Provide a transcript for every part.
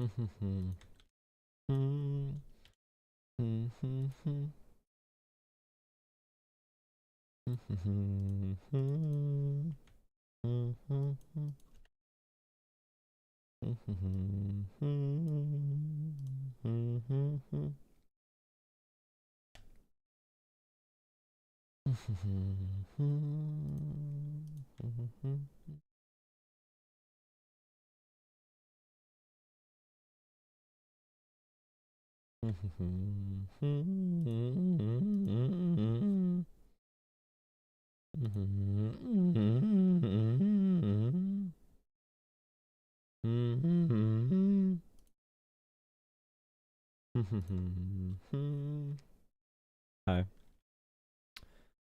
Hi.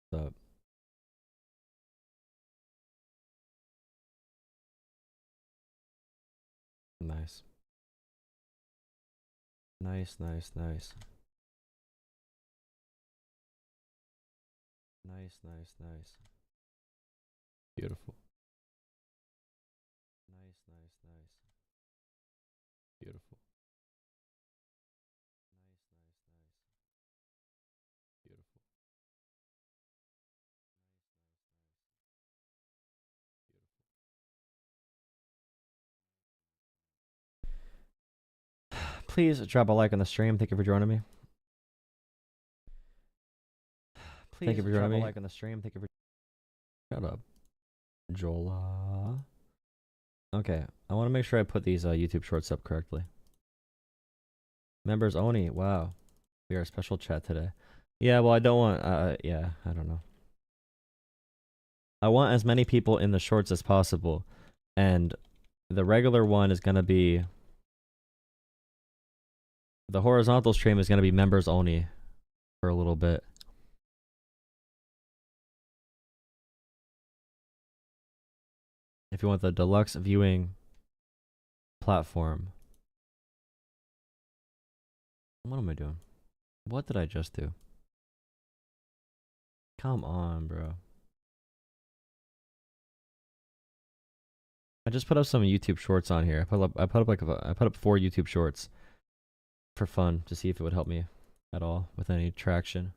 What's up? Nice. Nice, nice, nice. Nice, nice, nice. Beautiful. Nice, nice, nice. Beautiful. Nice, nice, nice. Beautiful. Please drop a like on the stream. Thank you for joining me. Please Thank you for joining me. Drop a like on the stream. Thank you for. Shut up, Jolah. Okay, I want to make sure I put these YouTube shorts up correctly. Members only. Wow, we are a special chat today. Yeah, well, I don't want. Yeah, I don't know. I want as many people in the shorts as possible, and the regular one is gonna be. The horizontal stream is gonna be members only for a little bit. If you want the deluxe viewing platform. What am I doing? What did I just do? Come on, bro. I just put up some YouTube shorts on here. I put up 4 YouTube shorts for fun to see if it would help me at all with any traction.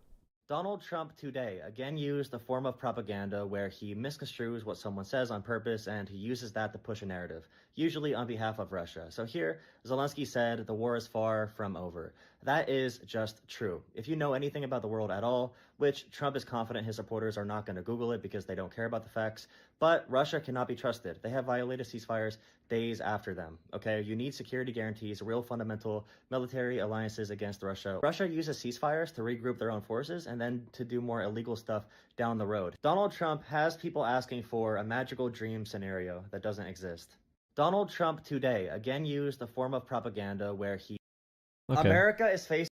Donald Trump today again used a form of propaganda where he misconstrues what someone says on purpose and he uses that to push a narrative, usually on behalf of Russia. So here, Zelenskyy said the war is far from over. That is just true. If you know anything about the world at all, which Trump is confident his supporters are not going to Google it because they don't care about the facts, but Russia cannot be trusted. They have violated ceasefires days after them, okay? You need security guarantees, real fundamental military alliances against Russia. Russia uses ceasefires to regroup their own forces and then to do more illegal stuff down the road. Donald Trump has people asking for a magical dream scenario that doesn't exist. Donald Trump today again used a form of propaganda where he... Okay. America is facing...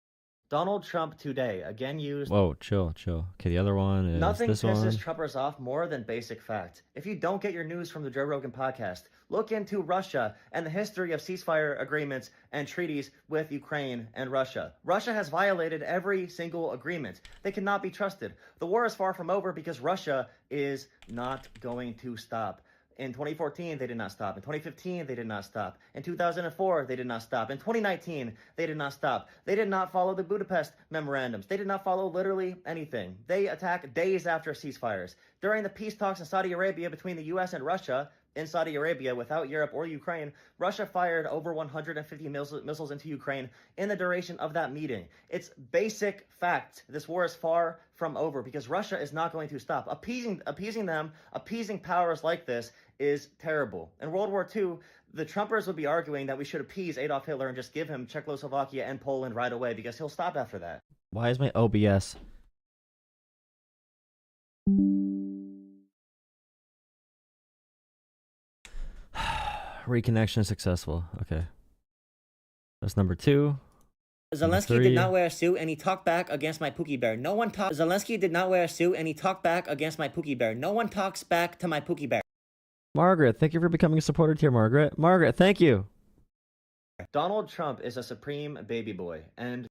Donald Trump today again used... Whoa, chill. Okay, the other one is nothing this pisses one. Trumpers off more than basic fact. If you don't get your news from the Joe Rogan podcast, look into Russia and the history of ceasefire agreements and treaties with Ukraine and Russia. Russia has violated every single agreement. They cannot be trusted. The war is far from over because Russia is not going to stop. In 2014, they did not stop. In 2015, they did not stop. In 2004, they did not stop. In 2019, they did not stop. They did not follow the Budapest memorandums. They did not follow literally anything. They attack days after ceasefires. During the peace talks in Saudi Arabia between the U.S. and Russia, in Saudi Arabia, without Europe or Ukraine, Russia fired over 150 missiles into Ukraine in the duration of that meeting. It's basic fact. This war is far from over because Russia is not going to stop. Appeasing them, appeasing powers like this is terrible. In World War II, the Trumpers would be arguing that we should appease Adolf Hitler and just give him Czechoslovakia and Poland right away because he'll stop after that. Why is my OBS? Reconnection successful. Okay. That's number 2. Zelenskyy did not wear a suit and he talked back against my Pookie Bear. No one talks. Zelenskyy did not wear a suit and he talked back against my Pookie Bear. No one talks back to my Pookie Bear. Margaret, thank you for becoming a supporter tier, Margaret. Margaret, thank you. Donald Trump is a supreme baby boy, and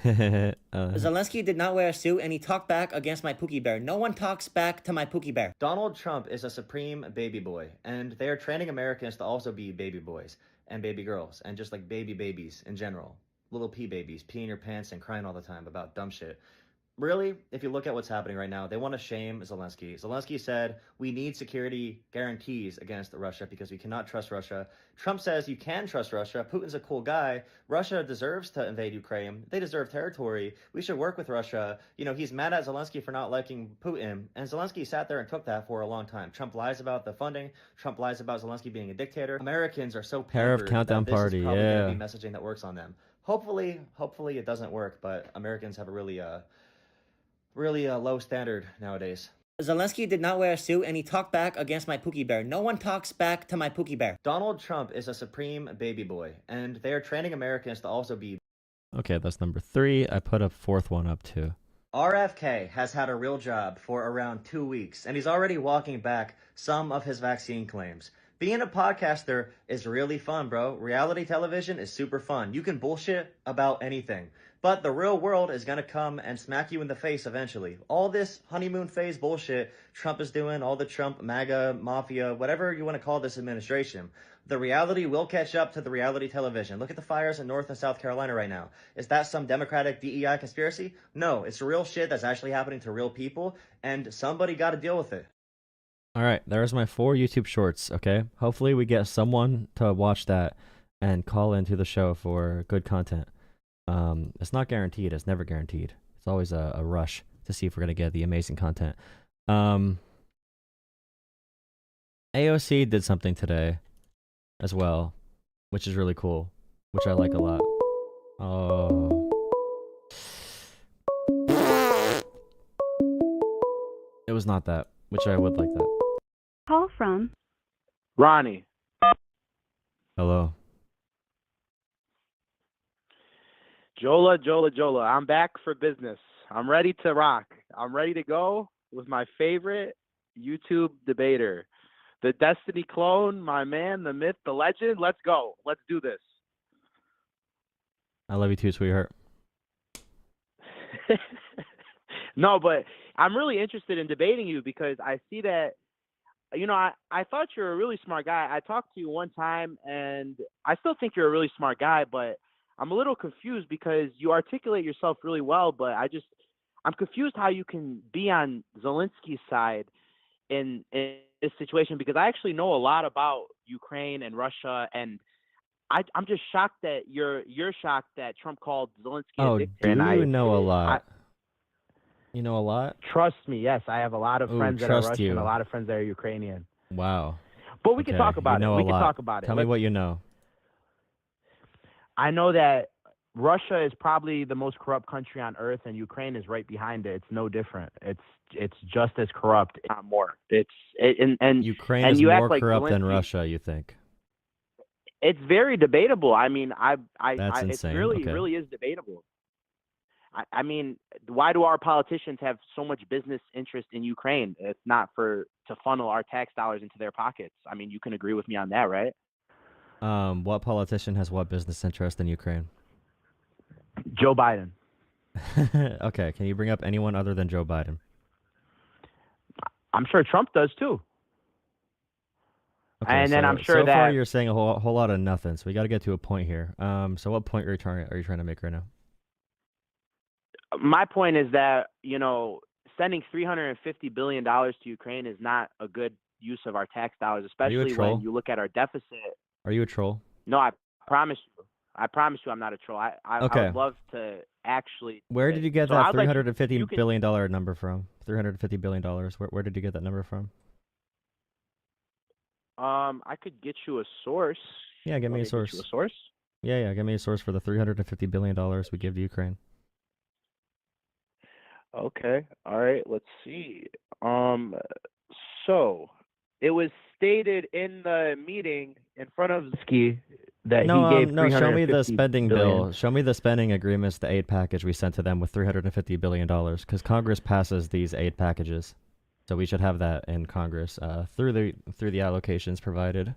Zelenskyy did not wear a suit and he talked back against my Pookie Bear. No one talks back to my Pookie Bear. Donald Trump is a supreme baby boy, and they are training Americans to also be baby boys. and baby girls and just like babies in general. Little pee babies, peeing your pants and crying all the time about dumb shit. Really, if you look at what's happening right now, they want to shame Zelenskyy. Zelenskyy said, we need security guarantees against Russia because we cannot trust Russia. Trump says you can trust Russia. Putin's a cool guy. Russia deserves to invade Ukraine. They deserve territory. We should work with Russia. You know, he's mad at Zelenskyy for not liking Putin. And Zelenskyy sat there and took that for a long time. Trump lies about the funding. Trump lies about Zelenskyy being a dictator. Americans are so Tariff countdown that this party, is probably yeah. going to be messaging that works on them. Hopefully it doesn't work, but Americans have a really low standard nowadays. Zelenskyy did not wear a suit and he talked back against my Pookie Bear. No one talks back to my Pookie Bear. Donald Trump is a supreme baby boy, and they are training Americans to also be. Okay, that's number 3. I put a 4th one up too. RFK has had a real job for around 2 weeks, and he's already walking back some of his vaccine claims. Being a podcaster is really fun, bro. Reality television is super fun. You can bullshit about anything. But the real world is going to come and smack you in the face eventually. All this honeymoon phase bullshit Trump is doing, all the Trump MAGA mafia, whatever you want to call this administration, the reality will catch up to the reality television. Look at the fires in North and South Carolina right now. Is that some Democratic DEI conspiracy? No, it's real shit that's actually happening to real people, and somebody got to deal with it. All right, there's my 4 YouTube shorts, okay? Hopefully we get someone to watch that and call into the show for good content. It's not guaranteed. It's never guaranteed. It's always a rush to see if we're going to get the amazing content. AOC did something today as well, which is really cool, which I like a lot. Oh. It was not that, which I would like that. Call from Ronnie. Hello. Jolah. I'm back for business. I'm ready to rock. I'm ready to go with my favorite YouTube debater, the Destiny clone, my man, the myth, the legend. Let's go. Let's do this. I love you too, sweetheart. No, but I'm really interested in debating you because I see that, you know, I thought you were a really smart guy. I talked to you one time, and I still think you're a really smart guy, but I'm a little confused because you articulate yourself really well, but I'm confused how you can be on Zelensky's side in this situation, because I actually know a lot about Ukraine and Russia, and I'm just shocked that you're shocked that Trump called Zelenskyy a dictator. Do you know a lot? You know a lot? Trust me, yes. I have a lot of friends that are Russian, a lot of friends that are Ukrainian. Wow. But we can talk about it. We can talk about it. Tell me what you know. I know that Russia is probably the most corrupt country on earth, and Ukraine is right behind it. It's no different. It's just as corrupt, if not more. Ukraine is more corrupt than Russia, you think? It's very debatable. I mean, That's insane. It really is debatable. I mean, why do our politicians have so much business interest in Ukraine? It's not to funnel our tax dollars into their pockets. I mean, you can agree with me on that, right? What politician has what business interest in Ukraine? Joe Biden. Okay, can you bring up anyone other than Joe Biden? I'm sure Trump does too. Okay, and then I'm sure so that far you're saying a whole lot of nothing. So we got to get to a point here. So what point are you trying to make right now? My point is that, you know, sending $350 billion to Ukraine is not a good use of our tax dollars, especially when you look at our deficit. Are you a troll? No, I promise you. I'm not a troll. I would love to actually. Where did you get that $350 billion number from? $350 billion. Where did you get that number from? I could get you a source. Yeah, give me a source. Get you a source? Yeah, give me a source for the $350 billion we give to Ukraine. Okay. All right. Let's see. So it was stated in the meeting in front of Zelenskyy that he gave show me the spending billion. bill. Show me the spending agreements, the aid package we sent to them with $350 billion, because Congress passes these aid packages. So we should have that in Congress through the allocations provided.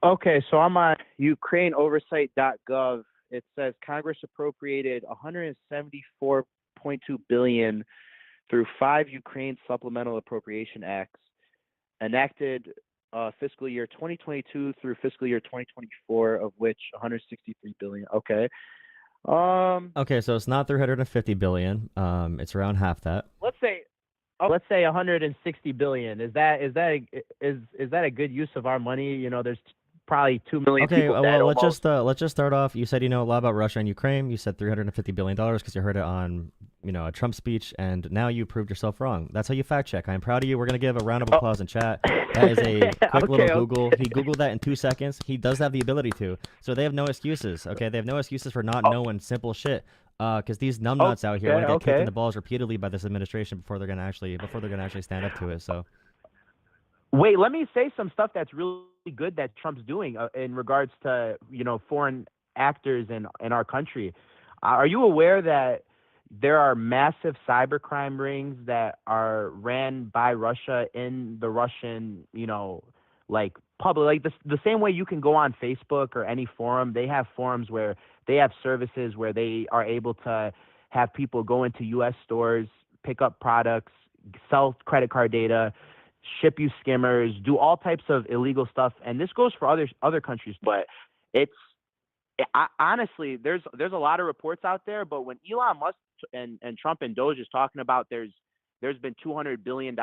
Okay, so I'm on UkraineOversight.gov. It says Congress appropriated $174.2 billion through 5 Ukraine supplemental appropriation acts enacted fiscal year 2022 through fiscal year 2024, of which 163 billion. Okay. Okay, so it's not 350 billion. It's around half that. Let's say 160 billion. Is that a good use of our money? You know, there's probably 2 million Okay, people dead well, almost. let's just start off. You said you know a lot about Russia and Ukraine. You said $350 billion because you heard it on, you know, a Trump speech, and now you proved yourself wrong. That's how you fact check. I am proud of you. We're gonna give a round of applause in chat. That is a quick little Google. He Googled that in 2 seconds. He does have the ability to. So they have no excuses. Okay, they have no excuses for not knowing simple shit. Because these numbnuts out here want to get kicked in the balls repeatedly by this administration before they're gonna actually stand up to it. So. Wait, let me say some stuff that's really good that Trump's doing in regards to, you know, foreign actors in our country. Are you aware that there are massive cybercrime rings that are ran by Russia in the Russian, you know, like public, like the same way you can go on Facebook or any forum. They have forums where they have services where they are able to have people go into U.S. stores, pick up products, sell credit card data, ship you skimmers, do all types of illegal stuff. And this goes for other countries, but honestly, there's a lot of reports out there. But when Elon Musk and Trump and Doge is talking about there's been $200 billion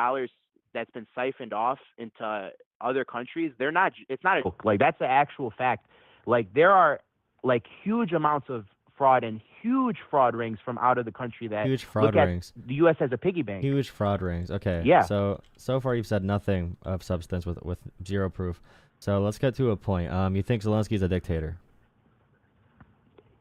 that's been siphoned off into other countries, it's not a joke. Like, that's the actual fact. Like, there are like huge amounts of fraud and huge fraud rings from out of the country that huge fraud rings. The U.S. as a piggy bank. Huge fraud rings. Okay. Yeah. So far you've said nothing of substance with zero proof. So let's get to a point. You think Zelensky's a dictator?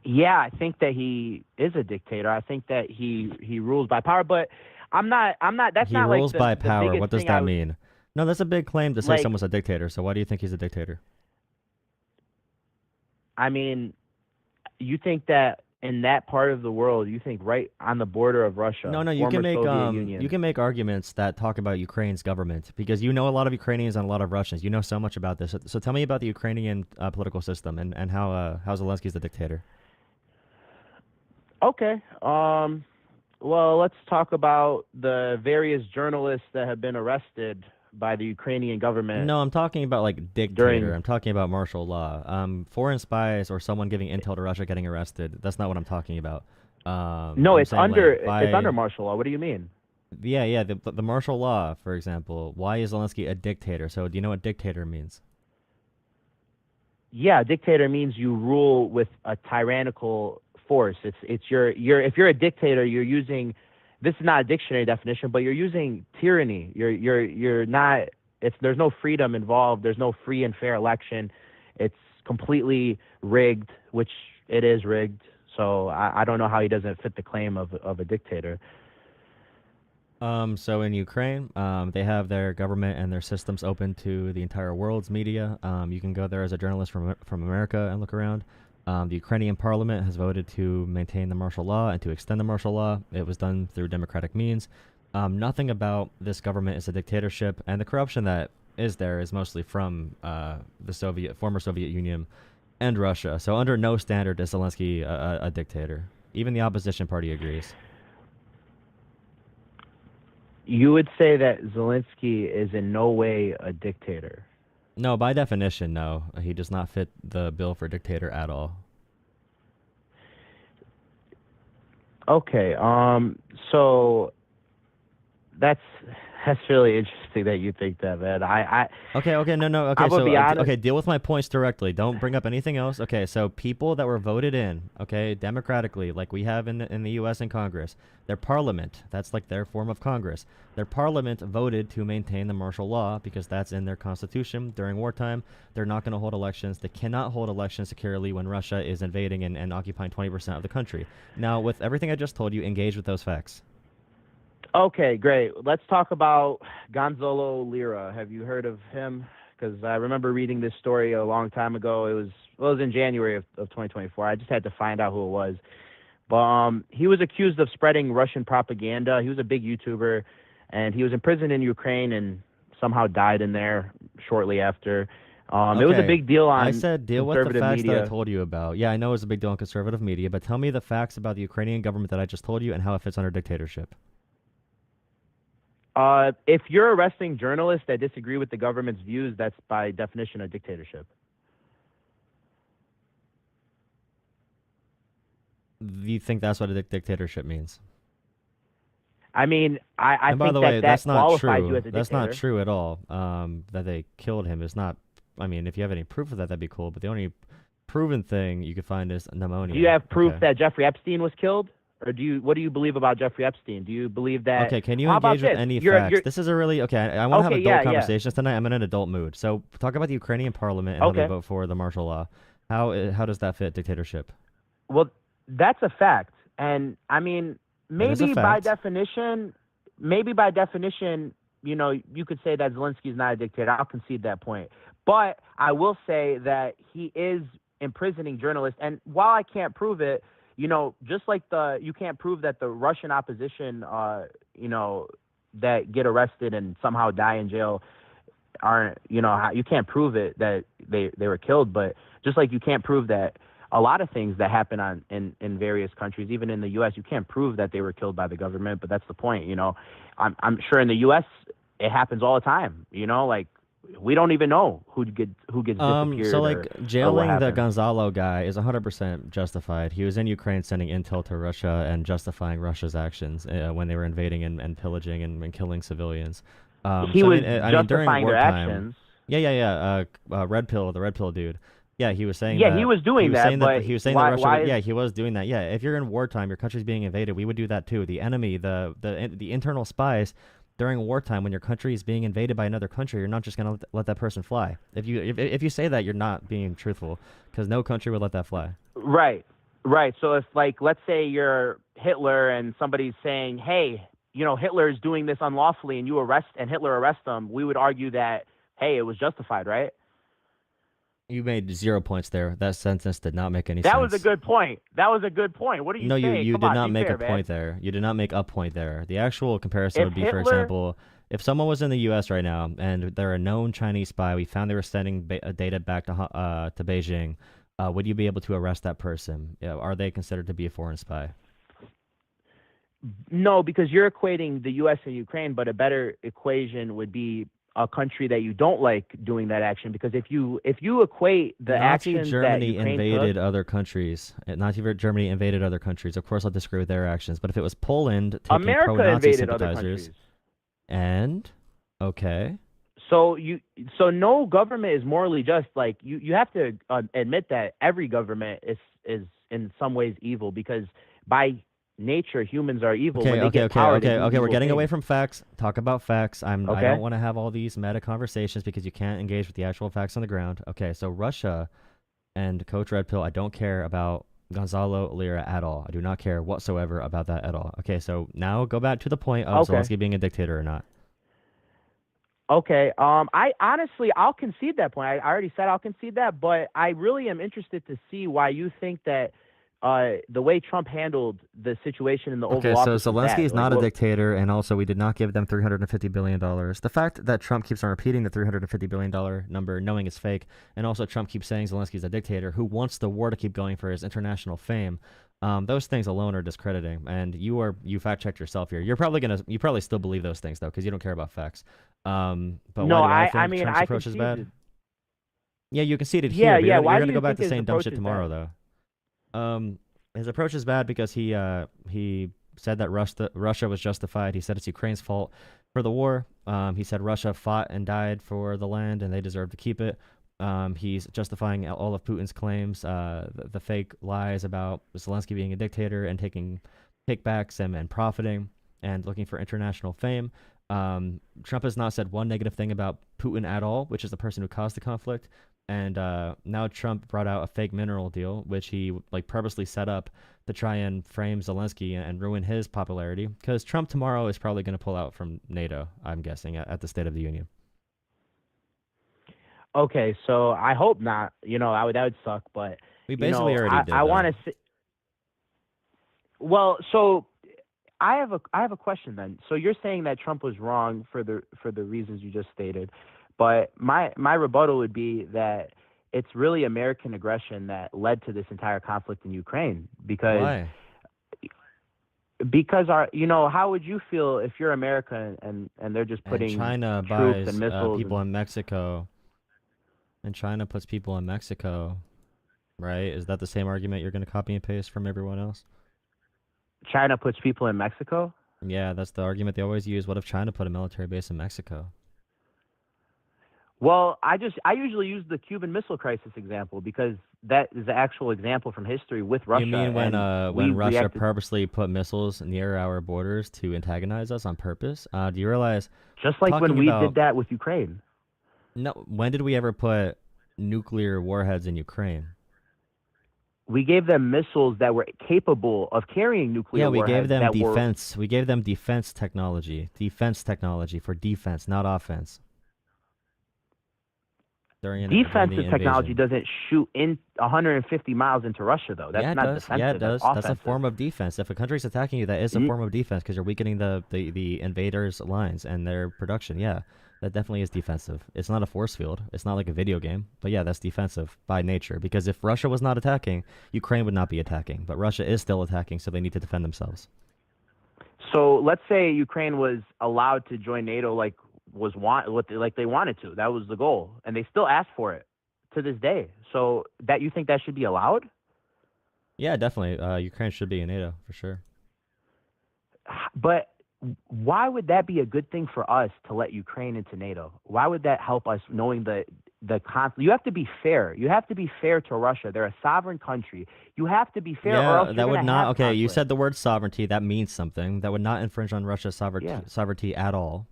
Yeah, I think that he is a dictator. I think that he rules by power, but I'm not. That's he not like rules by power. What does that mean? No, that's a big claim to say someone's a dictator. So why do you think he's a dictator? I mean, you think that in that part of the world, you think right on the border of Russia. No, you can make arguments that talk about Ukraine's government because you know a lot of Ukrainians and a lot of Russians. You know so much about this. So tell me about the Ukrainian political system and how Zelensky's the dictator. Okay. Well, let's talk about the various journalists that have been arrested by the Ukrainian government. No, I'm talking about like dictator. I'm talking about martial law. Foreign spies or someone giving intel to Russia getting arrested. That's not what I'm talking about. No, it's under martial law. What do you mean? Yeah. The martial law, for example. Why is Zelensky a dictator? So do you know what dictator means? Yeah, dictator means you rule with a tyrannical force. It's if you're a dictator, you're using. This is not a dictionary definition, but you're using tyranny. You're not. There's no freedom involved. There's no free and fair election. It's completely rigged, which it is rigged. So I don't know how he doesn't fit the claim of a dictator. So in Ukraine, they have their government and their systems open to the entire world's media. You can go there as a journalist from America and look around. The Ukrainian parliament has voted to maintain the martial law and to extend the martial law. It was done through democratic means. Nothing about this government is a dictatorship, and the corruption that is there is mostly from the former Soviet Union and Russia. So under no standard is Zelensky a dictator. Even the opposition party agrees. You would say that Zelensky is in no way a dictator. No, by definition, no. He does not fit the bill for dictator at all. Okay. So that's really interesting that you think that, man. Okay, no. Okay, so okay, deal with my points directly. Don't bring up anything else. Okay, so people that were voted in, okay, democratically, like we have in the U.S. and Congress, their parliament, that's like their form of Congress. Their parliament voted to maintain the martial law because that's in their constitution. During wartime, they're not going to hold elections. They cannot hold elections securely when Russia is invading and occupying 20% of the country. Now, with everything I just told you, engage with those facts. Okay, great. Let's talk about Gonzalo Lira. Have you heard of him? Because I remember reading this story a long time ago. It was in January of 2024. I just had to find out who it was. But he was accused of spreading Russian propaganda. He was a big YouTuber, and he was imprisoned in Ukraine and somehow died in there shortly after. It was a big deal on I said deal with the facts media. that I told you about. Yeah, I know it was a big deal on conservative media, but tell me the facts about the Ukrainian government that I just told you and how it fits under dictatorship. If you're arresting journalists that disagree with the government's views, that's by definition a dictatorship. You think that's what a dictatorship means? I mean, I and by think the way, that that's not qualifies true. you as a That's dictator. not true at all. That they killed him is not. I mean, if you have any proof of that, that'd be cool. But the only proven thing you could find is pneumonia. Do you have proof Okay. that Jeffrey Epstein was killed? Or what do you believe about Jeffrey Epstein? Do you believe that... Okay, can you How about engage with this? any You're- facts? you're- This is a really... Okay, I want to have Okay, adult yeah. conversations tonight. I'm in an adult mood. So talk about the Ukrainian parliament and how they Okay. vote for the martial law. How does that fit dictatorship? Well, that's a fact. And, I mean, That is a maybe by fact. definition, you know, you could say that Zelenskyy is not a dictator. I'll concede that point. But I will say that he is imprisoning journalists. And while I can't prove it, you know, just like you can't prove that the Russian opposition, you know, that get arrested and somehow die in jail aren't, you know, you can't prove it that they were killed. But just like you can't prove that a lot of things that happen in various countries, even in the U.S., you can't prove that they were killed by the government. But that's the point, you know. I'm sure in the U.S. it happens all the time, you know, like we don't even know who gets disappeared. So like jailing the happened. Gonzalo guy is 100% justified. He was in Ukraine sending intel to Russia and justifying Russia's actions when they were invading and pillaging and killing civilians. He was during justifying their wartime, actions. Yeah. The red pill dude. Yeah, he was saying Yeah, that. he was doing that, but he was saying why- that Russia. why is- Yeah, he was doing that. Yeah, if you're in wartime, your country's being invaded. We would do that too. The enemy, the internal spies. During wartime, when your country is being invaded by another country, you're not just gonna let that person fly. If you say that, you're not being truthful, because no country would let that fly. Right. So if, like, let's say you're Hitler and somebody's saying, hey, you know, Hitler is doing this unlawfully, and Hitler arrests them, we would argue that, hey, it was justified, right? You made 0 points there. That sentence did not make any sense. That was a good point. What are you No, saying? you Come did on, not be make fair, a man. point there. You did not make a point there. The actual comparison If would be, for Hitler- example, if someone was in the U.S. right now and they're a known Chinese spy, we found they were sending data back to Beijing, would you be able to arrest that person? Are they considered to be a foreign spy? No, because you're equating the U.S. and Ukraine, but a better equation would be a country that you don't like doing that action. Because if you equate the Nazi actions Germany that Ukraine invaded took, other countries. Nazi Germany invaded other countries. Of course, I'll disagree with their actions. But if it was Poland taking America pro-Nazi invaded other sympathizers, countries. and okay, So no government is morally just. Like you have to admit that every government is in some ways evil, because by nature humans are evil when they get power. They do Okay. We're evil getting away things. from facts. Talk about facts. I Okay. don't want to have all these meta conversations because you can't engage with the actual facts on the ground. Okay, so Russia and Coach Red Pill, I don't care about Gonzalo Lira at all. I do not care whatsoever about that at all. Okay, so now go back to the point of Okay. Zelenskyy being a dictator or not. Okay. I honestly, I'll concede that point. I already said I'll concede that, but I really am interested to see why you think that the way Trump handled the situation in the Oval Okay, so Office. was Zelenskyy bad. is Like, not a what- dictator, and also we did not give them $350 billion. The fact that Trump keeps on repeating the $350 billion number, knowing it's fake, and also Trump keeps saying Zelensky's a dictator who wants the war to keep going for his international fame, those things alone are discrediting. And you fact-checked yourself here. You probably still believe those things, though, because you don't care about facts. But No, why do I I think mean, Trump's I approach is bad? conceded. Yeah, you conceded Yeah, here, but yeah, you're why going do to you go back think to his saying dumb approach shit is tomorrow, bad? though. His approach is bad because he said that Russia was justified. He said it's Ukraine's fault for the war. He said Russia fought and died for the land and they deserve to keep it. He's justifying all of Putin's claims, the fake lies about Zelenskyy being a dictator and taking kickbacks and profiting and looking for international fame. Trump has not said one negative thing about Putin at all, which is the person who caused the conflict. And now Trump brought out a fake mineral deal, which he purposely set up to try and frame Zelenskyy and ruin his popularity. Because Trump tomorrow is probably going to pull out from NATO, I'm guessing, at the State of the Union. Okay, so I hope not. You know, that would suck, but We basically already did. I want to say. Well, so I have a question then. So you're saying that Trump was wrong for the reasons you just stated, but my rebuttal would be that it's really American aggression that led to this entire conflict in Ukraine. Because Why? Because how would you feel if you're America and they're just putting And China troops buys and missiles people in Mexico, and China puts people in Mexico, right? Is that the same argument you're going to copy and paste from everyone else? China puts people in Mexico? Yeah, that's the argument they always use. What if China put a military base in Mexico? Well, I usually use the Cuban Missile Crisis example because that is the actual example from history with Russia. You mean when we Russia reacted, purposely put missiles near our borders to antagonize us on purpose? Do you realize? just like when talking we about- did that with Ukraine? No, when did we ever put nuclear warheads in Ukraine? We gave them missiles that were capable of carrying nuclear Yeah, we warheads. gave them that were- defense. We gave them defense technology for defense, not offense. During the Defensive technology invasion. doesn't shoot in 150 miles into Russia, though. That's Yeah, it not does. defensive. Yeah, it does. That's That's a offensive. form of defense. If a country's attacking you, that is a Mm. form of defense because you're weakening the invaders' lines and their production. Yeah, that definitely is defensive. It's not a force field. It's not like a video game. But yeah, that's defensive by nature because if Russia was not attacking, Ukraine would not be attacking. But Russia is still attacking, so they need to defend themselves. So let's say Ukraine was allowed to join NATO like they wanted to. That was the goal, and they still asked for it to this day. So that you think that should be allowed? Yeah, definitely. Ukraine should be in NATO for sure. But why would that be a good thing for us to let Ukraine into NATO? Why would that help us knowing the conflict? You have to be fair. You have to be fair to Russia. They're a sovereign country. You have to be fair, or Yeah, else you're that would gonna not. have Okay, you conflict. said the word sovereignty. That means something. That would not infringe on Russia's Yeah. sovereignty at all.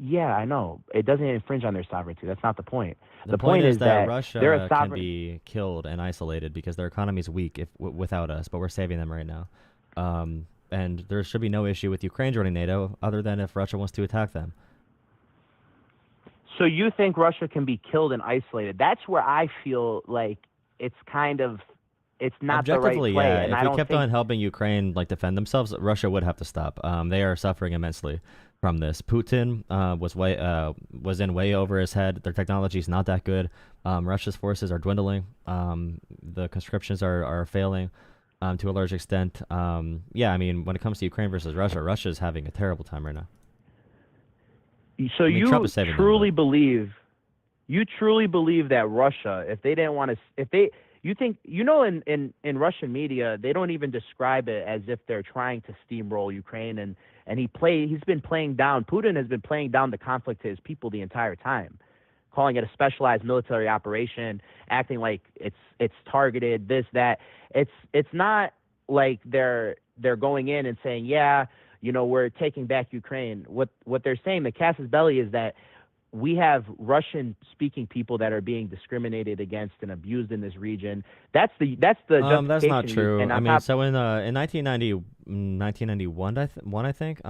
Yeah, I know. It doesn't infringe on their sovereignty. That's not the point. The point is that they're a Russia can sovereign. be killed and isolated because their economy is weak without us, but we're saving them right now. And there should be no issue with Ukraine joining NATO other than if Russia wants to attack them. So you think Russia can be killed and isolated? That's where I feel like it's not the right Objectively, play. yeah. And If I we don't kept think, on helping Ukraine defend themselves, Russia would have to stop. They are suffering immensely from this. Putin was in way over his head. Their technology is not that good. Russia's forces are dwindling. The conscriptions are failing to a large extent. Yeah, I mean, when it comes to Ukraine versus Russia, Russia is having a terrible time right now. so I mean, you Trump is saving them, truly believe that Russia, if they didn't want to, you think, in Russian media, they don't even describe it as if they're trying to steamroll Ukraine, and he's been playing down, Putin has been playing down the conflict to his people the entire time, calling it a specialized military operation, acting like it's targeted, this, that. It's not like they're going in and saying, yeah, we're taking back Ukraine. What they're saying, the casus belli, is that we have Russian-speaking people that are being discriminated against and abused in this region. That's the That's not justification. true. And I on mean, top- so in 1991, I think,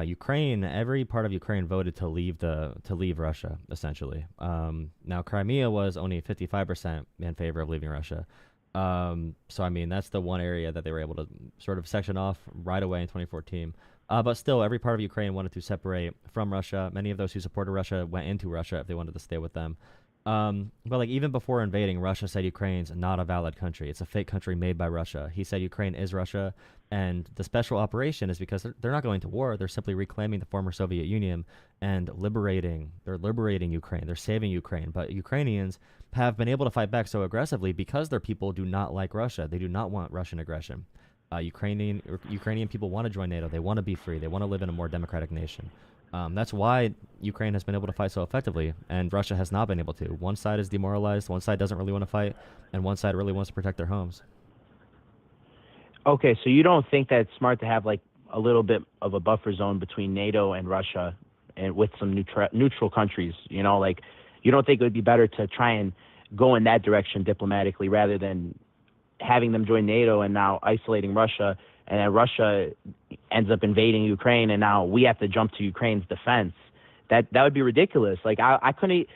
Ukraine, every part of Ukraine voted to leave Russia, essentially. Now Crimea was only 55% in favor of leaving Russia. So I mean, that's the one area that they were able to sort of section off right away in 2014. But still, every part of Ukraine wanted to separate from Russia. Many of those who supported Russia went into Russia if they wanted to stay with them. But like even before invading, Russia said Ukraine's not a valid country. It's a fake country made by Russia. He said Ukraine is Russia, and the special operation is because they're not going to war. They're simply reclaiming the former Soviet Union and liberating. They're liberating Ukraine. They're saving Ukraine. But Ukrainians have been able to fight back so aggressively because their people do not like Russia. They do not want Russian aggression. Ukrainian people want to join NATO. They want to be free. They want to live in a more democratic nation. That's why Ukraine has been able to fight so effectively, and Russia has not been able to. One side is demoralized, one side doesn't really want to fight, and one side really wants to protect their homes. Okay, so you don't think that it's smart to have like a little bit of a buffer zone between NATO and Russia, and with some neutral countries? Like you don't think it would be better to try and go in that direction diplomatically rather than having them join NATO and now isolating Russia, and then Russia ends up invading Ukraine, and now we have to jump to Ukraine's defense? That would be ridiculous. Like I couldn't.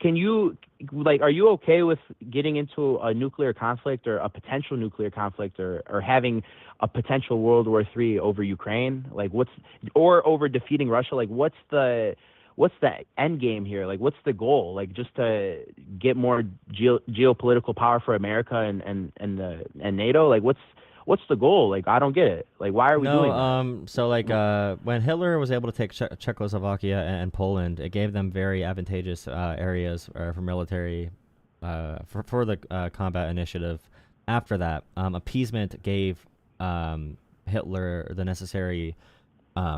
Can you, like, are you okay with getting into a nuclear conflict or a potential nuclear conflict or having a potential World War III over Ukraine? Like or over defeating Russia? Like what's the end game here? Like what's the goal? Like just to get more geopolitical power for America and NATO? Like what's the goal? Like, I don't get it. Like, why are we doing that? So like when Hitler was able to take Czechoslovakia and Poland, it gave them very advantageous areas for military for the combat initiative. After that, appeasement gave Hitler the necessary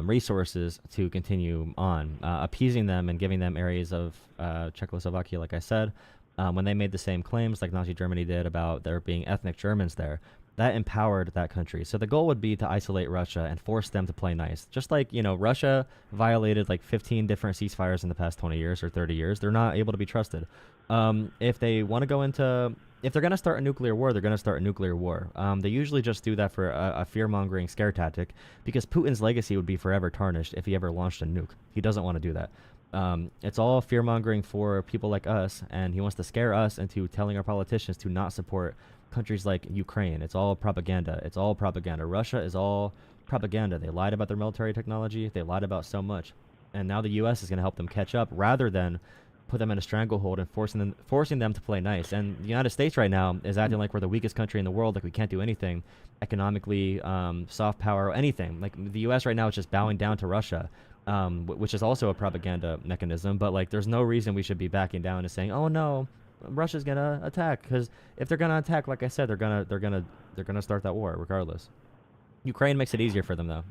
resources to continue on, appeasing them and giving them areas of Czechoslovakia, like I said. When they made the same claims like Nazi Germany did about there being ethnic Germans there, that empowered that country. So the goal would be to isolate Russia and force them to play nice. Just like, Russia violated like 15 different ceasefires in the past 20 years or 30 years. They're not able to be trusted. If they want to go into... If they're going to start a nuclear war, they're going to start a nuclear war. They usually just do that for a fear-mongering scare tactic because Putin's legacy would be forever tarnished if he ever launched a nuke. He doesn't want to do that. It's all fear-mongering for people like us, and he wants to scare us into telling our politicians to not support countries like Ukraine. It's all propaganda. It's all propaganda. Russia is all propaganda. They lied about their military technology. They lied about so much. And now the U.S. is going to help them catch up rather than put them in a stranglehold and forcing them to play nice. And the United States right now is acting like we're the weakest country in the world, like we can't do anything economically, soft power, anything. Like the U.S. right now is just bowing down to Russia, which is also a propaganda mechanism. But like, there's no reason we should be backing down and saying, "Oh no, Russia's gonna attack," because if they're gonna attack, like I said, they're gonna start that war regardless. Ukraine makes it easier for them though.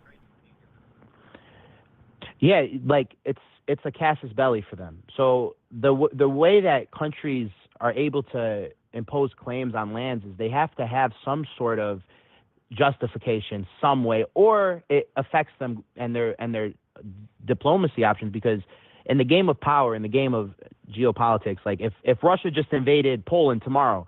Yeah, like it's a casus belli for them. So the way that countries are able to impose claims on lands is they have to have some sort of justification some way, or it affects them and their diplomacy options. Because in the game of power, in the game of geopolitics, like if Russia just invaded Poland tomorrow,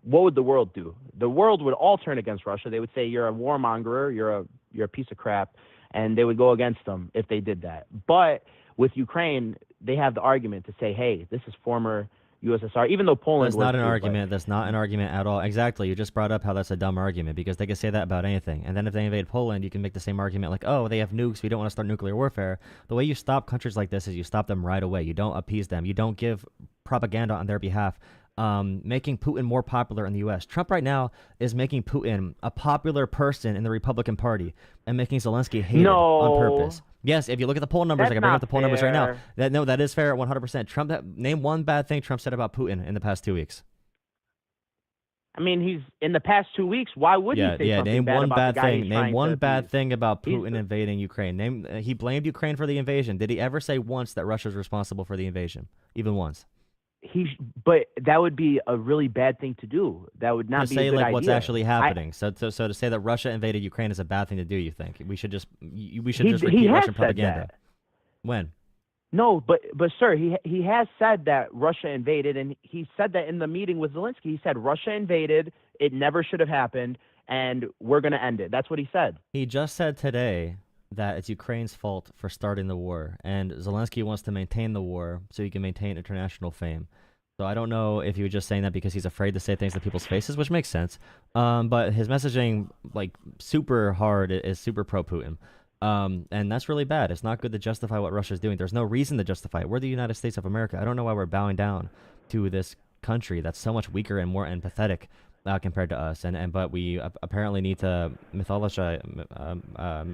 what would the world do? The world would all turn against Russia. They would say you're a warmonger, you're a piece of crap, and they would go against them if they did that. But with Ukraine, they have the argument to say, hey, this is former USSR, even though Poland That's not an argument. That's not an argument at all. Exactly. You just brought up how that's a dumb argument because they can say that about anything. And then if they invade Poland, you can make the same argument like, oh, they have nukes. We don't want to start nuclear warfare. The way you stop countries like this is you stop them right away. You don't appease them. You don't give propaganda on their behalf. Making Putin more popular in the U.S. Trump right now is making Putin a popular person in the Republican Party and making Zelenskyy hated on purpose. Yes, if you look at the poll numbers, I can bring up the poll numbers right now. That is fair at 100%. Name one bad thing Trump said about Putin in the past 2 weeks. I mean, he's in the past 2 weeks. Why would he say something name bad one about bad the guy thing. he's Name one bad appease? thing about Putin invading Ukraine. He blamed Ukraine for the invasion. Did he ever say once that Russia's responsible for the invasion? Even once? But that would be a really bad thing to do. That would not to be say a good like idea. what's actually happening. So to say that Russia invaded Ukraine is a bad thing to do, you think we should just repeat Russian propaganda? That. When? No, but sir, he has said that Russia invaded, and he said that in the meeting with Zelenskyy. He said Russia invaded. It never should have happened, and we're going to end it. That's what he said. He just said today that it's Ukraine's fault for starting the war, and Zelenskyy wants to maintain the war so he can maintain international fame. So I don't know if he was just saying that because he's afraid to say things to people's faces, which makes sense. But his messaging, like super hard, is super pro-Putin. And that's really bad. It's not good to justify what Russia's doing. There's no reason to justify it. We're the United States of America. I don't know why we're bowing down to this country that's so much weaker and more empathetic compared to us. But we apparently need to mythologize,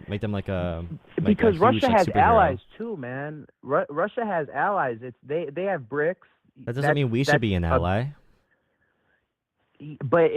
make them like a because a huge, Russia has superhero. allies too, man. Russia has allies. They have BRICS. That doesn't mean we should be an ally. But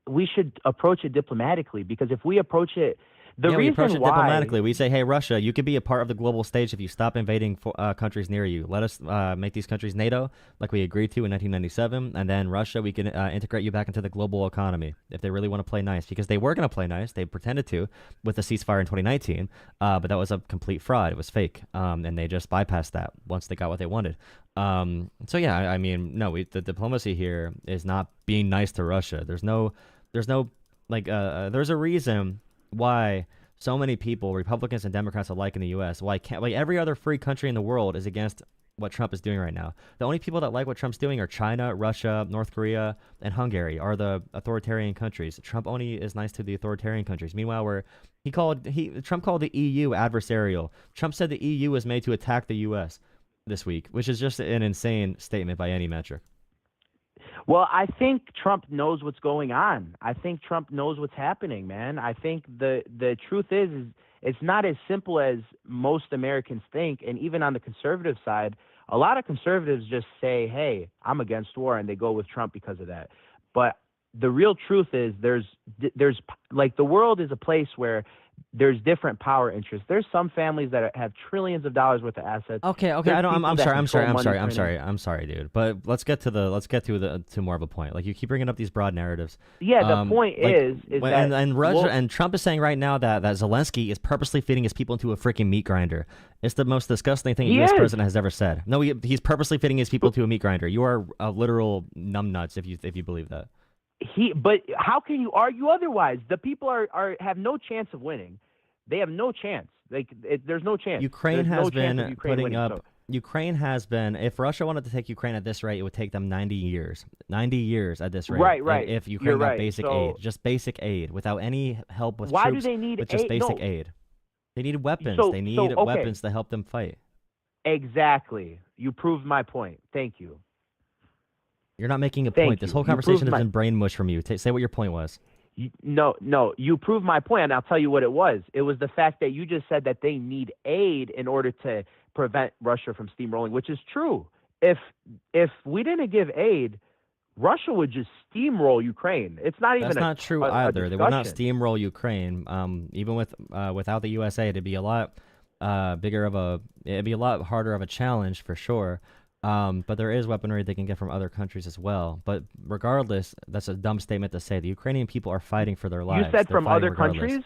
we should approach it diplomatically, because if we approach it, we approach it diplomatically. We say, hey, Russia, you could be a part of the global stage if you stop invading countries near you. Let us make these countries NATO, like we agreed to in 1997, and then Russia, we can integrate you back into the global economy if they really want to play nice, because they were going to play nice. They pretended to with the ceasefire in 2019, but that was a complete fraud. It was fake, and they just bypassed that once they got what they wanted. So yeah, I mean, no, the diplomacy here is not being nice to Russia. There's a reason why so many people, Republicans and Democrats alike in the U.S., why every other free country in the world is against what Trump is doing right now. The only people that like what Trump's doing are China, Russia, North Korea, and Hungary are the authoritarian countries. Trump only is nice to the authoritarian countries. Meanwhile, Trump called the EU adversarial. Trump said the EU was made to attack the U.S. this week, which is just an insane statement by any metric. Well, I think Trump knows what's going on. I think Trump knows what's happening, man. I think the truth is it's not as simple as most Americans think. And even on the conservative side, a lot of conservatives just say, hey, I'm against war, and they go with Trump because of that. But the real truth is there's like the world is a place where there's different power interests. There's some families that have trillions of dollars worth of assets. Okay. I'm sorry, dude. But let's get to more of a point. Like, you keep bringing up these broad narratives. Yeah, the point is that and Russia and Trump is saying right now that Zelenskyy is purposely feeding his people into a freaking meat grinder. It's the most disgusting thing a U.S. president has ever said. No, he's purposely feeding his people to a meat grinder. You are a literal numbnuts if you believe that. But how can you argue otherwise? The people have no chance of winning. They have no chance. There's no chance. Ukraine has been putting up. Ukraine has been. If Russia wanted to take Ukraine at this rate, it would take them 90 years. 90 years at this rate. Right. If Ukraine got basic aid, just basic aid, without any help with why troops, do they need with just aid? basic aid. They need weapons. They need weapons to help them fight. Exactly. You proved my point. Thank you. You're not making a point. This whole conversation has been brain mush from you. Say what your point was. No, you proved my point, and I'll tell you what it was. It was the fact that you just said that they need aid in order to prevent Russia from steamrolling, which is true. If we didn't give aid, Russia would just steamroll Ukraine. It's not even. That's not true either. They would not steamroll Ukraine. Even without the USA, it'd be a lot it'd be a lot harder of a challenge for sure. But there is weaponry they can get from other countries as well. But regardless, that's a dumb statement to say. The Ukrainian people are fighting for their lives. You said from other countries?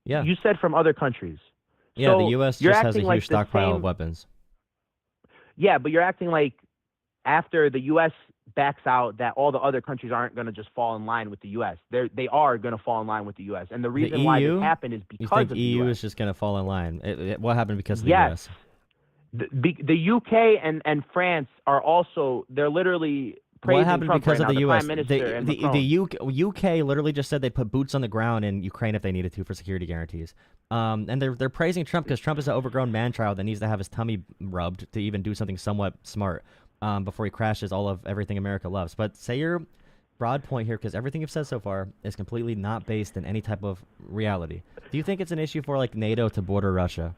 Yeah. You said from other countries. Yeah, so the U.S. just has a huge stockpile of weapons. Yeah, but you're acting like after the U.S. backs out that all the other countries aren't going to just fall in line with the U.S. They are going to fall in line with the U.S. And the reason why this happened is because of the U.S. EU is just going to fall in line? What happened because of the U.S.? The UK and France are also, they're literally praising Trump because right of now, the U.S. Prime Minister and the UK literally just said they put boots on the ground in Ukraine if they needed to for security guarantees. And they're praising Trump because Trump is an overgrown man-child that needs to have his tummy rubbed to even do something somewhat smart before he crashes everything America loves. But say your broad point here, because everything you've said so far is completely not based in any type of reality. Do you think it's an issue for like NATO to border Russia?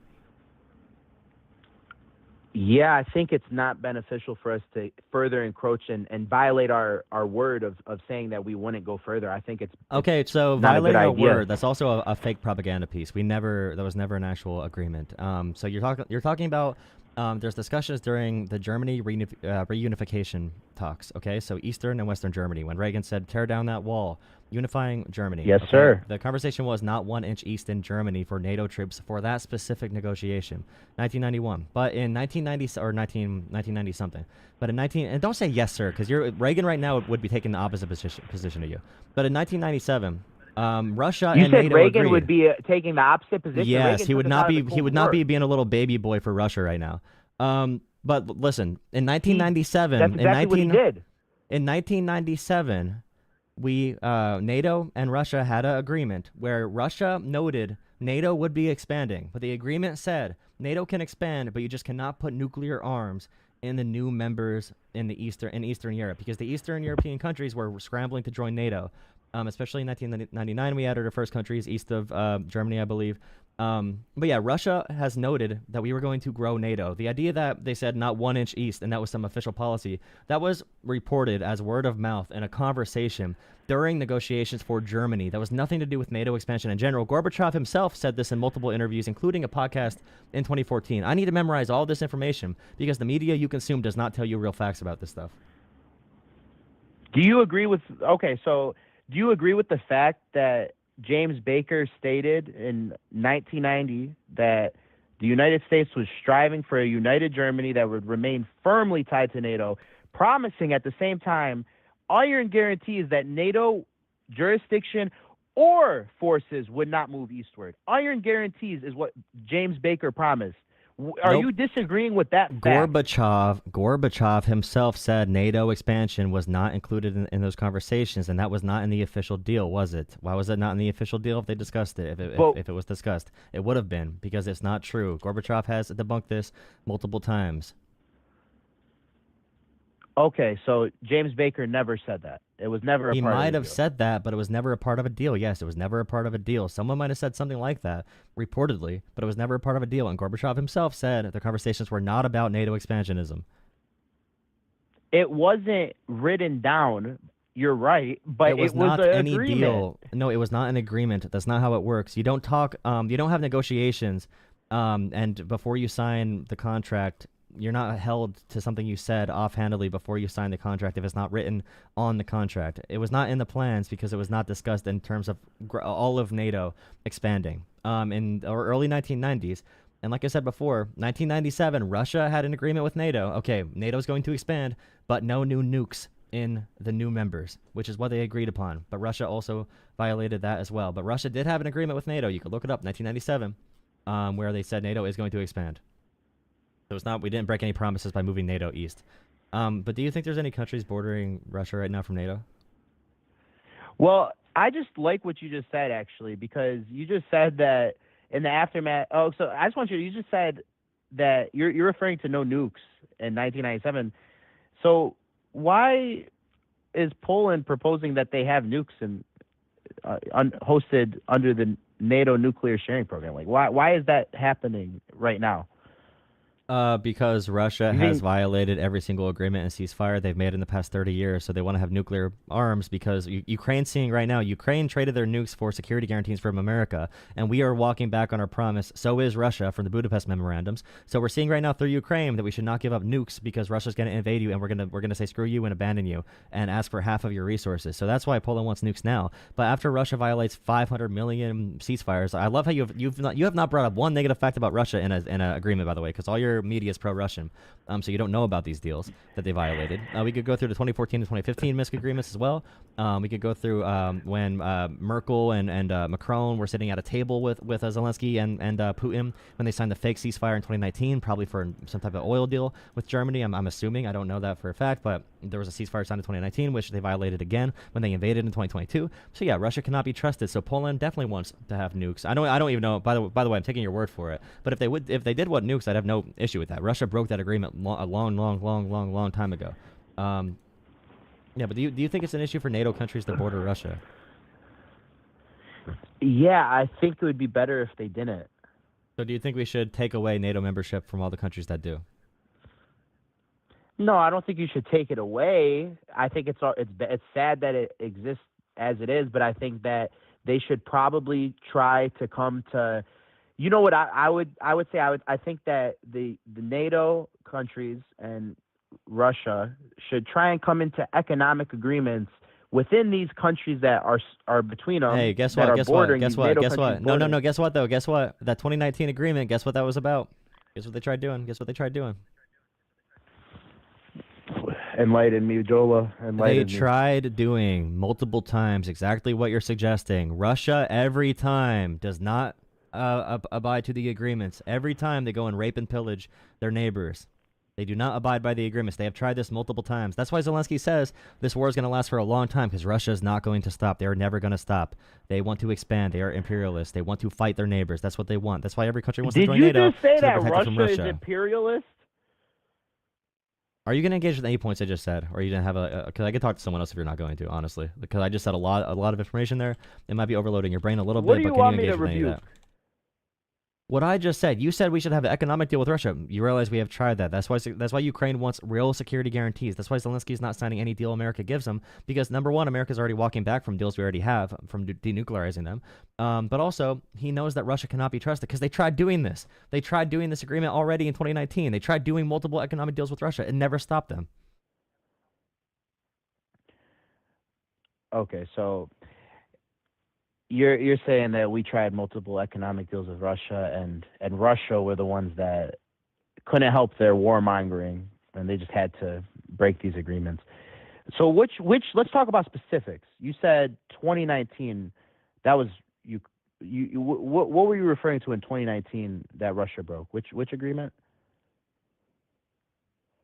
Yeah, I think it's not beneficial for us to further encroach and violate our word of saying that we wouldn't go further. I think it's okay. So violating our word, that's also a fake propaganda piece. There was never an actual agreement. So you're talking about there's discussions during the Germany reunification talks. Okay, so Eastern and Western Germany, when Reagan said tear down that wall, unifying Germany. Yes, okay? sir. The conversation was not 1 inch east in Germany for NATO troops for that specific negotiation, 1991. But in 1990 something. But in and don't say yes, sir, because Reagan right now would be taking the opposite position of you. But in 1997. Russia you and said NATO Reagan agreed. would be taking the opposite position. Yes, Reagan he would not be. He would not be war. being a little baby boy for Russia right now. But listen, in 1997, that's exactly what he did. In 1997, NATO and Russia had an agreement where Russia noted NATO would be expanding, but the agreement said NATO can expand, but you just cannot put nuclear arms in the new members in Eastern Europe, because the Eastern European countries were scrambling to join NATO. Especially in 1999, we added our first countries east of Germany, I believe. But yeah, Russia has noted that we were going to grow NATO. The idea that they said not 1 inch east and that was some official policy, that was reported as word of mouth in a conversation during negotiations for Germany. That was nothing to do with NATO expansion in general. Gorbachev himself said this in multiple interviews, including a podcast in 2014. I need to memorize all this information because the media you consume does not tell you real facts about this stuff. Do you agree with the fact that James Baker stated in 1990 that the United States was striving for a united Germany that would remain firmly tied to NATO, promising at the same time iron guarantees that NATO jurisdiction or forces would not move eastward? Iron guarantees is what James Baker promised. Are you disagreeing with that fact? Gorbachev himself said NATO expansion was not included in those conversations, and that was not in the official deal, was it? Why was it not in the official deal if they discussed it? If it was discussed, it would have been, because it's not true. Gorbachev has debunked this multiple times. Okay, so James Baker never said that. It was never a He part of might the have deal. said that, but it was never a part of a deal. Yes, it was never a part of a deal. Someone might have said something like that, reportedly, but it was never a part of a deal. And Gorbachev himself said the conversations were not about NATO expansionism. It wasn't written down. You're right, but It was was not an any agreement. deal. No, it was not an agreement. That's not how it works. You don't talk. You don't have negotiations. And before you sign the contract, you're not held to something you said offhandedly before you sign the contract if it's not written on the contract. It was not in the plans because it was not discussed in terms of all of NATO expanding. In the early 1990s. And like I said before, 1997, Russia had an agreement with NATO. Okay, NATO's going to expand, but no new nukes in the new members, which is what they agreed upon. But Russia also violated that as well. But Russia did have an agreement with NATO. You could look it up, 1997, where they said NATO is going to expand. So it's not, we didn't break any promises by moving NATO east. But do you think there's any countries bordering Russia right now from NATO? Well, I just like what you just said, actually, because you just said that in the aftermath. Oh, so I just want you just said that you're referring to no nukes in 1997. So why is Poland proposing that they have nukes and hosted under the NATO nuclear sharing program? Like, why is that happening right now? Because Russia has violated every single agreement and ceasefire they've made in the past 30 years, so they want to have nuclear arms because Ukraine's seeing right now, Ukraine traded their nukes for security guarantees from America, and we are walking back on our promise. So is Russia from the Budapest memorandums. So we're seeing right now through Ukraine that we should not give up nukes because Russia's going to invade you, and we're gonna say screw you and abandon you and ask for half of your resources. So that's why Poland wants nukes now. But after Russia violates 500 million ceasefires, I love how you have not brought up one negative fact about Russia in an agreement, by the way, because all your media is pro-Russian, so you don't know about these deals that they violated. We could go through the 2014 to 2015 Minsk agreements as well. We could go through when Merkel and Macron were sitting at a table with Zelensky and Putin when they signed the fake ceasefire in 2019, probably for some type of oil deal with Germany. I'm assuming. I don't know that for a fact, but there was a ceasefire signed in 2019, which they violated again when they invaded in 2022. So yeah, Russia cannot be trusted. So Poland definitely wants to have nukes. I don't even know. By the way, I'm taking your word for it. But if they did want nukes, I'd have no issue with that. Russia broke that agreement a long time ago. Yeah, but do you think it's an issue for NATO countries to border Russia? Yeah, I think it would be better if they didn't. So do you think we should take away NATO membership from all the countries that do? No, I don't think you should take it away. I think it's sad that it exists as it is, but I think that they should probably try to come to. You know what I would say? I think that the NATO countries and Russia should try and come into economic agreements within these countries that are between them. Hey, guess what? Guess what? Guess what? Guess what? No. Guess what though? Guess what? That 2019 agreement. Guess what that was about? Guess what they tried doing? Guess what they tried doing? Enlighten me, Jolah. They tried doing multiple times exactly what you're suggesting. Russia every time does not abide to the agreements. Every time they go and rape and pillage their neighbors. They do not abide by the agreements. They have tried this multiple times. That's why Zelensky says this war is going to last for a long time because Russia is not going to stop. They are never going to stop. They want to expand. They are imperialists. They want to fight their neighbors. That's what they want. That's why every country wants to join NATO. Did you just say so that Russia is imperialist? Are you going to engage with any points I just said? Or are you going to have because I could talk to someone else if you're not going to, honestly. Because I just said a lot of information there. It might be overloading your brain a little bit, but can you engage with any of that? What I just said, you said we should have an economic deal with Russia. You realize we have tried that. That's why Ukraine wants real security guarantees. That's why Zelensky's not signing any deal America gives him. Because number one, America's already walking back from deals we already have from denuclearizing them. But also, he knows that Russia cannot be trusted because they tried doing this. They tried doing this agreement already in 2019. They tried doing multiple economic deals with Russia. It never stopped them. Okay, so You're saying that we tried multiple economic deals with Russia, and Russia were the ones that couldn't help their warmongering, and they just had to break these agreements. So which let's talk about specifics. You said 2019. That was you. What were you referring to in 2019 that Russia broke? Which agreement?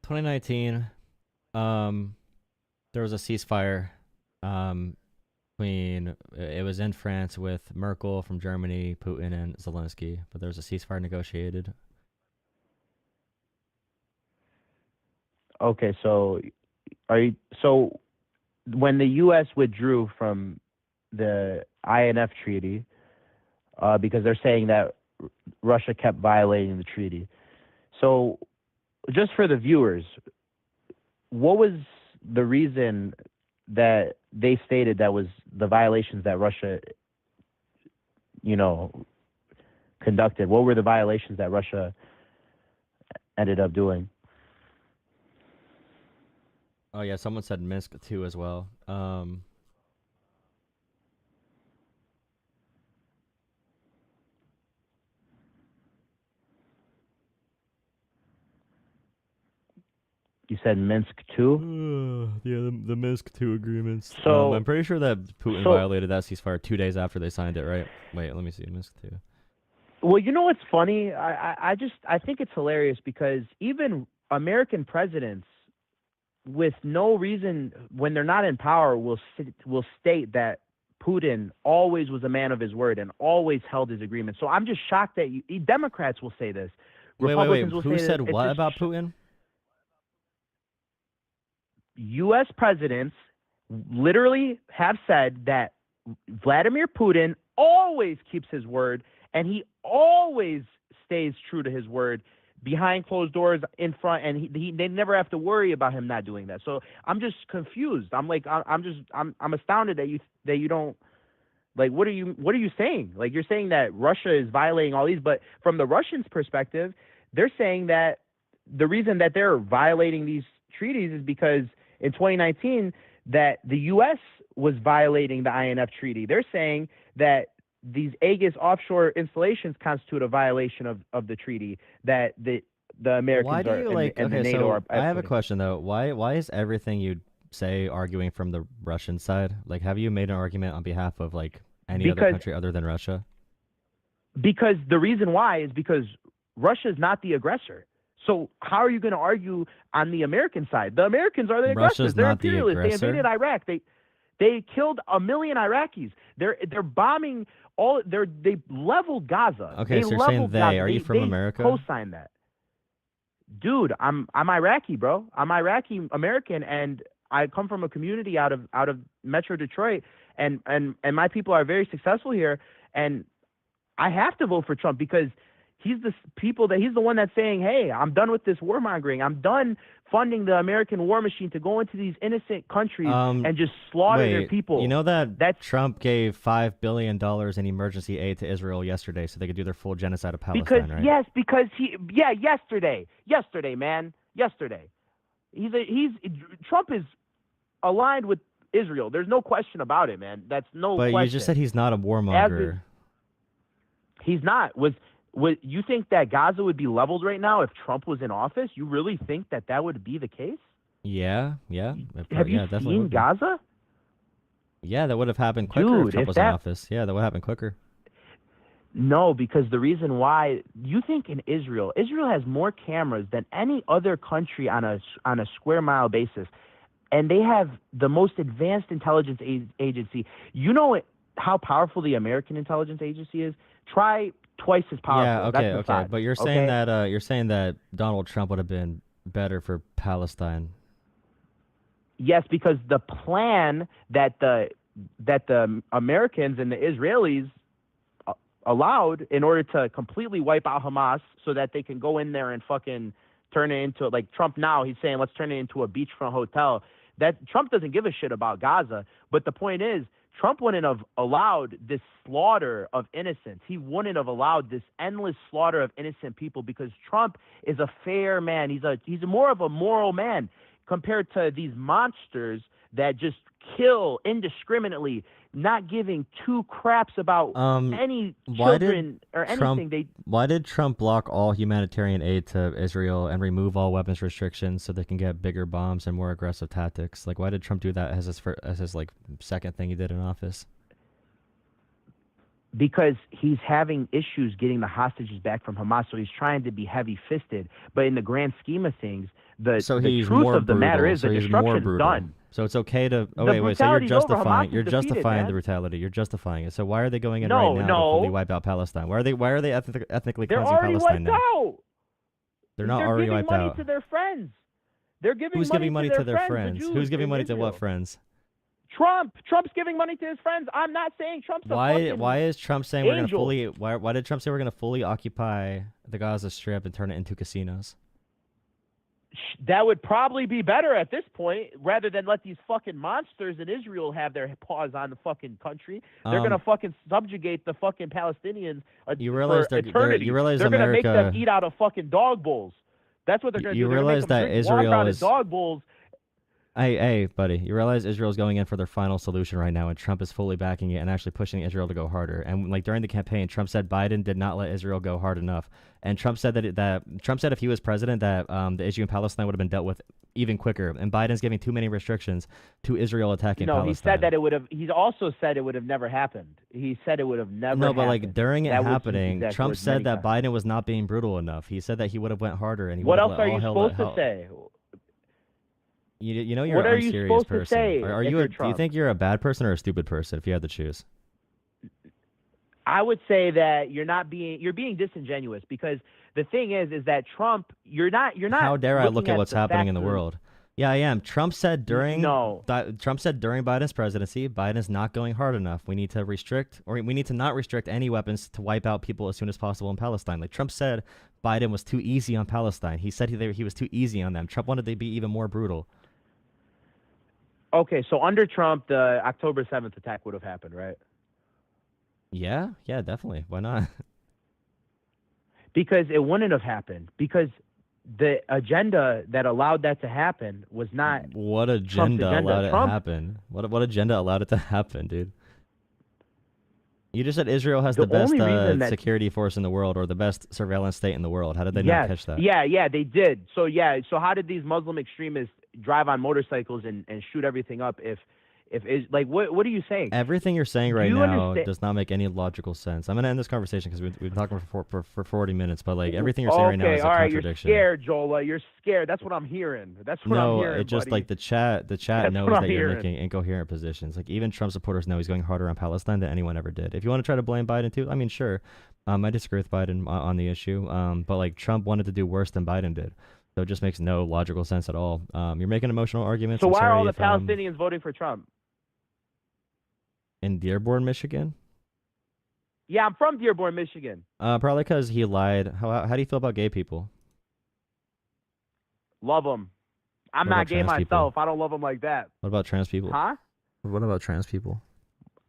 2019. There was a ceasefire. It was in France with Merkel from Germany, Putin, and Zelensky, but there was a ceasefire negotiated. Okay, so So when the U.S. withdrew from the INF treaty because they're saying that Russia kept violating the treaty. So just for the viewers, what was the reason that they stated that was the violations that Russia, conducted? What were the violations that Russia ended up doing? Oh yeah, someone said Minsk too as well. You said Minsk too? Yeah, the Minsk 2 agreements. So I'm pretty sure that Putin violated that ceasefire 2 days after they signed it, right? Wait, let me see. Minsk 2. Well, you know what's funny? I think it's hilarious because even American presidents, with no reason, when they're not in power, will state that Putin always was a man of his word and always held his agreement. So I'm just shocked that Democrats will say this. Republicans will say Who said this. what about Putin? U.S. presidents literally have said that Vladimir Putin always keeps his word, and he always stays true to his word behind closed doors, in front, and they never have to worry about him not doing that. So I'm just confused. I'm astounded that you don't, like, what are you saying? Like, you're saying that Russia is violating all these, but from the Russians' perspective, they're saying that the reason that they're violating these treaties is because in 2019 that the U.S. was violating the INF treaty. They're saying that these Aegis offshore installations constitute a violation of the treaty that the Americans why do you and the NATO are. I have a question though. Why is everything you say arguing from the Russian side? Like, have you made an argument on behalf of like any other country other than Russia? Because the reason why is because Russia is not the aggressor. So how are you going to argue on the American side? The Americans are the aggressors. They're imperialists. They invaded Iraq. They killed 1 million Iraqis. They're bombing all. They leveled Gaza. Okay, so you're saying they. Are you from America? Co-signed that, dude. I'm Iraqi, bro. I'm Iraqi American, and I come from a community out of Metro Detroit, and my people are very successful here, and I have to vote for Trump because he's the one that's saying, hey, I'm done with this warmongering. I'm done funding the American war machine to go into these innocent countries and just slaughter their people. You know that Trump gave $5 billion in emergency aid to Israel yesterday so they could do their full genocide of Palestine, right? Yes, because yesterday, man. Yesterday. Trump is aligned with Israel. There's no question about it, man. That's no question. But you just said he's not a warmonger. He's not. You think that Gaza would be leveled right now if Trump was in office? You really think that would be the case? Yeah. Have you seen Gaza? Yeah, that would have happened quicker if Trump was in office. Yeah, that would happen quicker. No, because the reason why, you think in Israel has more cameras than any other country on a square mile basis, and they have the most advanced intelligence agency. You know how powerful the American intelligence agency is? Try twice as powerful. Yeah, okay. But you're saying that Donald Trump would have been better for Palestine. Yes, because the plan that the Americans and the Israelis allowed in order to completely wipe out Hamas so that they can go in there and fucking turn it into, like Trump now, he's saying, let's turn it into a beachfront hotel. That Trump doesn't give a shit about Gaza. But the point is, Trump wouldn't have allowed this slaughter of innocents. He wouldn't have allowed this endless slaughter of innocent people because Trump is a fair man. He's more of a moral man compared to these monsters that just kill indiscriminately, not giving two craps about any children or anything. Why did Trump block all humanitarian aid to Israel and remove all weapons restrictions so they can get bigger bombs and more aggressive tactics? Like, why did Trump do that as his like second thing he did in office? Because he's having issues getting the hostages back from Hamas, so he's trying to be heavy-fisted. But in the grand scheme of things, the truth of the matter is the destruction's done. So it's okay to so you're justifying the brutality. You're justifying it. So why are they going in right now to fully wipe out Palestine? Why are they ethnically cleansing Palestine now? Out. They're not already wiped out. They're giving money to their friends. They're giving Who's money giving money to to their friends, friends? the Jews Who's giving in money to what Israel. friends? Trump's giving money to his friends. I'm not saying Trump's a fucking Why is Trump saying we're gonna angel. fully? Why did Trump say we're gonna fully occupy the Gaza Strip and turn it into casinos? That would probably be better at this point, rather than let these fucking monsters in Israel have their paws on the fucking country. They're gonna fucking subjugate the fucking Palestinians You realize for eternity. you realize they're America, gonna make them eat out of fucking dog bowls. That's what they're gonna do. You They're realize gonna make them that drink water Israel out is. of dog bowls. Hey, buddy, you realize Israel's going in for their final solution right now, and Trump is fully backing it and actually pushing Israel to go harder. And like during the campaign, Trump said Biden did not let Israel go hard enough. And Trump said that Trump said if he was president, that the issue in Palestine would have been dealt with even quicker. And Biden's giving too many restrictions to Israel attacking Palestine. No, he said that it would have. He also said it would have never happened. He said it would have never. No, but happened. like during it That was his happening, exact Trump words said many that times. Biden was not being brutal enough. He said that he would have went harder. And he What would have else let are you all hell supposed hell- to say? You know you're What an are you unserious supposed to person. say Are if you? you're Do you Trump? think you're a bad person or a stupid person if you had to choose? I would say that you're being disingenuous, because the thing is that Trump, you're not. How dare I look looking at what's the happening in the facts of- world? Yeah, I am. Trump said during No. Trump said during Biden's presidency, Biden's not going hard enough. We need to restrict, or we need to not restrict any weapons to wipe out people as soon as possible in Palestine. Like Trump said, Biden was too easy on Palestine. He said he was too easy on them. Trump wanted to be even more brutal. Okay, so under Trump, the October 7th attack would have happened, right? Yeah, definitely. Why not? Because it wouldn't have happened, because the agenda that allowed that to happen was not What Trump's agenda agenda. allowed it to Trump- happen? What agenda allowed it to happen, dude? You just said Israel has The the best only reason that- security force in the world, or the best surveillance state in the world. How did they not catch that? Yeah, they did. So how did these Muslim extremists drive on motorcycles and shoot everything up like what are you saying? Everything you're saying right you now understand- does not make any logical sense. I'm gonna end this conversation because we've been talking for 40 minutes, but like everything you're saying right now is a all right, contradiction. you're scared, Jolah. You're scared. That's what I'm hearing. That's what I'm hearing. No, it just buddy. like the chat That's knows what I'm that you're hearing. making incoherent positions. Like even Trump supporters know he's going harder on Palestine than anyone ever did. If you want to try to blame Biden too, I mean, sure. I disagree with Biden on the issue. But like Trump wanted to do worse than Biden did. So it just makes no logical sense at all. You're making emotional arguments. So I'm why are all sorry the if, Palestinians voting for Trump? in Dearborn, Michigan? Yeah, I'm from Dearborn, Michigan. Probably because he lied. How do you feel about gay people? Love them. I'm What not about gay trans people? myself. I don't love them like that. What about trans people? Huh? What about trans people?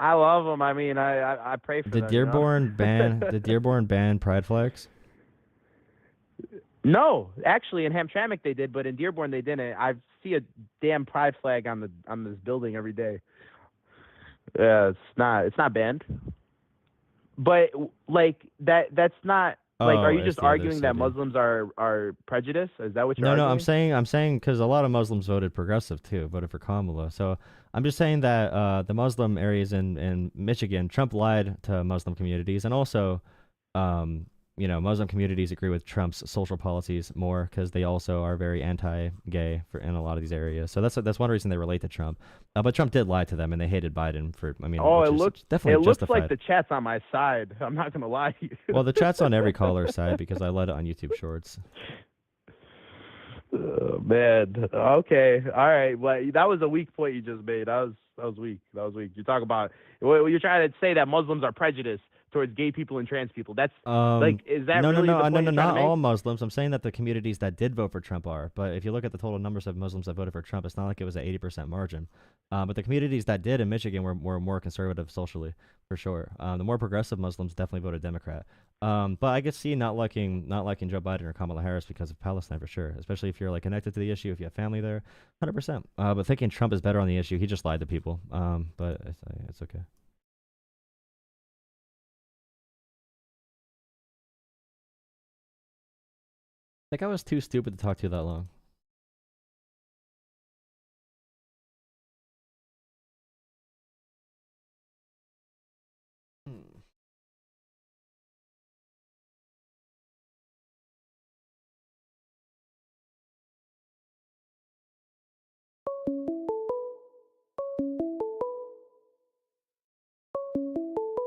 I love them. I mean, I pray for Did them. Dearborn ban pride flags? No, actually, in Hamtramck they did, but in Dearborn they didn't. I see a damn pride flag on this building every day. Yeah, it's not banned. But like that's not like. Are you it's just the other arguing that city. Muslims are prejudiced? Is that what you're No, arguing? I'm saying because a lot of Muslims voted progressive too, voted for Kamala. So I'm just saying that the Muslim areas in Michigan, Trump lied to Muslim communities, and also, Muslim communities agree with Trump's social policies more because they also are very anti-gay in a lot of these areas. So that's one reason they relate to Trump. But Trump did lie to them, and they hated Biden for. I mean, Oh, which it is looks definitely justified. like the chat's on my side. I'm not gonna lie to you. Well, the chat's on every caller's side because I led it on YouTube Shorts. Oh, man. Okay. All right. Well, that was a weak point you just made. That was weak. You talk about you're trying to say that Muslims are prejudiced towards gay people and trans people. That's like, is that no, really the point you're trying not to make? all Muslims. I'm saying that the communities that did vote for Trump are. But if you look at the total numbers of Muslims that voted for Trump, it's not like it was an 80% margin. But the communities that did in Michigan were more conservative socially, for sure. The more progressive Muslims definitely voted Democrat. But I could see not liking Joe Biden or Kamala Harris because of Palestine, for sure. Especially if you're like connected to the issue, if you have family there, 100%. But thinking Trump is better on the issue, he just lied to people. But it's okay. I think I was too stupid to talk to you that long.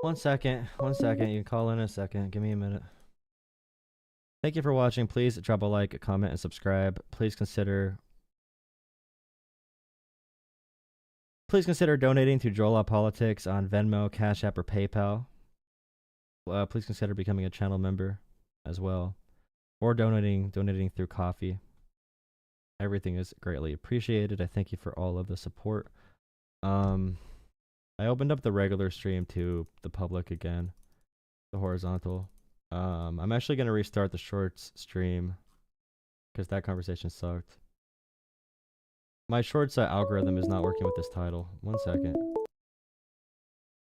One second. You can call in a second. Give me a minute. Thank you for watching. Please drop a like, a comment, and subscribe. Please consider Please consider donating to Jolah Politics on Venmo, Cash App, or PayPal. Please consider becoming a channel member as well, or donating through Coffee. Everything is greatly appreciated. I thank you for all of the support. I opened up the regular stream to the public again, the horizontal. I'm actually going to restart the shorts stream because that conversation sucked. My shorts algorithm is not working with this title. 1 second. So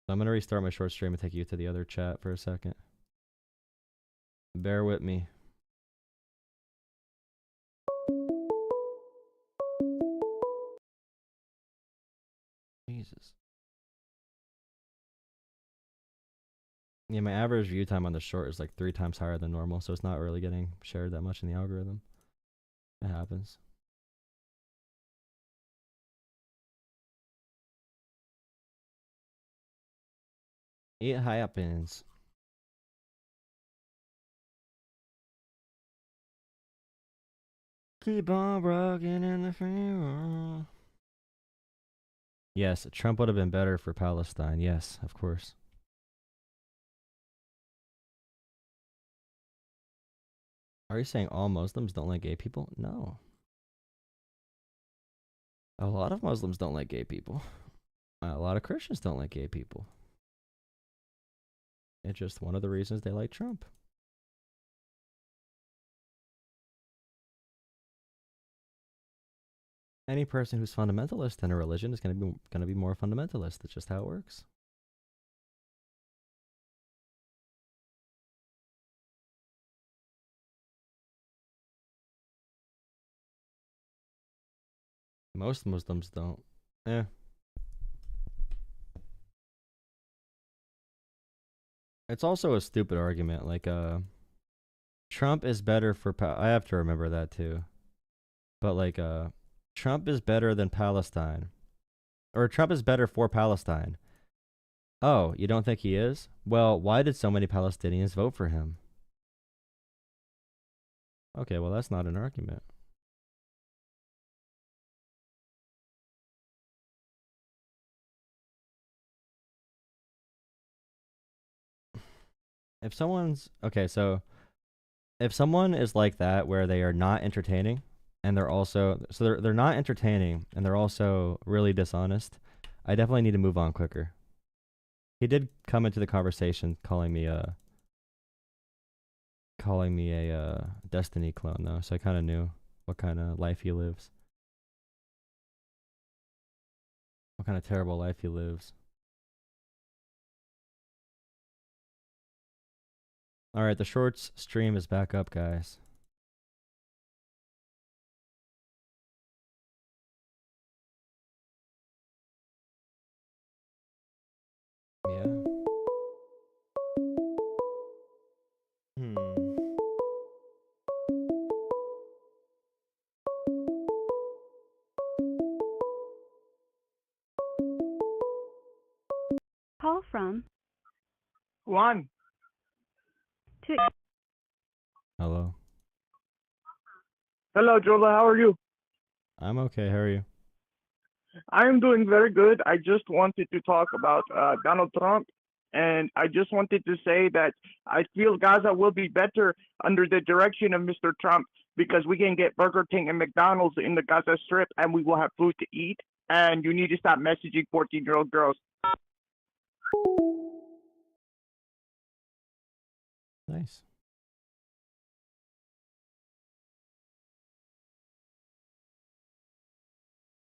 I'm going to restart my short stream and take you to the other chat for a second. Bear with me. Jesus. Yeah, my average view time on the short is like 3 times higher than normal, so it's not really getting shared that much in the algorithm. It happens. It happens. Keep on rocking in the free world. Yes, Trump would have been better for Palestine. Yes, of course. Are you saying all Muslims don't like gay people? No. A lot of Muslims don't like gay people. A lot of Christians don't like gay people. It's just one of the reasons they like Trump. Any person who's fundamentalist in a religion is going to be more fundamentalist. That's just how it works. Most Muslims don't. Eh. It's also a stupid argument. Like, Trump is better for I have to remember that too. But like, Trump is better than Palestine. Or Trump is better for Palestine. Oh, you don't think he is? Well, why did so many Palestinians vote for him? Okay, well, that's not an argument. If someone's okay, so if someone is like that where they are not entertaining and they're also they're not entertaining and they're also really dishonest, I definitely need to move on quicker. He did come into the conversation calling me a Destiny clone though, so I kind of knew what kind of life he lives. What kind of terrible life he lives. All right, the shorts stream is back up, guys. Yeah. Call from Juan. Hello. Hello, Jolah. How are you? I'm okay. How are you? I'm doing very good. I just wanted to talk about Donald Trump, and I just wanted to say that I feel Gaza will be better under the direction of Mr. Trump because we can get Burger King and McDonald's in the Gaza Strip, and we will have food to eat. And you need to stop messaging 14-year-old girls. Nice.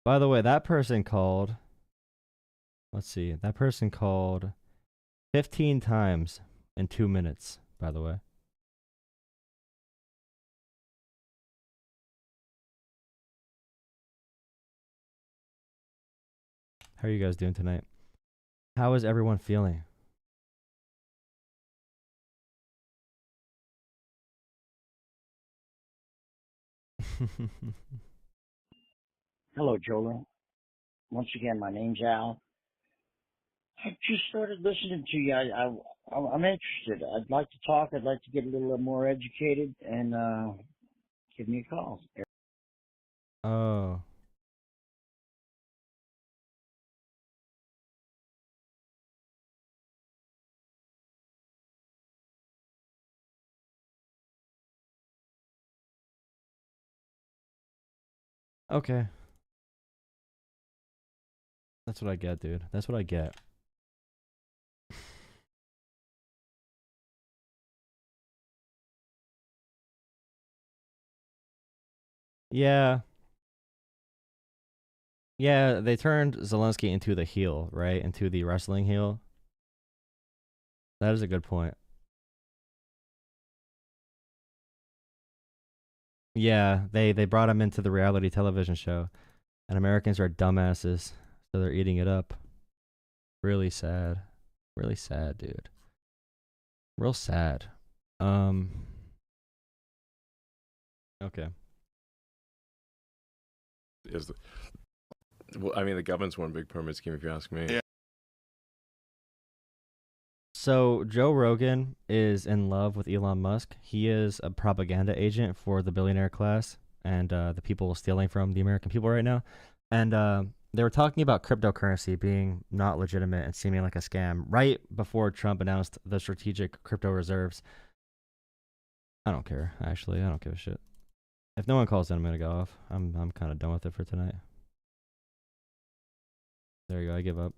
By the way, that person called. Let's see. That person called 15 times in 2 minutes, by the way. How are you guys doing tonight? How is everyone feeling? Hello, Jolah. Once again, my name's Al. I just started listening to you. I'm interested. I'd like to talk. I'd like to get a little more educated, and give me a call. Oh. Okay. That's what I get, dude. That's what I get. Yeah. Yeah, they turned Zelenskyy into the heel, right? Into the wrestling heel. That is a good point. Yeah, they brought him into the reality television show. And Americans are dumbasses, so they're eating it up. Really sad. Really sad, dude. Real sad. Okay. Well, I mean, the government's one big permit scheme, if you ask me. Yeah. So Joe Rogan is in love with Elon Musk. He is a propaganda agent for the billionaire class and the people stealing from the American people right now. And they were talking about cryptocurrency being not legitimate and seeming like a scam right before Trump announced the strategic crypto reserves. I don't care, actually. I don't give a shit. If no one calls in, I'm going to go off. I'm kind of done with it for tonight. There you go. I give up.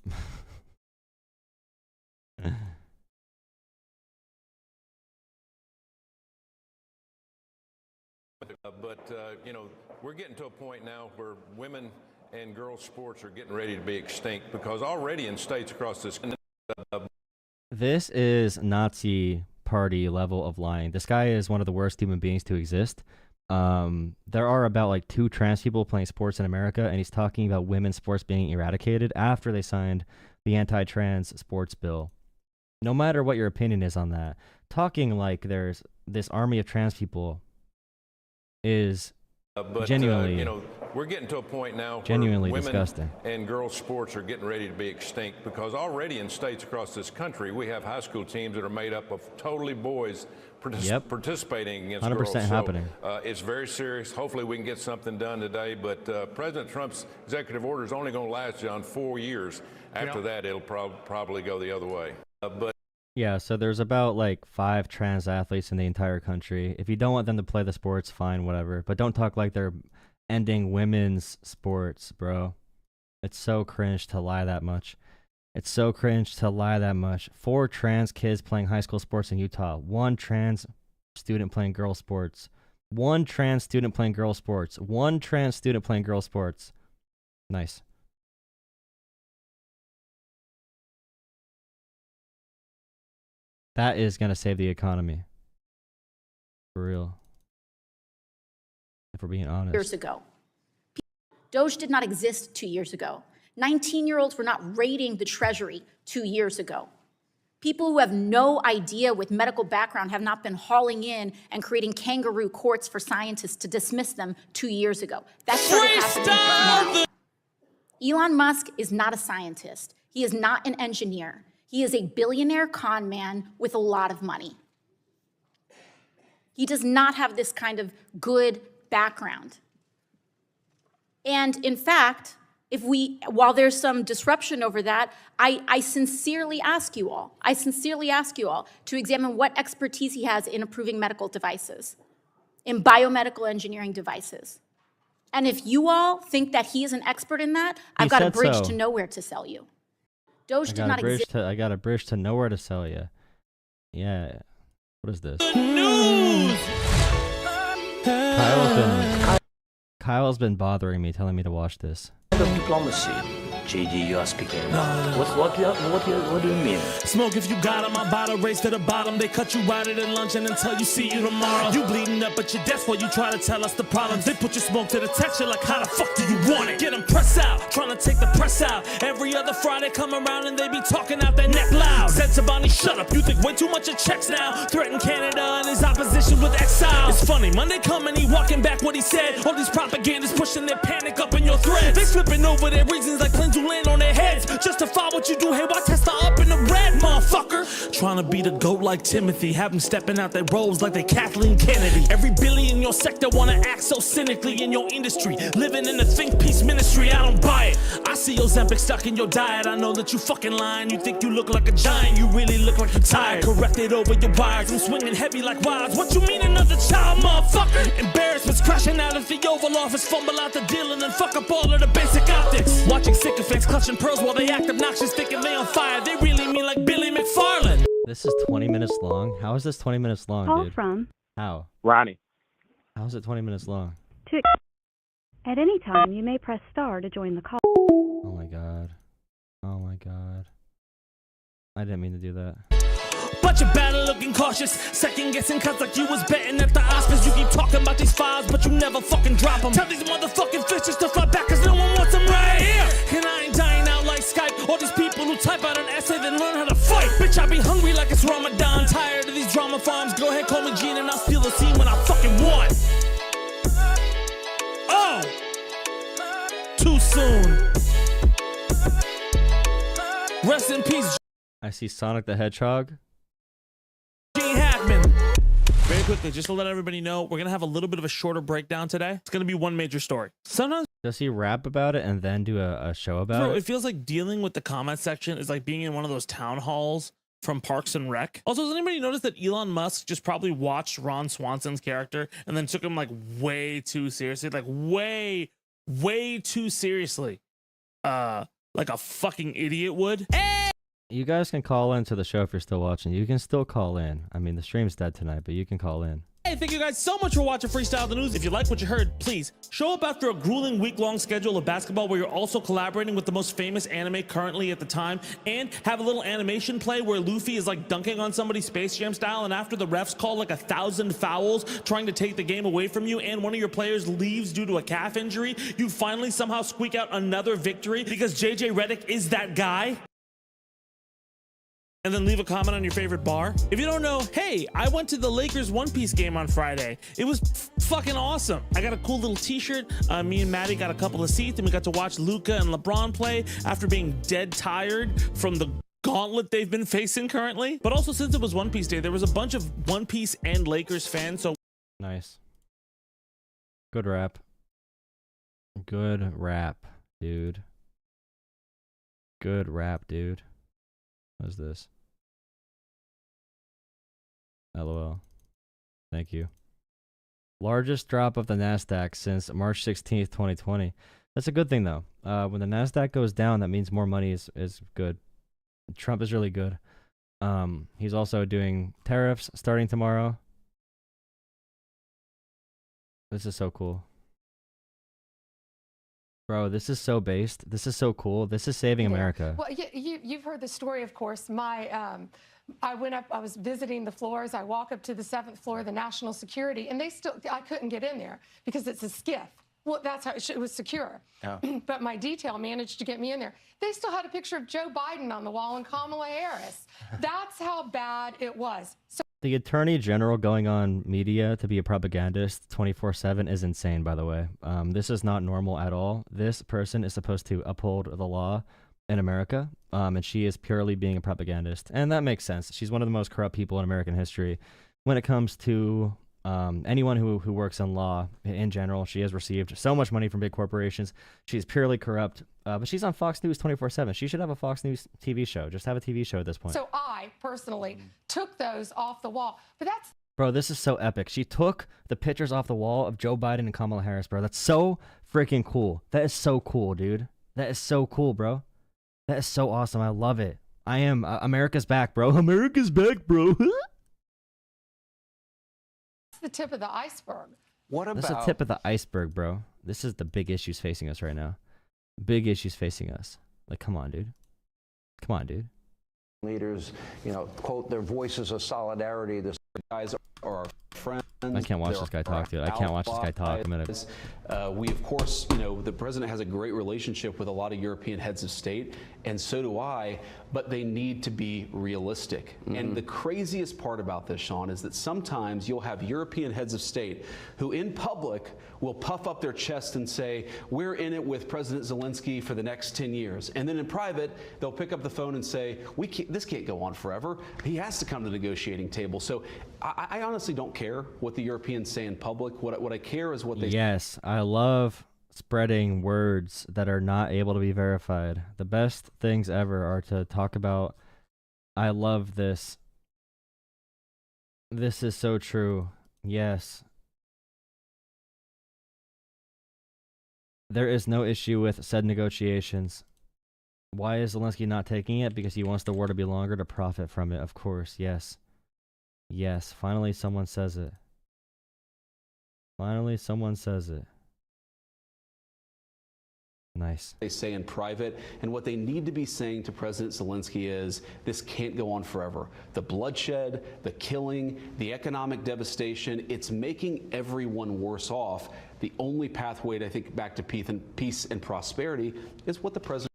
You know, we're getting to a point now where women and girls sports are getting ready to be extinct because already in states across this country. This is Nazi party level of lying. This guy is one of the worst human beings to exist. There are about like 2 trans people playing sports in America, and he's talking about women's sports being eradicated after they signed the anti-trans sports bill. No matter what your opinion is on that, talking like there's this army of trans people is genuinely, you know, we're getting to a point now genuinely where women disgusting. And girls sports are getting ready to be extinct because already in states across this country we have high school teams that are made up of totally boys participating against 100% girls. happening. So, it's very serious. Hopefully we can get something done today, but President Trump's executive order is only going to last John 4 years. After that, it'll probably go the other way. Yeah, so there's about like 5 trans athletes in the entire country. If you don't want them to play the sports, fine, whatever. But don't talk like they're ending women's sports, bro. It's so cringe to lie that much. It's so cringe to lie that much. 4 trans kids playing high school sports in Utah. 1 trans student playing girls sports. 1 trans student playing girls sports. 1 trans student playing girls sports. Nice. That is going to save the economy. For real. If we're being honest. Years ago. Doge did not exist 2 years ago. 19-year-olds were not raiding the Treasury 2 years ago. People who have no idea with medical background have not been hauling in and creating kangaroo courts for scientists to dismiss them 2 years ago. That started happening now. Elon Musk is not a scientist. He is not an engineer. He is a billionaire con man with a lot of money. He does not have this kind of good background. And in fact, while there's some disruption over that, I sincerely ask you all to examine what expertise he has in approving medical devices, in biomedical engiering devices. And if you all think that he is an expert in that, I've got a bridge to nowhere to sell you. Doge did not exist. I got a bridge to nowhere to sell you. Yeah. What is this? Kyle's been bothering me, telling me to watch this. Of diplomacy. JD, you are speaking. What do you mean? Smoke if you got 'em, I bottle race to the bottom. They cut you out at lunch and until you see you tomorrow. You bleeding up at your desk while you try to tell us the problems. They put your smoke to the texture like how the fuck do you want it? Get them press out, trying to take the press out. Every other Friday come around and they be talking out their neck loud. Said Sabani, shut up, you think way too much of checks now. Threaten Canada and his opposition with exile. It's funny, Monday come and he walking back what he said. All these propagandists pushing their panic up in your threads. They flipping over their reasons like planes who land on their heads. Justify what you do, hey, why test her up in the red, motherfucker? Trying to be the GOAT like Timothy, have them stepping out their roles like they Kathleen Kennedy. Every Billy in your sector wanna act so cynically in your industry. Living in the think peace ministry, I don't buy it. I see Ozempic stuck in your diet, I know that you fucking lying. You think you look like a giant, you really look like you're tired. Corrected over your wires, I'm swinging heavy like wires. What you mean another child, motherfucker? Embarrassment's crashing out of the Oval Office, fumble out the deal, and then fuck up all of the basic optics. Watching sycophants clutching pearls while they act obnoxious, thinking they on fire. They really mean like Billy McFarland. This is 20 minutes long. How is this 20 minutes long, Call dude? from How? Ronnie. How is it 20 minutes long? At any time, you may press star to join the call. Oh my god. Oh my god. I didn't mean to do that. But you're bad at looking cautious, second guessing cuts like you was betting at the Oscars. You keep talking about these files, but you never fucking drop them. Tell these motherfucking fishes to fly back, cause no one wants them right here. And I ain't dying out like Skype. All these people who type out an essay, then learn how to fight. Bitch, I be hungry like it's Ramadan. Tired of these drama farms. Go ahead, call me Gene, and I'll steal the scene when I fucking want. Oh! Too soon. Rest in peace, I see Sonic the Hedgehog. Gene Hackman. Very quickly, just to let everybody know, we're gonna have a little bit of a shorter breakdown today. It's gonna be one major story. Sometimes, Does he rap about it and then do a show about bro, it? it feels like dealing with the comment section is like being in one of those town halls from Parks and Rec. Also, has anybody noticed that Elon Musk just probably watched Ron Swanson's character and then took him like way too seriously, like way too seriously, like a fucking idiot would. You guys can call into the show if you're still watching. You can still call in. I mean, the stream's dead tonight, but you can call in. Hey, thank you guys so much for watching Freestyle the News. If you like what you heard, please show up after a grueling week-long schedule of basketball where you're also collaborating with the most famous anime currently at the time, and have a little animation play where Luffy is like dunking on somebody Space Jam style, and after the refs call like 1,000 fouls trying to take the game away from you, and one of your players leaves due to a calf injury, you finally somehow squeak out another victory because JJ Redick is that guy. And then leave a comment on your favorite bar. If you don't know, hey, I went to the Lakers One Piece game on Friday. It was fucking awesome. I got a cool little t-shirt. Me and Maddie got a couple of seats, and we got to watch Luka and LeBron play after being dead tired from the gauntlet they've been facing currently. But also, since it was One Piece Day, there was a bunch of One Piece and Lakers fans. So Nice. Good rap. Good rap, dude. Good rap, dude. What's this? LOL. Thank you. Largest drop of the NASDAQ since March 16th, 2020. That's a good thing, though. When the NASDAQ goes down, that means more money is good. Trump is really good. He's also doing tariffs starting tomorrow. This is so cool. Bro, this is so based. This is so cool. This is saving America. Well, you've heard the story, of course. I went up, I was visiting the floors. I walk up to the 7th floor of the National Security, and I couldn't get in there because it's a skiff. Well, that's how it was secure. Oh. But my detail managed to get me in there. They still had a picture of Joe Biden on the wall and Kamala Harris. That's how bad it was. So The Attorney General going on media to be a propagandist 24/7 is insane, by the way. This is not normal at all. This person is supposed to uphold the law in America, and she is purely being a propagandist. And that makes sense. She's one of the most corrupt people in American history. When it comes to anyone who works in law in general, she has received so much money from big corporations. She's purely corrupt, but she's on Fox News 24/7. She should have a Fox News TV show. Just have a TV show at this point. So I personally took those off the wall. But that's Bro, this is so epic. She took the pictures off the wall of Joe Biden and Kamala Harris, bro. That's so freaking cool. That is so cool, dude. That is so cool, bro. That is so awesome. I love it. I am America's back, bro. America's back, bro. the tip of the iceberg. What about... This is the tip of the iceberg, bro. This is the big issues facing us right now. Big issues facing us. Like, come on, dude. Come on, dude. Leaders, quote, their voices of solidarity. The guys are our friends. I can't watch this guy talk, dude. I can't watch this guy talk a minute. We, of course, the president has a great relationship with a lot of European heads of state, and so do I, but they need to be realistic. And the craziest part about this, Sean, is that sometimes you'll have European heads of state who in public will puff up their chest and say, we're in it with President Zelenskyy for the next 10 years. And then in private, they'll pick up the phone and say, this can't go on forever. He has to come to the negotiating table. So I honestly don't care what the Europeans say in public. What I care is what they... Yes, I love spreading words that are not able to be verified. The best things ever are to talk about, I love this. This is so true. Yes. There is no issue with said negotiations. Why is Zelenskyy not taking it? Because he wants the war to be longer to profit from it. Of course, yes. Yes, finally someone says it. Finally someone says it. Nice. They say in private, and what they need to be saying to President Zelenskyy is, this can't go on forever. The bloodshed, the killing, the economic devastation, it's making everyone worse off. The only pathway to, I think, back to peace and prosperity is what the president.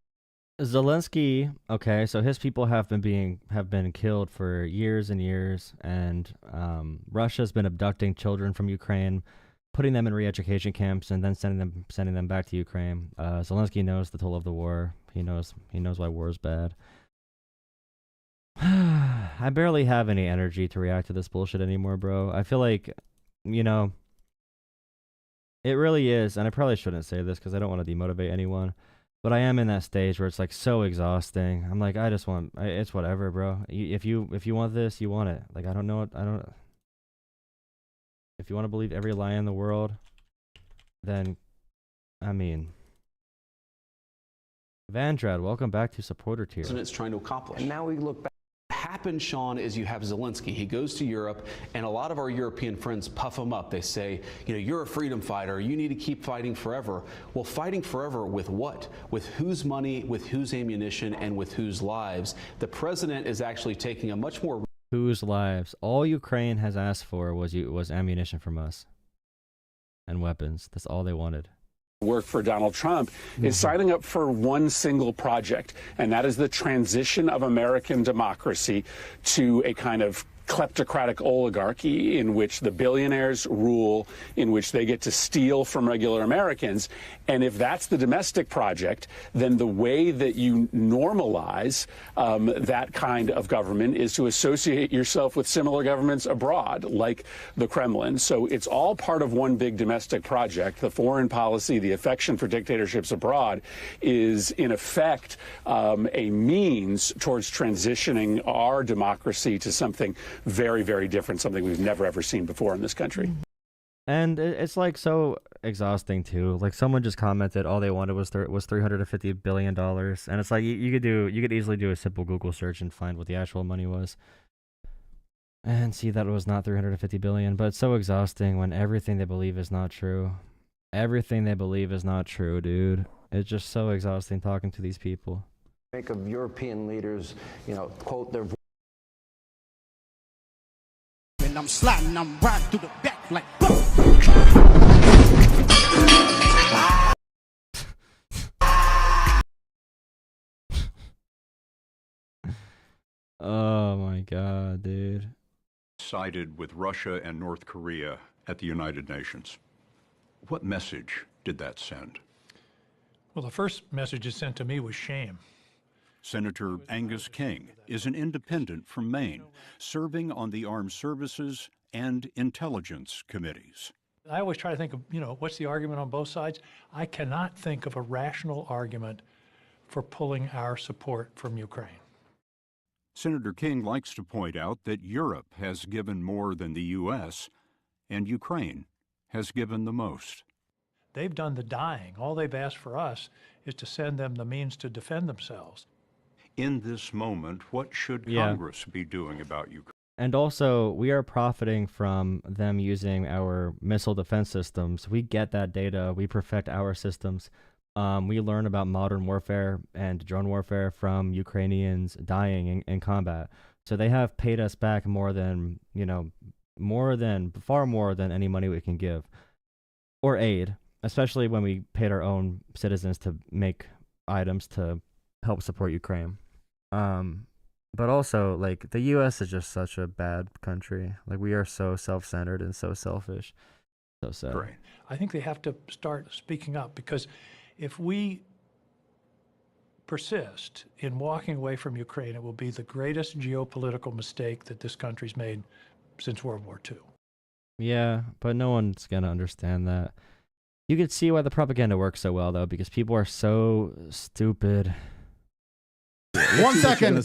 Zelenskyy, okay, so his people have been killed for years and years, and Russia's been abducting children from Ukraine, putting them in re-education camps, and then sending them back to Ukraine. Zelenskyy knows the toll of the war. He knows why war is bad. I barely have any energy to react to this bullshit anymore, bro. I feel like, you know, it really is, and I probably shouldn't say this because I don't want to demotivate anyone, but I am in that stage where it's like so exhausting. I'm like, it's whatever, bro. If you want this, you want it. Like, if you want to believe every lie in the world, then, I mean, Vanguard, welcome back to supporter tier. President's trying to accomplish. And now we look back. What happens, Sean, is you have Zelenskyy. He goes to Europe, and a lot of our European friends puff him up. They say, you know, you're a freedom fighter. You need to keep fighting forever. Well, fighting forever with what? With whose money, with whose ammunition, and with whose lives? The president is actually taking a much more... Whose lives? All Ukraine has asked for was ammunition from us and weapons. That's all they wanted. Work for Donald Trump is signing up for one single project, and that is the transition of American democracy to a kind of kleptocratic oligarchy in which the billionaires rule, in which they get to steal from regular Americans. And if that's the domestic project, then the way that you normalize that kind of government is to associate yourself with similar governments abroad, like the Kremlin. So it's all part of one big domestic project. The foreign policy, the affection for dictatorships abroad is, in effect, a means towards transitioning our democracy to something very, very different, something we've never, ever seen before in this country. And it's like so exhausting too. Like someone just commented, all they wanted was $350 billion, and it's like you could easily do a simple Google search and find what the actual money was, and see that it was not 350 billion. But it's so exhausting when everything they believe is not true. Everything they believe is not true, dude. It's just so exhausting talking to these people. Make of European leaders, you know, quote their. And I'm sliding, I'm riding through the back like. Oh my god, dude. Sided with Russia and North Korea at the United Nations. What message did that send? Well, the first message it sent to me was shame. Senator Angus King is an independent from Maine, serving on the Armed Services and Intelligence Committees. I always try to think of, you know, what's the argument on both sides? I cannot think of a rational argument for pulling our support from Ukraine. Senator King likes to point out that Europe has given more than the U.S., and Ukraine has given the most. They've done the dying. All they've asked for us is to send them the means to defend themselves. In this moment, what should Congress be doing about Ukraine? And also, we are profiting from them using our missile defense systems. We get that data. We perfect our systems. We learn about modern warfare and drone warfare from Ukrainians dying in combat. So they have paid us back more than, you know, far more than any money we can give. Or aid, especially when we paid our own citizens to make items to help support Ukraine. But also, like, the U.S. is just such a bad country. Like, we are so self-centered and so selfish. So sad. Right. I think they have to start speaking up, because if we persist in walking away from Ukraine, it will be the greatest geopolitical mistake that this country's made since World War II. Yeah, but no one's going to understand that. You could see why the propaganda works so well, though, because people are so stupid. 1 second.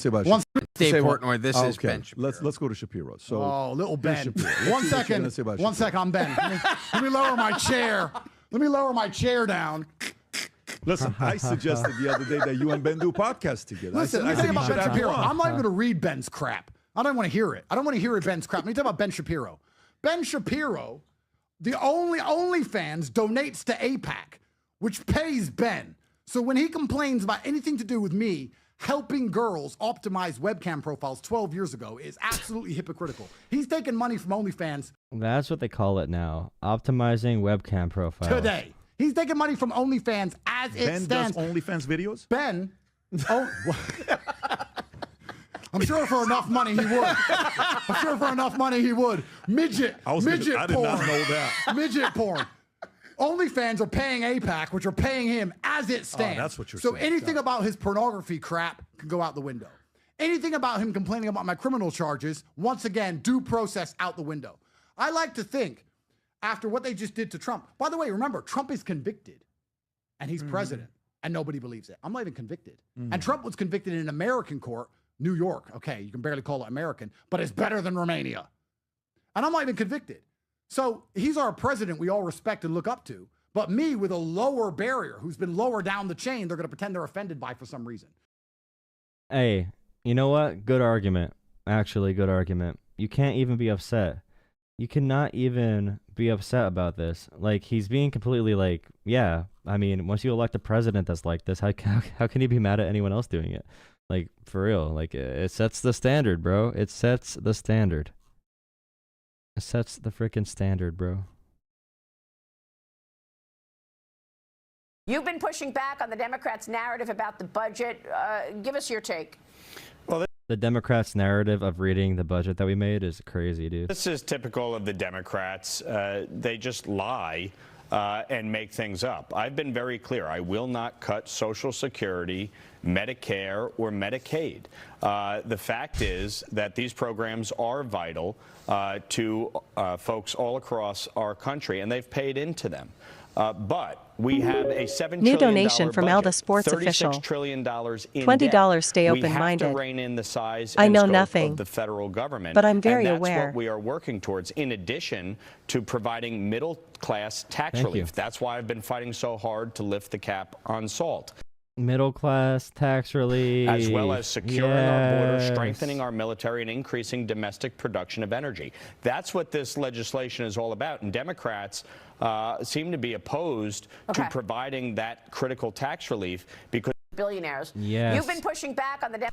Dave Portnoy, this is Ben Shapiro. Let's go to Shapiro. So, little Ben. Shapiro. 1 second. 1 sec, I'm Ben. Let me lower my chair. Let me lower my chair down. Listen, I suggested the other day that you and Ben do a podcast together. Listen, let me tell you about Ben Shapiro. I'm not even going to read Ben's crap. I don't want to hear it. I don't want to hear Ben's crap. Let me tell you about Ben Shapiro. Ben Shapiro, the only OnlyFans donates to AIPAC, which pays Ben. So when he complains about anything to do with me helping girls optimize webcam profiles 12 years ago is absolutely hypocritical. He's taking money from OnlyFans. That's what they call it now. Optimizing webcam profiles. Today. He's taking money from OnlyFans as it Ben stands. does OnlyFans videos? Ben. Oh, I'm sure for enough money he would. I'm sure for enough money he would. Midget I porn. did not know that. Midget porn. OnlyFans are paying AIPAC, which are paying him as it stands. that's what you're so saying. anything about his pornography crap can go out the window. Anything about him complaining about my criminal charges, once again, due process out the window. I like to think, after what they just did to Trump, by the way, remember, Trump is convicted, and he's president, and nobody believes it. I'm not even convicted. And Trump was convicted in an American court, New York. Okay, you can barely call it American, but it's better than Romania. And I'm not even convicted. So he's our president we all respect and look up to. But me with a lower barrier, who's been lower down the chain, they're going to pretend they're offended by for some reason. Hey, you know what? Good argument. Actually, good argument. You can't even be upset. You cannot even be upset about this. Like, he's being completely like, yeah, I mean, once you elect a president that's like this, how can you be mad at anyone else doing it? Like, for real. Like, it sets the standard, bro. It sets the standard. It sets the freaking standard, bro. You've been pushing back on the Democrats' narrative about the budget. Give us your take. Well, the Democrats' narrative of reading the budget that we made is crazy, dude. This is typical of the Democrats. They just lie and make things up. I've been very clear. I will not cut Social Security, Medicare, or Medicaid. The fact is that these programs are vital to folks all across our country, and they've paid into them. But we have a $7 trillion New donation from budget, Elda Sports $36 Official. trillion in $20 debt. stay We have open-minded. to rein in the size I and know scope nothing, of the federal government. but I'm very and that's aware. what we are working towards, in addition to providing middle-class tax Thank relief. you. That's why I've been fighting so hard to lift the cap on salt. Middle class tax relief. As well as securing our border, Yes. strengthening our military, and increasing domestic production of energy. That's what this legislation is all about. And Democrats seem to be opposed to providing that critical tax relief because Billionaires. Yes. You've been pushing back on the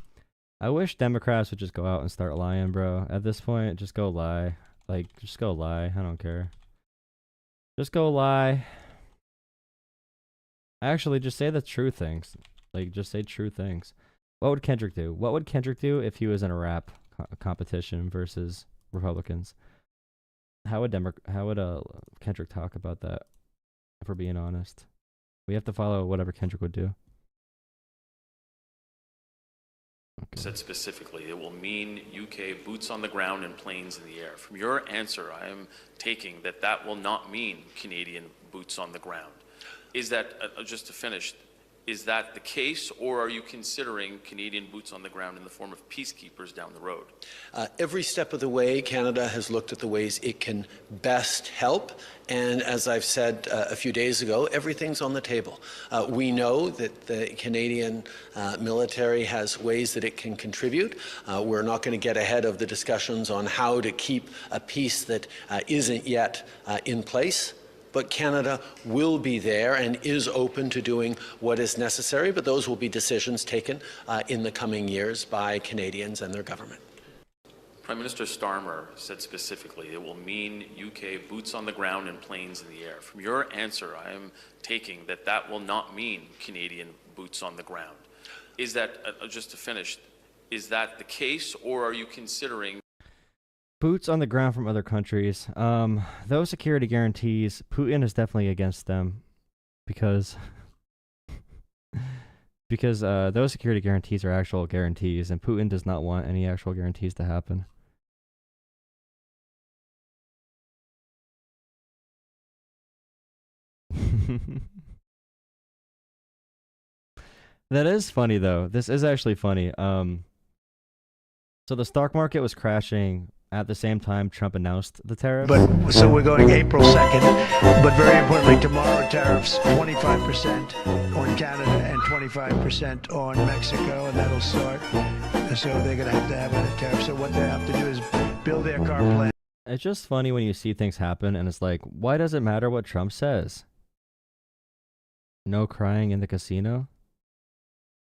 I wish Democrats would just go out and start lying, bro. At this point, just go lie. Like, just go lie. I don't care. Just go lie. Actually, just say the true things. Like, just say true things. What would Kendrick do? What would Kendrick do if he was in a rap competition versus Republicans? How would Kendrick talk about that? If we're being honest, we have to follow whatever Kendrick would do. Said specifically, it will mean UK boots on the ground and planes in the air. From your answer, I am taking that that will not mean Canadian boots on the ground. Is that, just to finish, is that the case, or are you considering Canadian boots on the ground in the form of peacekeepers down the road? Every step of the way, Canada has looked at the ways it can best help. And as I've said a few days ago, everything's on the table. We know that the Canadian military has ways that it can contribute. We're not going to get ahead of the discussions on how to keep a peace that isn't yet in place. But Canada will be there and is open to doing what is necessary, but those will be decisions taken in the coming years by Canadians and their government. Prime Minister Starmer said specifically it will mean UK boots on the ground and planes in the air. From your answer, I am taking that that will not mean Canadian boots on the ground. Is that, just to finish, is that the case, or are you considering Boots on the ground from other countries. Those security guarantees, Putin is definitely against them because those security guarantees are actual guarantees, and Putin does not want any actual guarantees to happen. That is funny though. This is actually funny. So the stock market was crashing at the same time Trump announced the tariffs. But so we're going April 2nd, but very importantly, tomorrow tariffs 25% on Canada and 25% on Mexico, and that'll start. So they're going to have a tariff. So what they have to do is build their car plant. It's just funny when you see things happen and it's like, why does it matter what Trump says? No crying in the casino?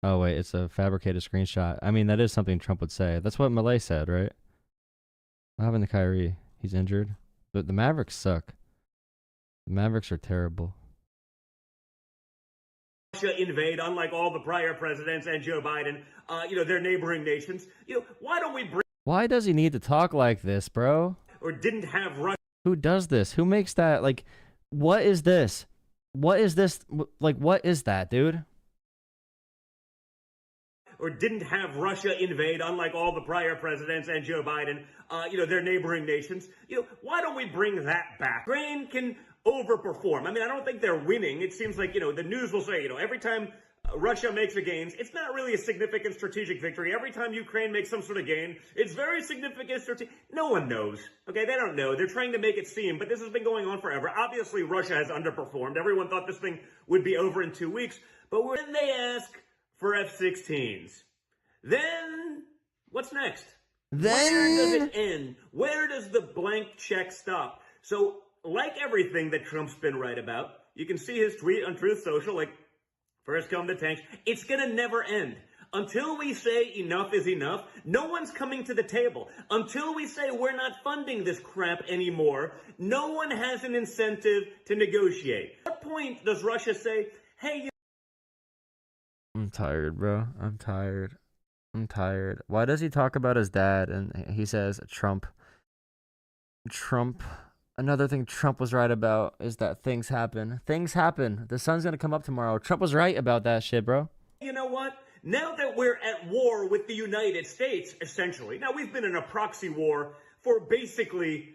Oh wait, it's a fabricated screenshot. I mean, that is something Trump would say. That's what Malay said, right? What happened to Kyrie? He's injured. But the Mavericks suck. The Mavericks are terrible. Russia invade, unlike all the prior presidents and Joe Biden, their neighboring nations. Why don't we bring... Why does he need to talk like this, bro? Or didn't have Russia... Who does this? Who makes that? Like, what is this? What is this? Like, what is that, dude? Or didn't have Russia invade, unlike all the prior presidents and Joe Biden, their neighboring nations. Why don't we bring that back? Ukraine can overperform. I mean, I don't think they're winning. It seems like, the news will say, every time Russia makes a gain, it's not really a significant strategic victory. Every time Ukraine makes some sort of gain, it's very significant strategic. No one knows. Okay, they don't know. They're trying to make it seem, but this has been going on forever. Obviously, Russia has underperformed. Everyone thought this thing would be over in 2 weeks. But when they ask for F-16s, then what's next? Where does it end? Where does the blank check stop? So, like everything that Trump's been right about, you can see his tweet on Truth Social, like, first come the tanks. It's going to never end. Until we say enough is enough, no one's coming to the table. Until we say we're not funding this crap anymore, no one has an incentive to negotiate. At what point does Russia say, hey... I'm tired, bro. I'm tired. Why does he talk about his dad and he says Trump? Another thing Trump was right about is that things happen. Things happen. The sun's going to come up tomorrow. Trump was right about that shit, bro. You know what? Now that we're at war with the United States, essentially, now we've been in a proxy war for basically,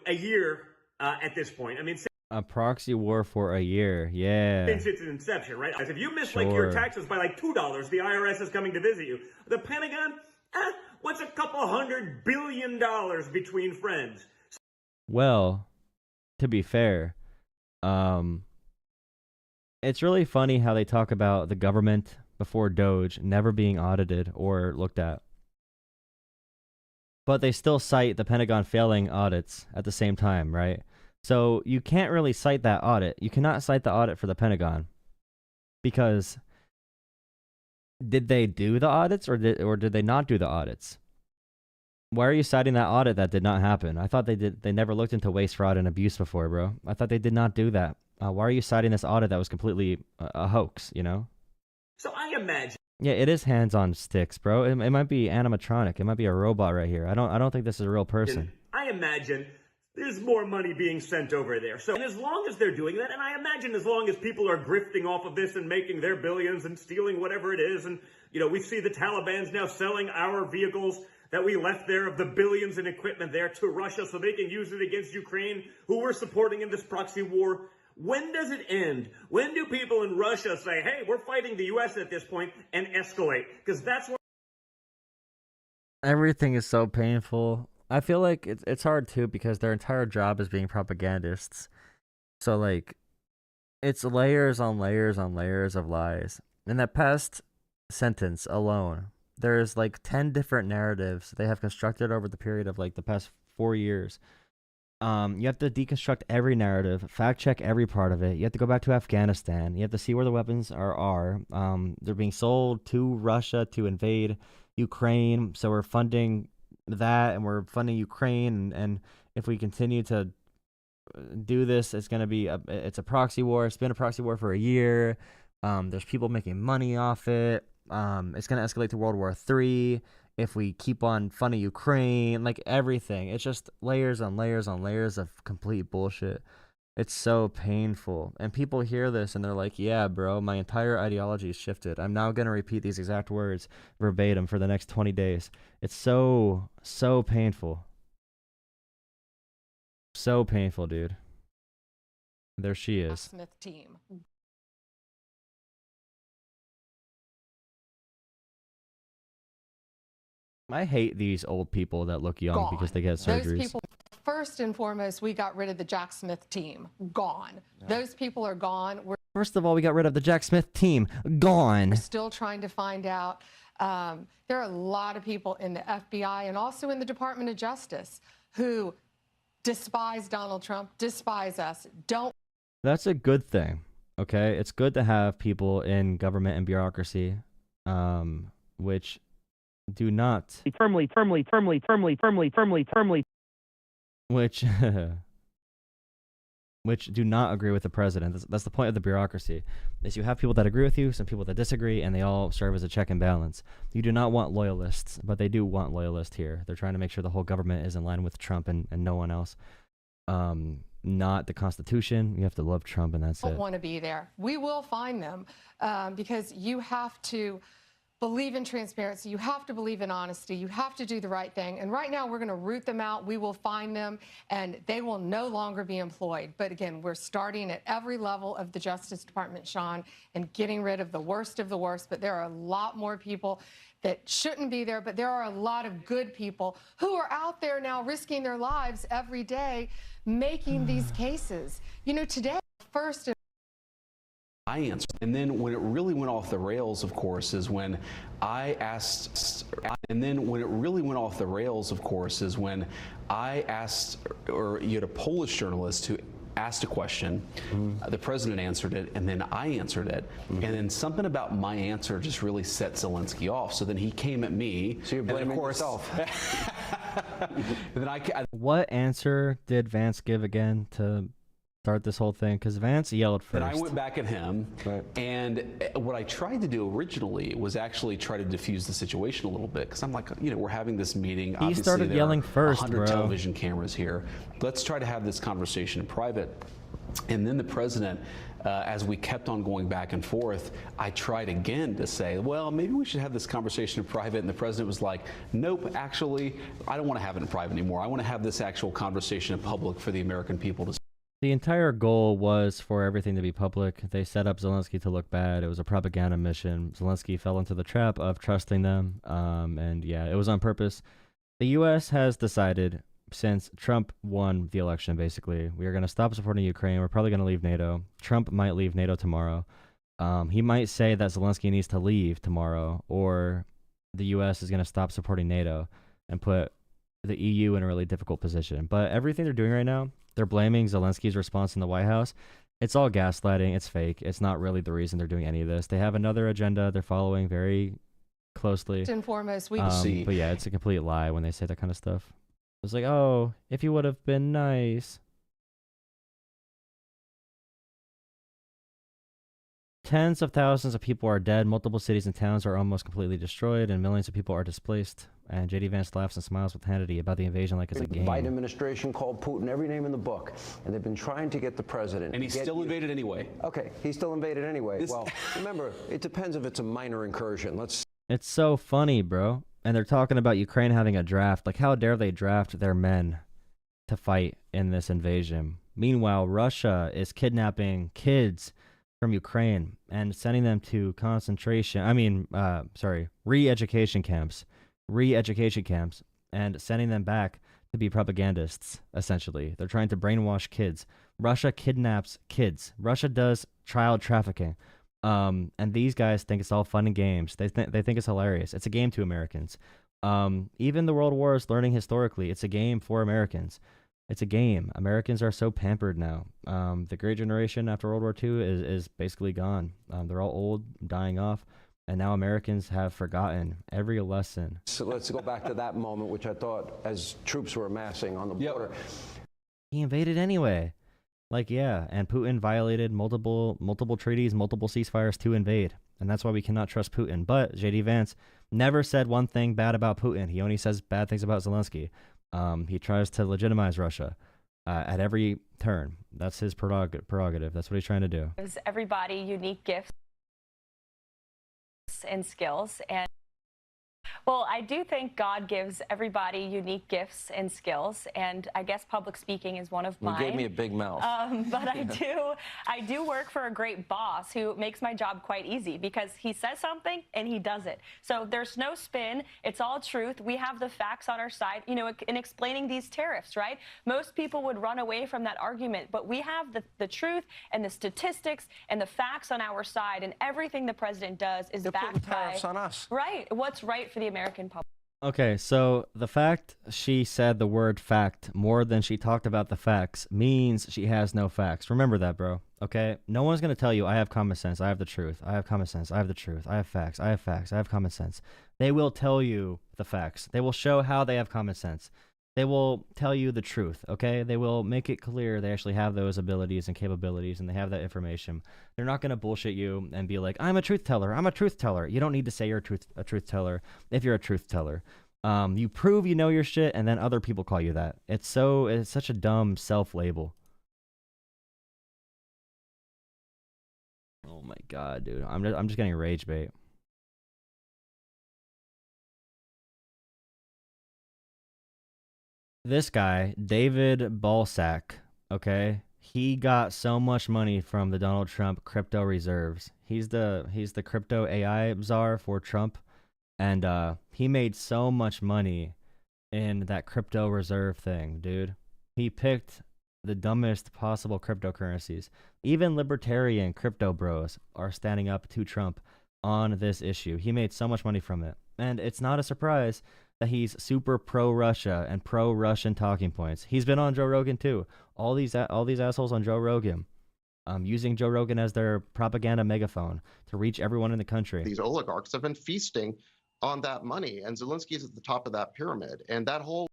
a year at this point. I mean, a proxy war for a year, yeah. Since its inception, right? As if you miss like your taxes by like $2, the IRS is coming to visit you. The Pentagon, what's a couple $100 billion between friends? Well, to be fair, it's really funny how they talk about the government before Doge never being audited or looked at. But they still cite the Pentagon failing audits at the same time, right? So you can't really cite that audit. You cannot cite the audit for the Pentagon because did they do the audits or did they not do the audits? Why are you citing that audit that did not happen? I thought they did. They never looked into waste, fraud, and abuse before, bro. I thought they did not do that. Why are you citing this audit that was completely a hoax? So I imagine. Yeah, it is hands on sticks, bro. It might be animatronic. It might be a robot right here. I don't think this is a real person. I imagine there's more money being sent over there. So, and as long as they're doing that, and I imagine as long as people are grifting off of this and making their billions and stealing whatever it is, and, we see the Taliban's now selling our vehicles that we left there of the billions in equipment there to Russia so they can use it against Ukraine, who we're supporting in this proxy war. When does it end? When do people in Russia say, hey, we're fighting the U.S. at this point and escalate? Because that's what... Everything is so painful. I feel like it's hard too because their entire job is being propagandists. So like, it's layers on layers on layers of lies. In that past sentence alone, there's like 10 different narratives they have constructed over the period of like the past 4 years. You have to deconstruct every narrative, fact check every part of it. You have to go back to Afghanistan. You have to see where the weapons are. They're being sold to Russia to invade Ukraine. So we're funding that and we're funding Ukraine. And if we continue to do this, it's going to be it's a proxy war. It's been a proxy war for a year. There's people making money off it. It's going to escalate to World War III if we keep on funding Ukraine, like everything. It's just layers on layers on layers of complete bullshit. It's so painful. And people hear this and they're like, yeah, bro, my entire ideology is shifted. I'm now going to repeat these exact words verbatim for the next 20 days. It's so painful. So painful, dude. There she is. Smith team. I hate these old people that look young because they get surgeries. Those people, first and foremost, we got rid of the Jack Smith team. Gone. Yeah. Those people are gone. First of all, we got rid of the Jack Smith team. Gone. We're still trying to find out. There are a lot of people in the FBI and also in the Department of Justice who despise Donald Trump, despise us, don't. That's a good thing, okay? It's good to have people in government and bureaucracy, which do not... Firmly, which do not agree with the president. That's the point of the bureaucracy, is you have people that agree with you, some people that disagree, and they all serve as a check and balance. You do not want loyalists, but they do want loyalists here. They're trying to make sure the whole government is in line with Trump and no one else. Not the Constitution. You have to love Trump, and that's it. Don't want to be there. We will find them because you have to believe in transparency. You have to believe in honesty. You have to do the right thing. And right now, we're going to root them out. We will find them, and they will no longer be employed. But again, we're starting at every level of the Justice Department, Sean, and getting rid of the worst of the worst. But there are a lot more people that shouldn't be there. But there are a lot of good people who are out there now risking their lives every day making these cases. You know, today, first... I answered. And then when it really went off the rails, of course, is when I asked, or you had a Polish journalist who asked a question, the president answered it, and then I answered it. And then something about my answer just really set Zelenskyy off. So then he came at me. So you're blaming yourself. Then what answer did Vance give again to start this whole thing? Because Vance yelled first. Then I went back at him, and what I tried to do originally was actually try to diffuse the situation a little bit, because I'm like, you know, we're having this meeting. He obviously started yelling first, 100 bro. television cameras here. Let's try to have this conversation in private. And then the president, as we kept on going back and forth, I tried again to say, well, maybe we should have this conversation in private. And the president was like, nope, actually, I don't want to have it in private anymore. I want to have this actual conversation in public for the American people to see. The entire goal was for everything to be public. They set up Zelenskyy to look bad. It was a propaganda mission. Zelenskyy fell into the trap of trusting them. And yeah, it was on purpose. The U.S. has decided, since Trump won the election, basically, we are going to stop supporting Ukraine. We're probably going to leave NATO. Trump might leave NATO tomorrow. He might say that Zelenskyy needs to leave tomorrow, or the U.S. is going to stop supporting NATO and put the EU in a really difficult position. But everything they're doing right now, they're blaming Zelenskyy's response in the White House. It's all gaslighting. It's fake. It's not really the reason they're doing any of this. They have another agenda they're following very closely. First and foremost, we but yeah, it's a complete lie when they say that kind of stuff. It's like, oh, if you would have been nice. Tens of thousands of people are dead. Multiple cities and towns are almost completely destroyed, and millions of people are displaced. And J.D. Vance laughs and smiles with Hannity about the invasion like it's a game. The Biden administration called Putin every name in the book, and they've been trying to get the president. And he still invaded anyway. Okay, he still invaded anyway. Well, remember, it depends if it's a minor incursion. It's so funny, bro. And they're talking about Ukraine having a draft. Like, how dare they draft their men to fight in this invasion? Meanwhile, Russia is kidnapping kids from Ukraine and sending them to re-education camps, and sending them back to be propagandists, essentially. They're trying to brainwash kids. Russia kidnaps kids. Russia does child trafficking. And these guys think it's all fun and games. They think it's hilarious. It's a game to Americans. Even the World War is learning historically. It's a game for Americans. It's a game. Americans are so pampered now. The great generation after World War II is basically gone. They're all old, dying off. And now Americans have forgotten every lesson. So let's go back to that moment, which I thought, as troops were amassing on the border. He invaded anyway. Like, yeah, and Putin violated multiple treaties, multiple ceasefires to invade. And that's why we cannot trust Putin. But J.D. Vance never said one thing bad about Putin. He only says bad things about Zelenskyy. He tries to legitimize Russia at every turn. That's his prerogative. That's what he's trying to do. Gives everybody unique gifts and skills. And Well, I do think God gives everybody unique gifts and skills, and I guess public speaking is one of mine. You gave me a big mouth. But I do work for a great boss who makes my job quite easy because he says something and he does it. So there's no spin. It's all truth. We have the facts on our side, you know, in explaining these tariffs, right? Most people would run away from that argument, but we have the truth and the statistics and the facts on our side, and everything the president does is backed by tariffs on us. Right. What's right for the American public. Okay, so the fact she said the word fact more than she talked about the facts means she has no facts. Remember that, bro. Okay? No one's going to tell you I have common sense, I have the truth, I have common sense, I have the truth, I have facts, I have facts, I have common sense. They will tell you the facts. They will show how they have common sense. They will tell you the truth, okay? They will make it clear they actually have those abilities and capabilities and they have that information. They're not going to bullshit you and be like, I'm a truth teller, I'm a truth teller. You don't need to say you're a truth teller if you're a truth teller. You prove you know your shit and then other people call you that. It's such a dumb self-label. Oh my God, dude. I'm just getting rage bait. This guy, David Balsack, okay? He got so much money from the Donald Trump crypto reserves. He's the crypto AI czar for Trump, and he made so much money in that crypto reserve thing, dude. He picked the dumbest possible cryptocurrencies. Even libertarian crypto bros are standing up to Trump on this issue. He made so much money from it, and it's not a surprise that he's super pro-Russia and pro-Russian talking points. He's been on Joe Rogan too. All these assholes on Joe Rogan, using Joe Rogan as their propaganda megaphone to reach everyone in the country. These oligarchs have been feasting on that money, and Zelenskyy is at the top of that pyramid. And that whole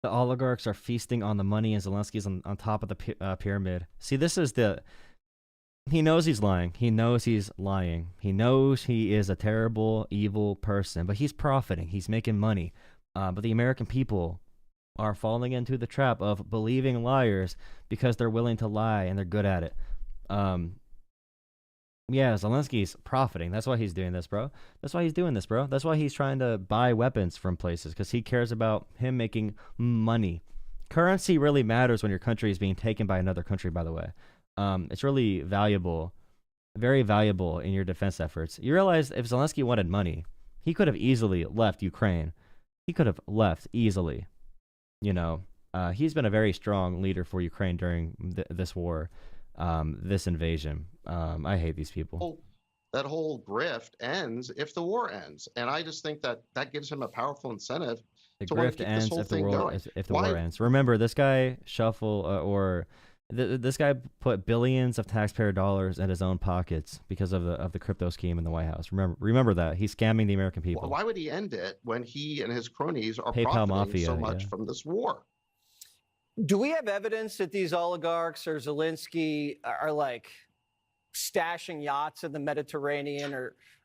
the oligarchs are feasting on the money, and Zelensky's on top of the pyramid. See, this is the. He knows he's lying. He knows he's lying. He knows he is a terrible, evil person, but he's profiting. He's making money. But the American people are falling into the trap of believing liars because they're willing to lie and they're good at it. Yeah, Zelensky's profiting. That's why he's doing this, bro. That's why he's doing this, bro. That's why he's trying to buy weapons from places, because he cares about him making money. Currency really matters when your country is being taken by another country, by the way. It's really valuable, very valuable in your defense efforts. You realize if Zelenskyy wanted money, he could have easily left Ukraine. He could have left easily. You know, he's been a very strong leader for Ukraine during this war, this invasion. I hate these people. that whole grift ends if the war ends, and I just think that that gives him a powerful incentive. The grift ends if the war ends. Remember, this guy this guy put billions of taxpayer dollars in his own pockets because of the crypto scheme in the White House. Remember that he's scamming the American people. Why would he end it when he and his cronies are PayPal profiting mafia, so much from this war? Do we have evidence that these oligarchs or Zelenskyy are like stashing yachts in the Mediterranean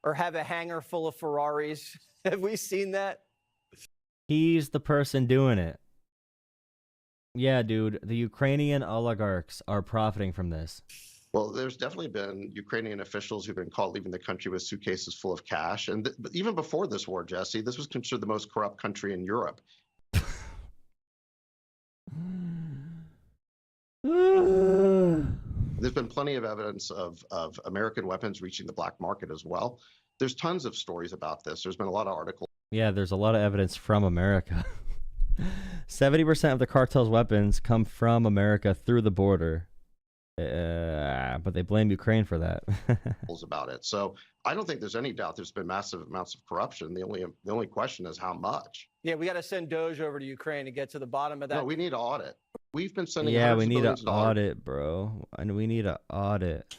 or have a hangar full of Ferraris? Have we seen that? He's the person doing it. Yeah, dude, the Ukrainian oligarchs are profiting from this. Well, there's definitely been Ukrainian officials who've been caught leaving the country with suitcases full of cash. And even before this war, Jesse, this was considered the most corrupt country in Europe. There's been plenty of evidence of American weapons reaching the black market as well. There's tons of stories about this. There's been a lot of articles. Yeah, there's a lot of evidence from America. 70% of the cartel's weapons come from America through the border. But they blame Ukraine for that. About it. So I don't think there's any doubt there's been massive amounts of corruption. The only question is how much. Yeah, we got to send Doge over to Ukraine to get to the bottom of that. No, we need to audit. We've been sending. Yeah, we need an audit, bro. And we need an audit.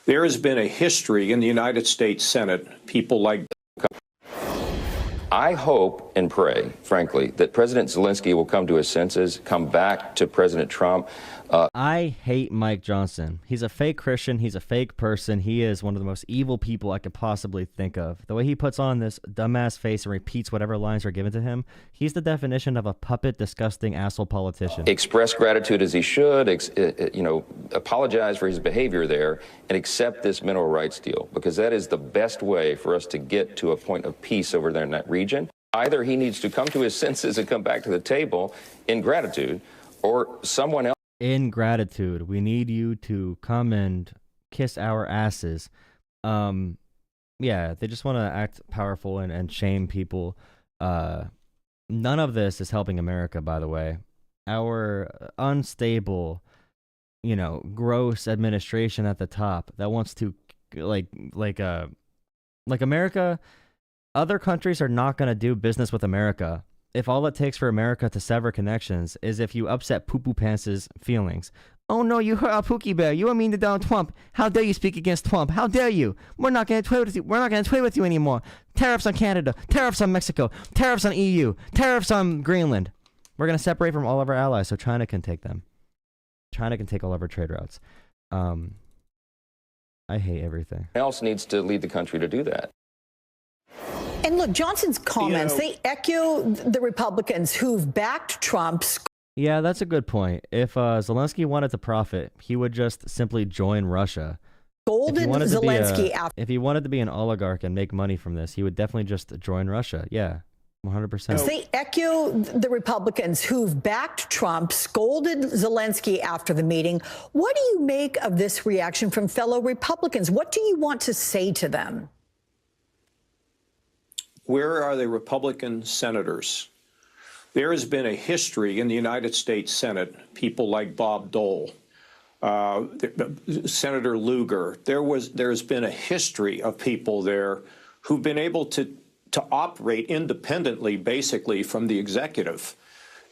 There has been a history in the United States Senate. People like. I hope and pray, frankly, that President Zelenskyy will come to his senses, come back to President Trump. I hate Mike Johnson. He's a fake Christian. He's a fake person. He is one of the most evil people I could possibly think of. The way he puts on this dumbass face and repeats whatever lines are given to him, he's the definition of a puppet, disgusting asshole politician. Express gratitude as he should, apologize for his behavior there and accept this mineral rights deal, because that is the best way for us to get to a point of peace over there in that region. Either he needs to come to his senses and come back to the table in gratitude, or someone else. In gratitude, we need you to come and kiss our asses. Yeah, they just want to act powerful and shame people. None of this is helping America, by the way. Our unstable, gross administration at the top that wants to, like America, other countries are not going to do business with America if all it takes for America to sever connections is if you upset Poo Poo Pants' feelings. Oh no, you hurt our Pookie Bear. You are mean to Donald Trump. How dare you speak against Trump? How dare you? We're not going to trade with you. We're not going to trade with you anymore. Tariffs on Canada. Tariffs on Mexico. Tariffs on EU. Tariffs on Greenland. We're going to separate from all of our allies so China can take them. China can take all of our trade routes. I hate everything. Else needs to lead the country to do that. And look, Johnson's comments, they echo the Republicans who've backed Trump's. Yeah, that's a good point. If Zelensky wanted to profit, he would just simply join Russia. Golden Zelensky. If he wanted to be an oligarch and make money from this, he would definitely just join Russia. Yeah, 100%. They echo the Republicans who've backed Trump, scolded Zelensky after the meeting. What do you make of this reaction from fellow Republicans? What do you want to say to them? Where are the Republican senators? There has been a history in the United States Senate, people like Bob Dole, Senator Lugar. There has been a history of people there who've been able to operate independently, basically, from the executive.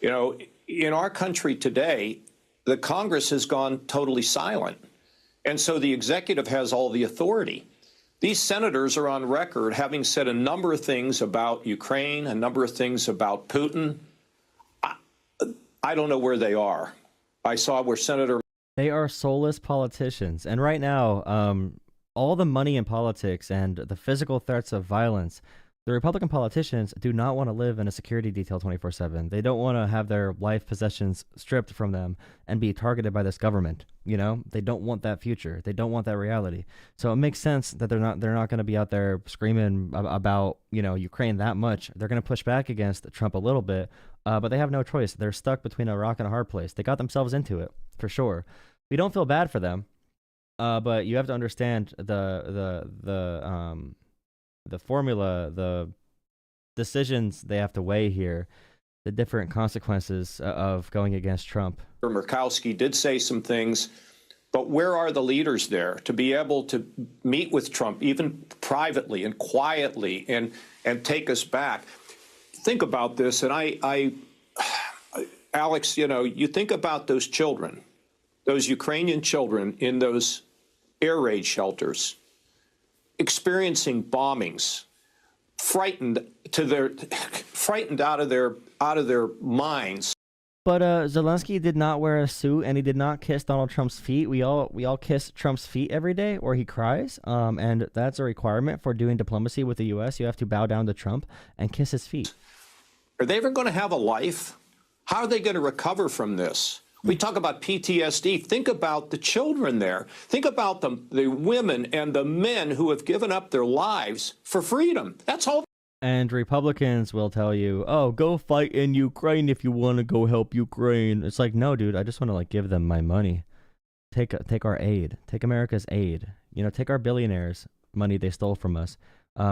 In our country today, the Congress has gone totally silent. And so the executive has all the authority. These senators are on record having said a number of things about Ukraine, a number of things about Putin. I don't know where they are. I saw where Senator... They are soulless politicians. And right now, all the money in politics and the physical threats of violence, the Republican politicians do not want to live in a security detail 24/7. They don't want to have their life possessions stripped from them and be targeted by this government. They don't want that future. They don't want that reality. So it makes sense that they're not going to be out there screaming about, Ukraine that much. They're going to push back against Trump a little bit, but they have no choice. They're stuck between a rock and a hard place. They got themselves into it, for sure. We don't feel bad for them, but you have to understand the formula, the decisions they have to weigh here, the different consequences of going against Trump. Murkowski did say some things, but where are the leaders there to be able to meet with Trump, even privately and quietly, and take us back? Think about this, and Alex, you think about those children, those Ukrainian children in those air raid shelters, experiencing bombings, frightened out of their minds. But Zelensky did not wear a suit, and he did not kiss Donald Trump's feet. We all kiss Trump's feet every day, or he cries. And that's a requirement for doing diplomacy with the U.S. You have to bow down to Trump and kiss his feet. Are they ever going to have a life? How are they going to recover from this? We talk about PTSD. Think about the children there. Think about the women and the men who have given up their lives for freedom. That's all. And Republicans will tell you, oh, go fight in Ukraine if you want to go help Ukraine. It's like, no, dude, I just want to give them my money. Take our aid. Take America's aid. Take our billionaires' money they stole from us.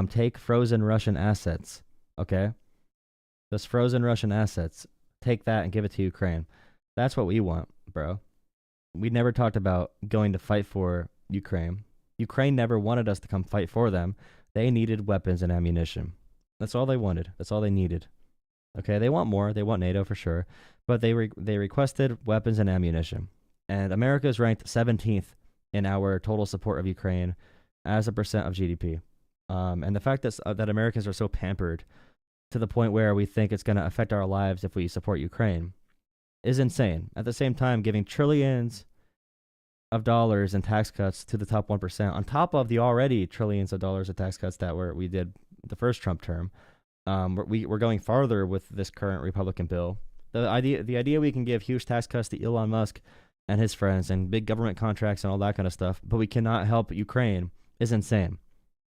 Take frozen Russian assets, okay? Those frozen Russian assets, take that and give it to Ukraine. That's what we want, bro. We never talked about going to fight for Ukraine. Ukraine never wanted us to come fight for them. They needed weapons and ammunition. That's all they wanted. That's all they needed. Okay, they want more. They want NATO for sure. But they requested weapons and ammunition. And America is ranked 17th in our total support of Ukraine as a percent of GDP. And the fact that Americans are so pampered to the point where we think it's going to affect our lives if we support Ukraine is insane. At the same time, giving trillions of dollars in tax cuts to the top 1%, on top of the already trillions of dollars of tax cuts that we did the first Trump term. We're going farther with this current Republican bill. The idea we can give huge tax cuts to Elon Musk and his friends and big government contracts and all that kind of stuff, but we cannot help Ukraine is insane.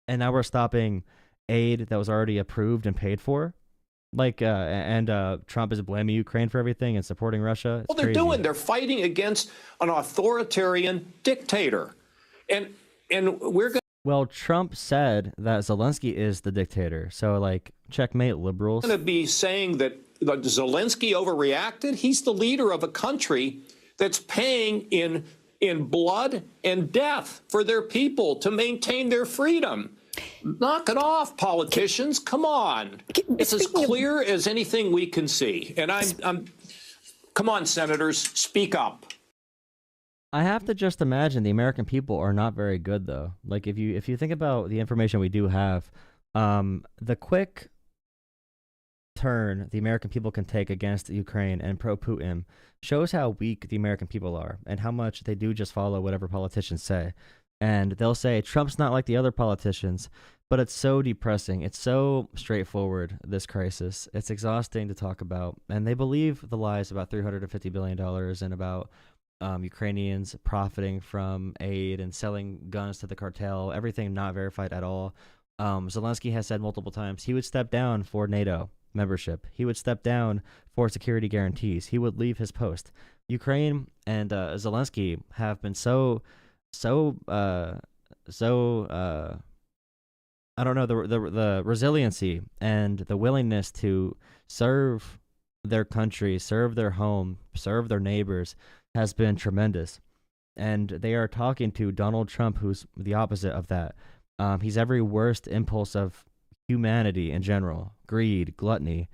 And now we're stopping aid that was already approved and paid for. Like, Trump is blaming Ukraine for everything and supporting Russia. It's Well, they're crazy. doing. They're fighting against an authoritarian dictator. And we're going Well, Trump said that Zelenskyy is the dictator. So, like, checkmate liberals. to be saying that Zelenskyy overreacted. He's the leader of a country that's paying in blood and death for their people to maintain their freedom. Knock it off, politicians. Come on. It's as clear as anything we can see. And I'm come on, senators, speak up. I have to just imagine the American people are not very good, though. Like, if you think about the information we do have, the quick turn the American people can take against Ukraine and pro-Putin shows how weak the American people are and how much they do just follow whatever politicians say. And they'll say, Trump's not like the other politicians, but it's so depressing. It's so straightforward, this crisis. It's exhausting to talk about. And they believe the lies about $350 billion and about Ukrainians profiting from aid and selling guns to the cartel, everything not verified at all. Zelenskyy has said multiple times he would step down for NATO membership. He would step down for security guarantees. He would leave his post. Ukraine and Zelenskyy have been so I don't know, the resiliency and the willingness to serve their country, serve their home, serve their neighbors has been tremendous. And they are talking to Donald Trump, who's the opposite of that. He's every worst impulse of humanity in general: greed, gluttony,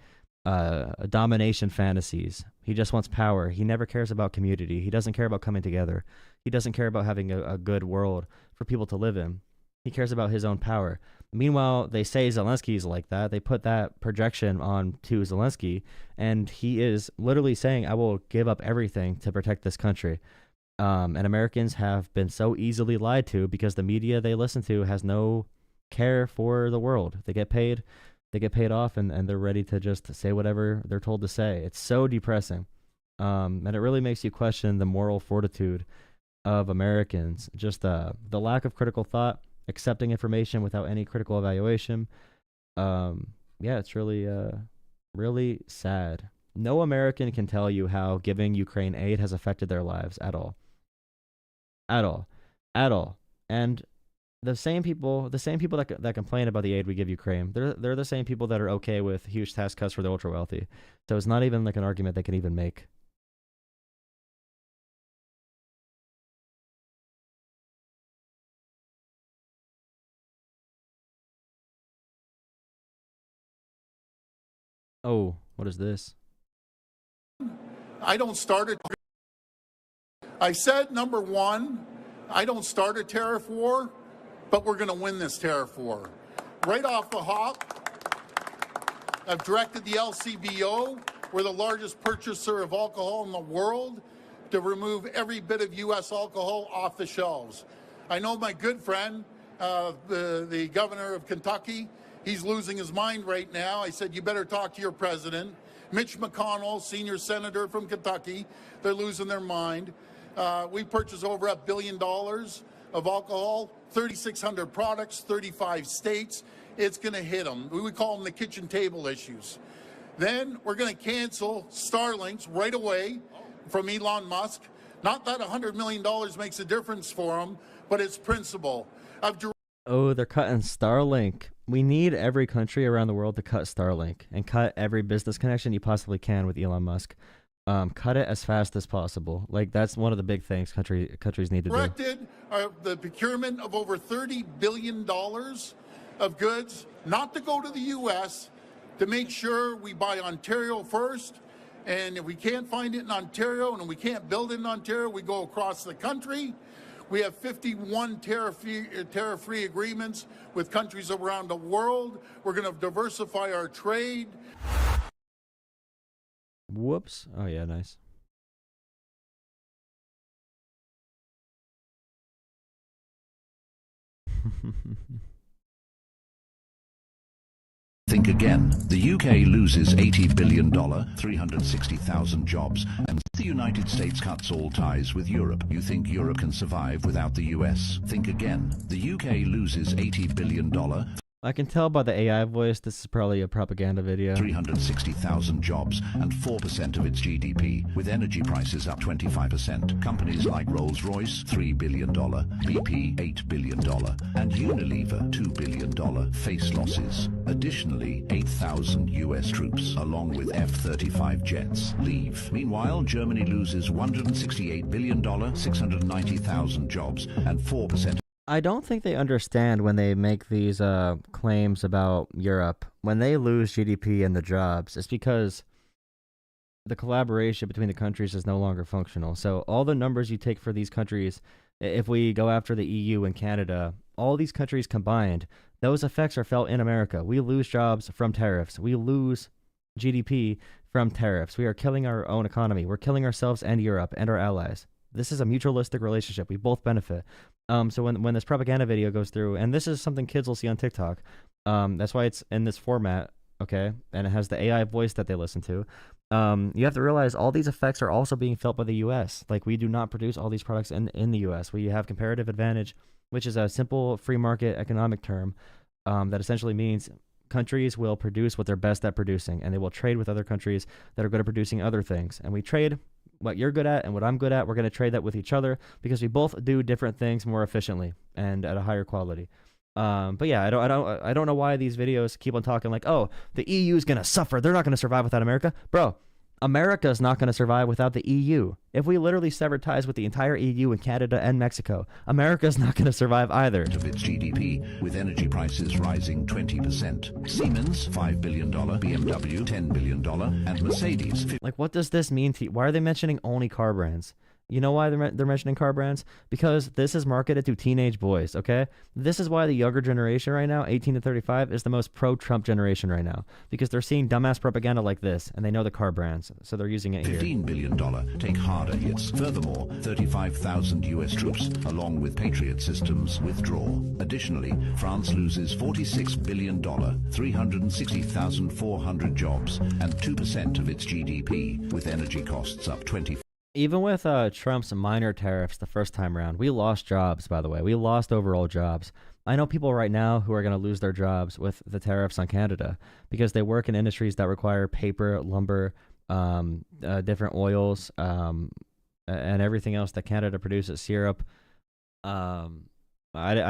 domination fantasies. He just wants power. He never cares about community. He doesn't care about coming together. He doesn't care about having a good world for people to live in. He cares about his own power. Meanwhile, they say Zelensky's like that. They put that projection on to Zelenskyy, and he is literally saying, I will give up everything to protect this country. And Americans have been so easily lied to because the media they listen to has no care for the world. They get paid off, and they're ready to just say whatever they're told to say. It's so depressing. And it really makes you question the moral fortitude of Americans. Just the lack of critical thought, accepting information without any critical evaluation. Yeah, it's really, really sad. No American can tell you how giving Ukraine aid has affected their lives at all. At all. And the same people that complain about the aid we give Ukraine, they're the same people that are okay with huge tax cuts for the ultra wealthy. So it's not even like an argument they can even make. Oh, what is this? I don't start a. I said, number one, I don't start a tariff war, but we're going to win this tariff war. Right off the hop, I've directed the LCBO, we're the largest purchaser of alcohol in the world, to remove every bit of U.S. alcohol off the shelves. I know my good friend, the governor of Kentucky, he's losing his mind right now. I said, you better talk to your president. Mitch McConnell, senior senator from Kentucky, they're losing their mind. We purchase over $1 billion of alcohol, 3,600 products, 35 states. It's going to hit them. We would call them the kitchen table issues. Then we're going to cancel Starlinks right away from Elon Musk. Not that $100 million makes a difference for him, but it's principle. Oh, they're cutting Starlink. We need every country around the world to cut Starlink and cut every business connection you possibly can with Elon Musk. Cut it as fast as possible. Like, that's one of the big things countries need to do. Directed the procurement of over $30 billion of goods, not to go to the U.S., to make sure we buy Ontario first. And if we can't find it in Ontario and we can't build it in Ontario, we go across the country. We have 51 tariff-free agreements with countries around the world. We're going to diversify our trade. Whoops. Oh, yeah, nice. Think again. The UK loses $80 billion, 360,000 jobs, and the United States cuts all ties with Europe. You think Europe can survive without the US? Think again. The UK loses $80 billion. I can tell by the AI voice this is probably a propaganda video. 360,000 jobs and 4% of its GDP, with energy prices up 25%. Companies like Rolls-Royce, $3 billion, BP, $8 billion, and Unilever, $2 billion face losses. Additionally, 8,000 US troops, along with F-35 jets, leave. Meanwhile, Germany loses $168 billion, 690,000 jobs, and 4%. I don't think they understand when they make these claims about Europe. When they lose GDP and the jobs, it's because the collaboration between the countries is no longer functional. So all the numbers you take for these countries, if we go after the EU and Canada, all these countries combined, those effects are felt in America. We lose jobs from tariffs. We lose GDP from tariffs. We are killing our own economy. We're killing ourselves and Europe and our allies. This is a mutualistic relationship. We both benefit. So when this propaganda video goes through, and this is something kids will see on TikTok, that's why it's in this format, okay? And it has the AI voice that they listen to. You have to realize all these effects are also being felt by the U.S. Like, we do not produce all these products in the U.S. We have comparative advantage, which is a simple free market economic term that essentially means countries will produce what they're best at producing, and they will trade with other countries that are good at producing other things. And we trade what you're good at and what I'm good at. We're going to trade that with each other because we both do different things more efficiently and at a higher quality. But yeah, I don't know why these videos keep on talking like, oh, the EU is going to suffer. They're not going to survive without America. Bro, America is not going to survive without the EU. If we literally severed ties with the entire EU and Canada and Mexico, America is not going to survive either. Of its GDP, with energy prices rising 20%. Siemens, $5 billion, BMW, $10 billion, and Mercedes. Like, what does this mean to you? Why are they mentioning only car brands? You know why they're mentioning car brands? Because this is marketed to teenage boys, okay? This is why the younger generation right now, 18 to 35, is the most pro-Trump generation right now. Because they're seeing dumbass propaganda like this, and they know the car brands, so they're using it here. $15 billion take harder hits. Furthermore, 35,000 US troops, along with Patriot systems, withdraw. Additionally, France loses $46 billion, 360,400 jobs, and 2% of its GDP, with energy costs up 20%. Even with Trump's minor tariffs the first time around, we lost jobs, by the way. We lost overall jobs. I know people right now who are going to lose their jobs with the tariffs on Canada because they work in industries that require paper, lumber, different oils, and everything else that Canada produces, syrup. I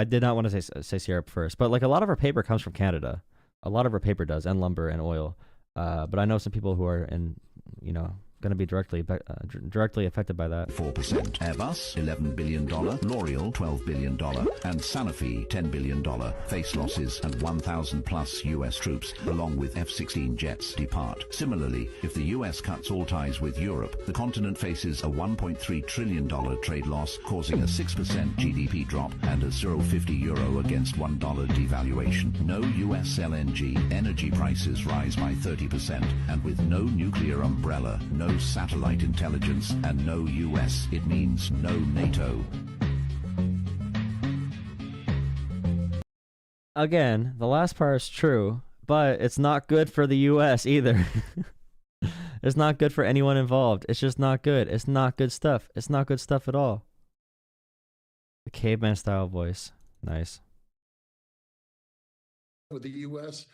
did not want to say syrup first, but like a lot of our paper comes from Canada. A lot of our paper does, and lumber and oil. But I know some people who are in, going to be directly affected by that. 4%. Airbus, $11 billion. L'Oreal, $12 billion. And Sanofi, $10 billion. Face losses and 1,000 plus U.S. troops, along with F-16 jets, depart. Similarly, if the U.S. cuts all ties with Europe, the continent faces a $1.3 trillion trade loss, causing a 6% GDP drop and a €0.50 against $1 devaluation. No U.S. LNG, energy prices rise by 30%, and with no nuclear umbrella, no satellite intelligence, and no US, it means no NATO. Again, the last part is true, but it's not good for the US either. It's not good for anyone involved. It's just not good. It's not good stuff. It's not good stuff at all. The caveman style voice. Nice. With the US,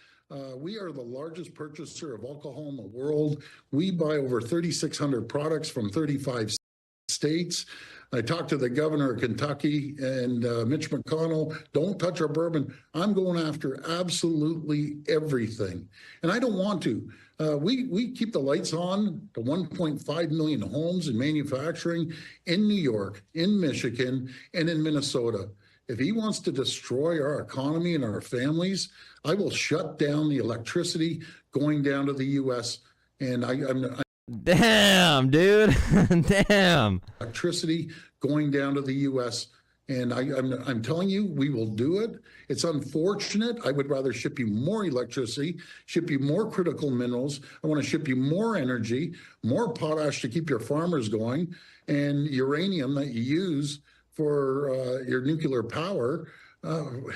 we are the largest purchaser of alcohol in the world. We buy over 3,600 products from 35 states. I talked to the governor of Kentucky and Mitch McConnell. Don't touch our bourbon. I'm going after absolutely everything. And I don't want to. We keep the lights on to 1.5 million homes in manufacturing in New York, in Michigan, and in Minnesota. If he wants to destroy our economy and our families, I will shut down the electricity going down to the U.S. And I'm damn, dude, damn. Electricity going down to the U.S. And I'm telling you, we will do it. It's unfortunate. I would rather ship you more electricity, ship you more critical minerals. I want to ship you more energy, more potash to keep your farmers going, and uranium that you use for your nuclear power.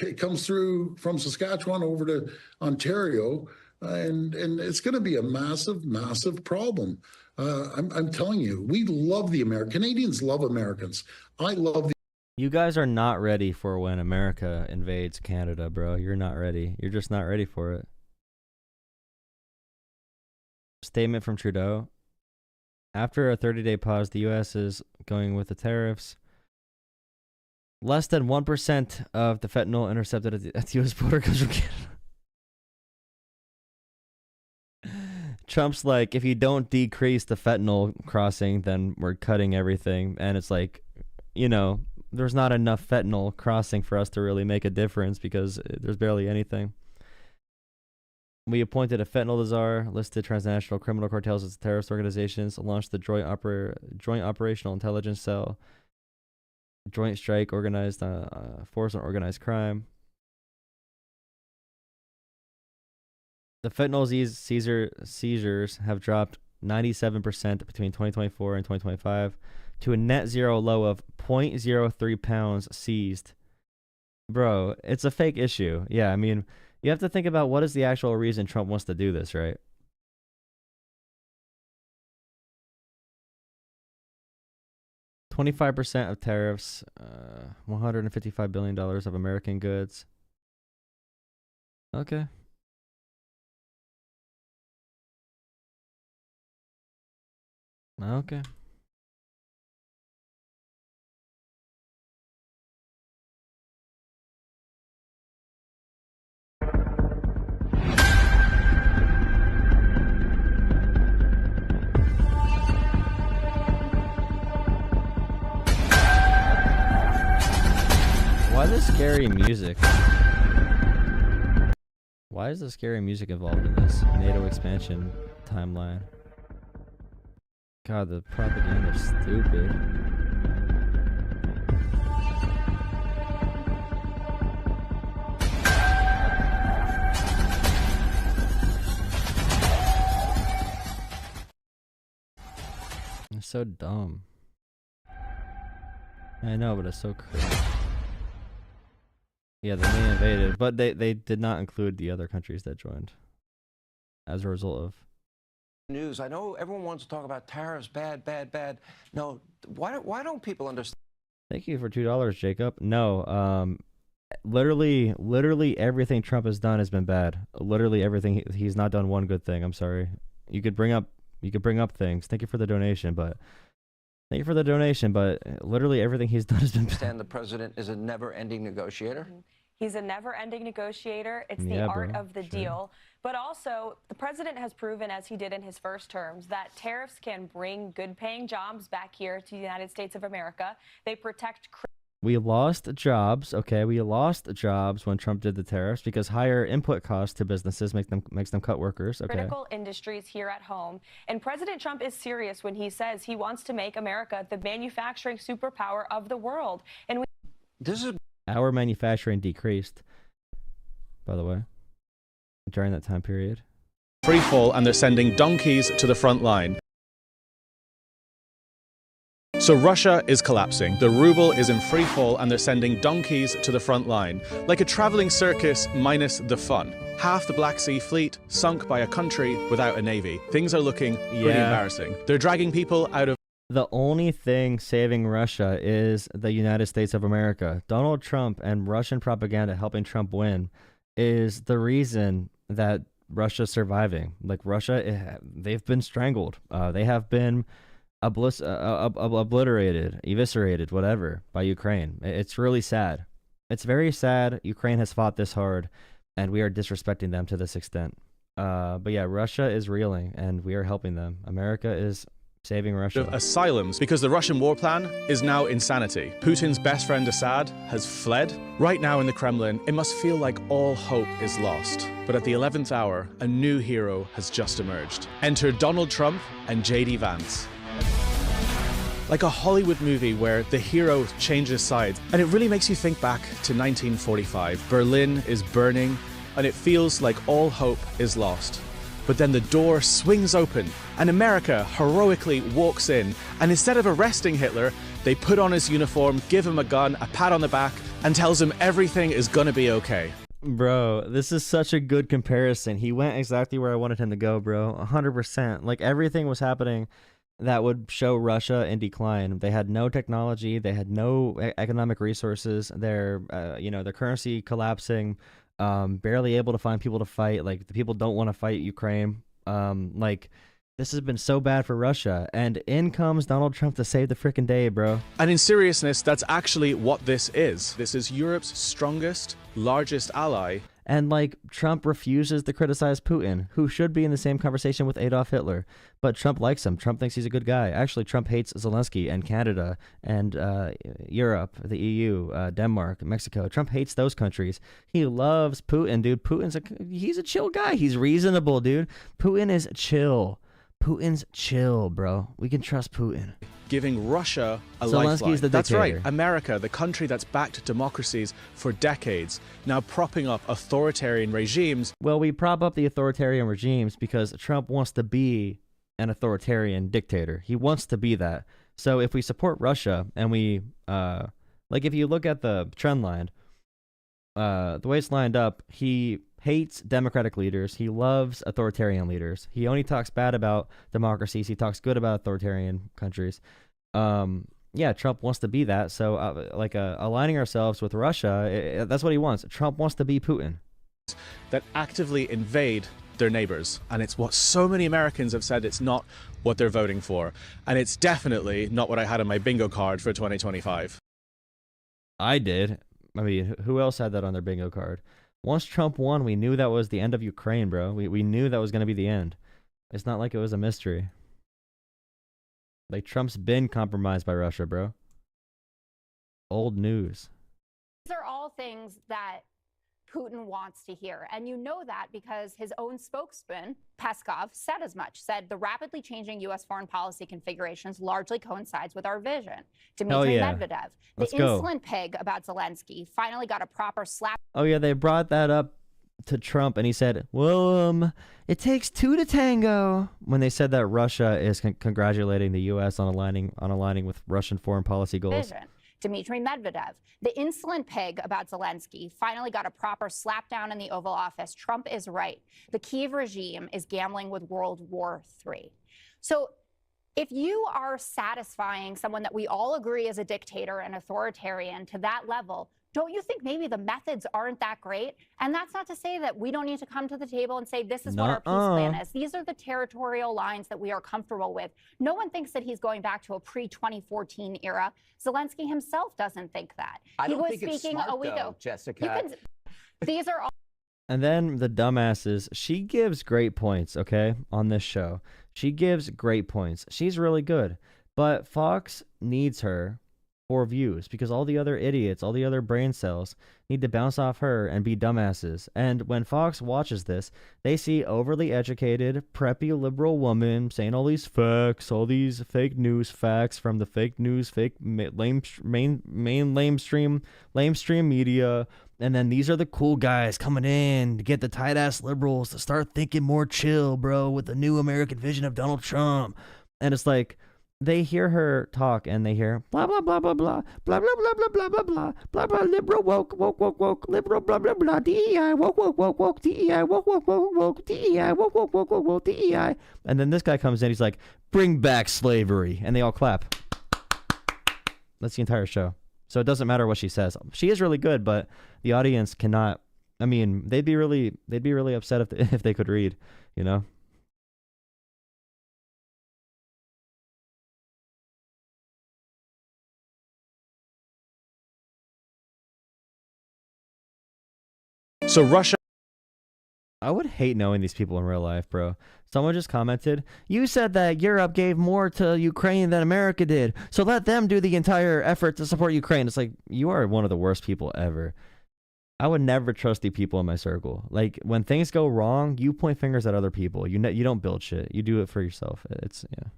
It comes through from Saskatchewan over to Ontario and it's going to be a massive, massive problem. I'm telling you, we love the Canadians love Americans. I love the. You guys are not ready for when America invades Canada, bro. You're not ready. You're just not ready for it. Statement from Trudeau. After a 30-day pause, the U.S. is going with the tariffs. Less than 1% of the fentanyl intercepted at the U.S. border comes from Canada. Trump's like, if you don't decrease the fentanyl crossing, then we're cutting everything. And it's like, you know, there's not enough fentanyl crossing for us to really make a difference because there's barely anything. We appointed a fentanyl czar, listed transnational criminal cartels as terrorist organizations, launched the Joint Operational Intelligence Cell, Joint Strike, organized force on organized crime. The fentanyl seizures have dropped 97% between 2024 and 2025 to a net zero low of 0.03 pounds seized. Bro, it's a fake issue. Yeah, I mean, you have to think about what is the actual reason Trump wants to do this, right? $25% of tariffs, $155 billion of American goods. Okay. Okay. Why the scary music? Why is the scary music involved in this NATO expansion timeline? God, the propaganda is stupid. It's so dumb. I know, but it's so crazy. Yeah, they invaded, but they did not include the other countries that joined as a result of news. I know everyone wants to talk about tariffs, bad, bad, bad. No, why don't people understand? Thank you for $2, Jacob. No, literally everything Trump has done has been bad. Literally everything. He's not done one good thing. I'm sorry. You could bring up things. Thank you for the donation, but literally everything he's done has been bad. Understand the president is a never-ending negotiator. He's a never-ending negotiator. It's the art of the deal. But also, the president has proven, as he did in his first terms, that tariffs can bring good-paying jobs back here to the United States of America. They protect. We lost jobs. Okay, we lost jobs when Trump did the tariffs because higher input costs to businesses makes them cut workers. Okay. Critical industries here at home. And President Trump is serious when he says he wants to make America the manufacturing superpower of the world. And our manufacturing decreased, by the way, during that time period. Free fall, and they're sending donkeys to the front line. So Russia is collapsing. The ruble is in free fall, and they're sending donkeys to the front line. Like a traveling circus minus the fun. Half the Black Sea Fleet sunk by a country without a navy. Things are looking pretty embarrassing. They're dragging people out of. The only thing saving Russia is the United States of America. Donald Trump and Russian propaganda helping Trump win is the reason that Russia's surviving. Like Russia, they've been strangled. They have been obliterated, eviscerated, whatever, by Ukraine. It's really sad. It's very sad. Ukraine has fought this hard, and we are disrespecting them to this extent. But yeah, Russia is reeling, and we are helping them. America is saving Russia. Asylums, because the Russian war plan is now insanity. Putin's best friend Assad has fled. Right now in the Kremlin, it must feel like all hope is lost. But at the 11th hour, a new hero has just emerged. Enter Donald Trump and J.D. Vance. Like a Hollywood movie where the hero changes sides. And it really makes you think back to 1945. Berlin is burning, and it feels like all hope is lost. But then the door swings open, and America heroically walks in, and instead of arresting Hitler, they put on his uniform, give him a gun, a pat on the back, and tells him everything is gonna be okay. Bro, this is such a good comparison. He went exactly where I wanted him to go, bro. 100%. Like, everything was happening that would show Russia in decline. They had no technology. They had no economic resources. Their currency collapsing. Barely able to find people to fight. Like, the people don't want to fight Ukraine. Like, this has been so bad for Russia. And in comes Donald Trump to save the freaking day, bro. And in seriousness, that's actually what this is. This is Europe's strongest, largest ally. And, like, Trump refuses to criticize Putin, who should be in the same conversation with Adolf Hitler. But Trump likes him. Trump thinks he's a good guy. Actually, Trump hates Zelenskyy and Canada and Europe, the EU, Denmark, Mexico. Trump hates those countries. He loves Putin, dude. He's a chill guy. He's reasonable, dude. Putin is chill. Putin's chill, bro. We can trust Putin. Giving Russia a Zelensky's lifeline. the That's dictator. right. America, the country that's backed democracies for decades, now propping up authoritarian regimes. Well, we prop up the authoritarian regimes because Trump wants to be an authoritarian dictator. He wants to be that. So if we support Russia and we, like, if you look at the trend line, the way it's lined up, he hates democratic leaders. He loves authoritarian leaders. He only talks bad about democracies. He talks good about authoritarian countries. Yeah, Trump wants to be that. So, aligning ourselves with Russia, that's what he wants. Trump wants to be Putin. That actively invade their neighbors. And it's what so many Americans have said it's not what they're voting for. And it's definitely not what I had on my bingo card for 2025. I did. I mean, who else had that on their bingo card? Once Trump won, we knew that was the end of Ukraine, bro. We knew that was going to be the end. It's not like it was a mystery. Like, Trump's been compromised by Russia, bro. Old news. These are all things that Putin wants to hear. And you know that because his own spokesman, Peskov, said as much, said the rapidly changing U.S. foreign policy configurations largely coincides with our vision. Dmitry Medvedev, the insulin pig about Zelenskyy, finally got a proper slap. Oh, yeah, they brought that up to Trump, and he said, well, it takes two to tango. When they said that Russia is congratulating the U.S. on aligning with Russian foreign policy goals. Vision. Dmitry Medvedev, the insulin pig about Zelenskyy, finally got a proper slapdown in the Oval Office. Trump is right. The Kyiv regime is gambling with World War III. So if you are satisfying someone that we all agree is a dictator and authoritarian to that level, don't you think maybe the methods aren't that great? And that's not to say that we don't need to come to the table and say this is what our peace plan is. These are the territorial lines that we are comfortable with. No one thinks that he's going back to a pre-2014 era. Zelenskyy himself doesn't think that. He was speaking a week ago, Jessica. These are all. And then the dumbasses, she gives great points, okay, on this show. She gives great points. She's really good. But Fox needs her for views because all the other idiots, all the other brain cells need to bounce off her and be dumbasses. And when Fox watches this, they see overly educated, preppy liberal woman saying all these facts, all these fake news facts from the fake news, lamestream media. And then these are the cool guys coming in to get the tight ass liberals to start thinking more chill, bro, with the new American vision of Donald Trump. And it's like, they hear her talk and they hear blah blah blah blah blah blah blah blah blah blah blah blah blah blah liberal woke liberal blah blah blah DEI woke DEI woke DEI woke DEI, and then this guy comes in, he's like, bring back slavery, and they all clap. That's the entire show. So it doesn't matter what she says. She is really good, but the audience cannot. I mean, they'd be really upset if they could read, you know. So Russia. I would hate knowing these people in real life, bro. Someone just commented, you said that Europe gave more to Ukraine than America did, so let them do the entire effort to support Ukraine. It's like, you are one of the worst people ever. I would never trust the people in my circle. Like, when things go wrong, you point fingers at other people. You don't build shit. You do it for yourself. It's, yeah.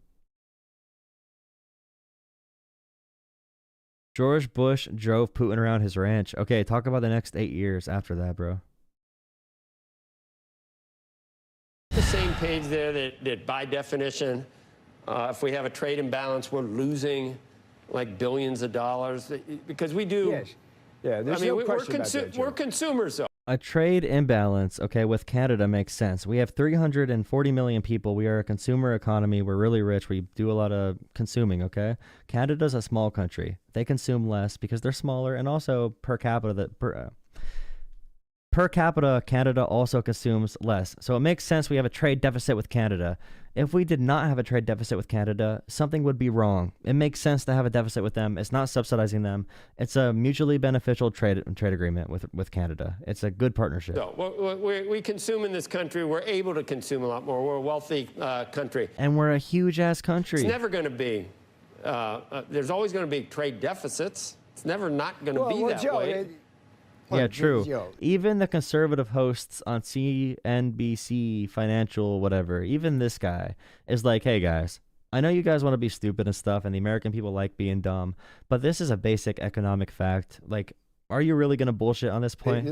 George Bush drove Putin around his ranch. Okay, talk about the next 8 years after that, bro. The same page there that by definition, if we have a trade imbalance, we're losing like billions of dollars because we do. Yes. Yeah, there's no question about that, Joe. We're consumers, though. A trade imbalance, okay, with Canada makes sense. We have 340 million people. We are a consumer economy. We're really rich. We do a lot of consuming, okay? Canada's a small country. They consume less because they're smaller, and also per capita, Canada also consumes less. So it makes sense we have a trade deficit with Canada. If we did not have a trade deficit with Canada, something would be wrong. It makes sense to have a deficit with them. It's not subsidizing them. It's a mutually beneficial trade agreement with Canada. It's a good partnership. So we consume in this country. We're able to consume a lot more. We're a wealthy country. And we're a huge-ass country. It's never going to be. There's always going to be trade deficits. It's never not going to be that way. Yeah, true. Even the conservative hosts on CNBC, Financial, whatever, even this guy is like, hey, guys, I know you guys want to be stupid and stuff, and the American people like being dumb, but this is a basic economic fact. Like, are you really going to bullshit on this point?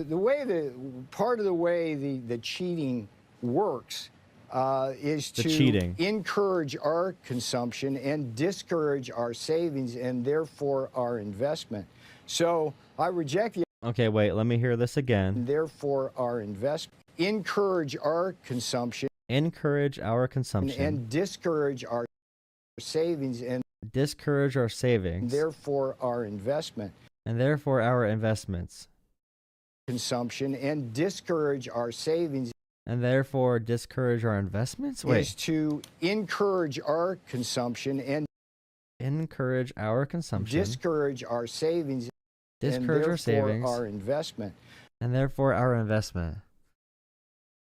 Part of the way the cheating works is to encourage our consumption and discourage our savings and therefore our investment. So I reject the Okay, wait, let me hear this again. Therefore, our investment, encourage our consumption. Encourage our consumption. And discourage our savings. And discourage our savings. Therefore, our investment. And therefore, our investments. Consumption and discourage our savings. And therefore, discourage our investments? Wait. Is to encourage our consumption and encourage our consumption. Discourage our savings. Discourage our savings. Our investment. And therefore our investment.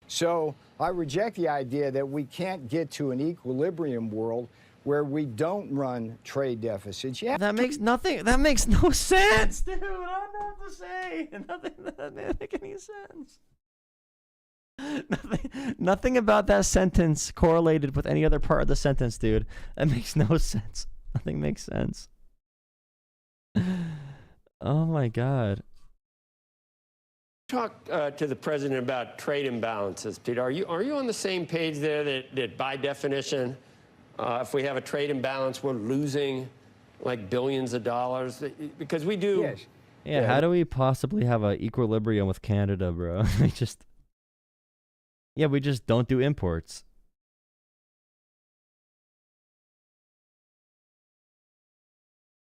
So I reject the idea that we can't get to an equilibrium world where we don't run trade deficits. Yeah, that makes no sense, dude. I don't know what to say. Nothing that doesn't make any sense. Nothing about that sentence correlated with any other part of the sentence, dude. That makes no sense. Nothing makes sense. Oh my God. Talk to the president about trade imbalances, Peter. Are you on the same page there that by definition, if we have a trade imbalance, we're losing like billions of dollars? Because we do. Yes. Yeah. How do we possibly have an equilibrium with Canada, bro? we just don't do imports.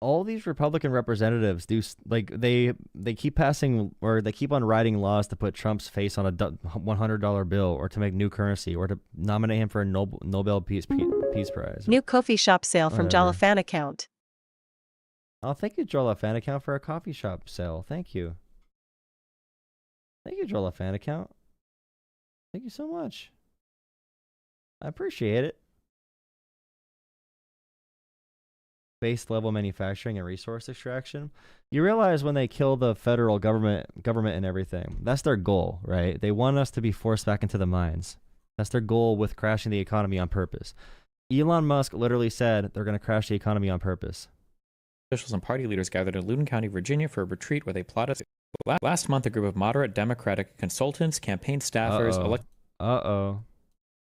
All these Republican representatives do, like, they keep passing, or they keep on writing laws to put Trump's face on a $100 bill, or to make new currency, or to nominate him for a Nobel Peace Prize. New coffee shop sale from Jolah fan account. Oh, thank you, Jolah fan account, for a coffee shop sale. Thank you. Thank you, Jolah fan account. Thank you so much. I appreciate it. Base level manufacturing and resource extraction. You realize when they kill the federal government and everything, that's their goal, right? They want us to be forced back into the mines. That's their goal with crashing the economy on purpose. Elon Musk literally said they're going to crash the economy on purpose. Officials and party leaders gathered in Loudoun County, Virginia for a retreat where they plotted. Last month, a group of moderate Democratic consultants, campaign staffers,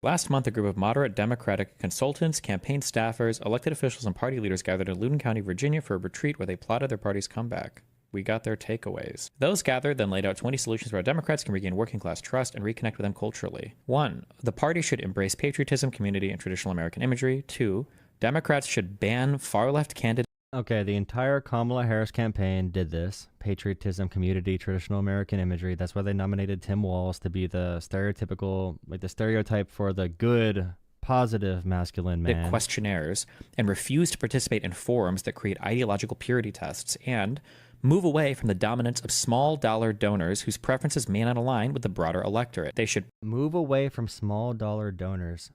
Last month, a group of moderate Democratic consultants, campaign staffers, elected officials, and party leaders gathered in Loudoun County, Virginia for a retreat where they plotted their party's comeback. We got their takeaways. Those gathered then laid out 20 solutions where Democrats can regain working class trust and reconnect with them culturally. 1. The party should embrace patriotism, community, and traditional American imagery. 2. Democrats should ban far-left candidates. Okay, the entire Kamala Harris campaign did this. Patriotism, community, traditional American imagery. That's why they nominated Tim Walz to be the stereotypical, like the stereotype for the good, positive masculine man. Questionnaires, and refuse to participate in forums that create ideological purity tests, and move away from the dominance of small dollar donors whose preferences may not align with the broader electorate. They should move away from small dollar donors.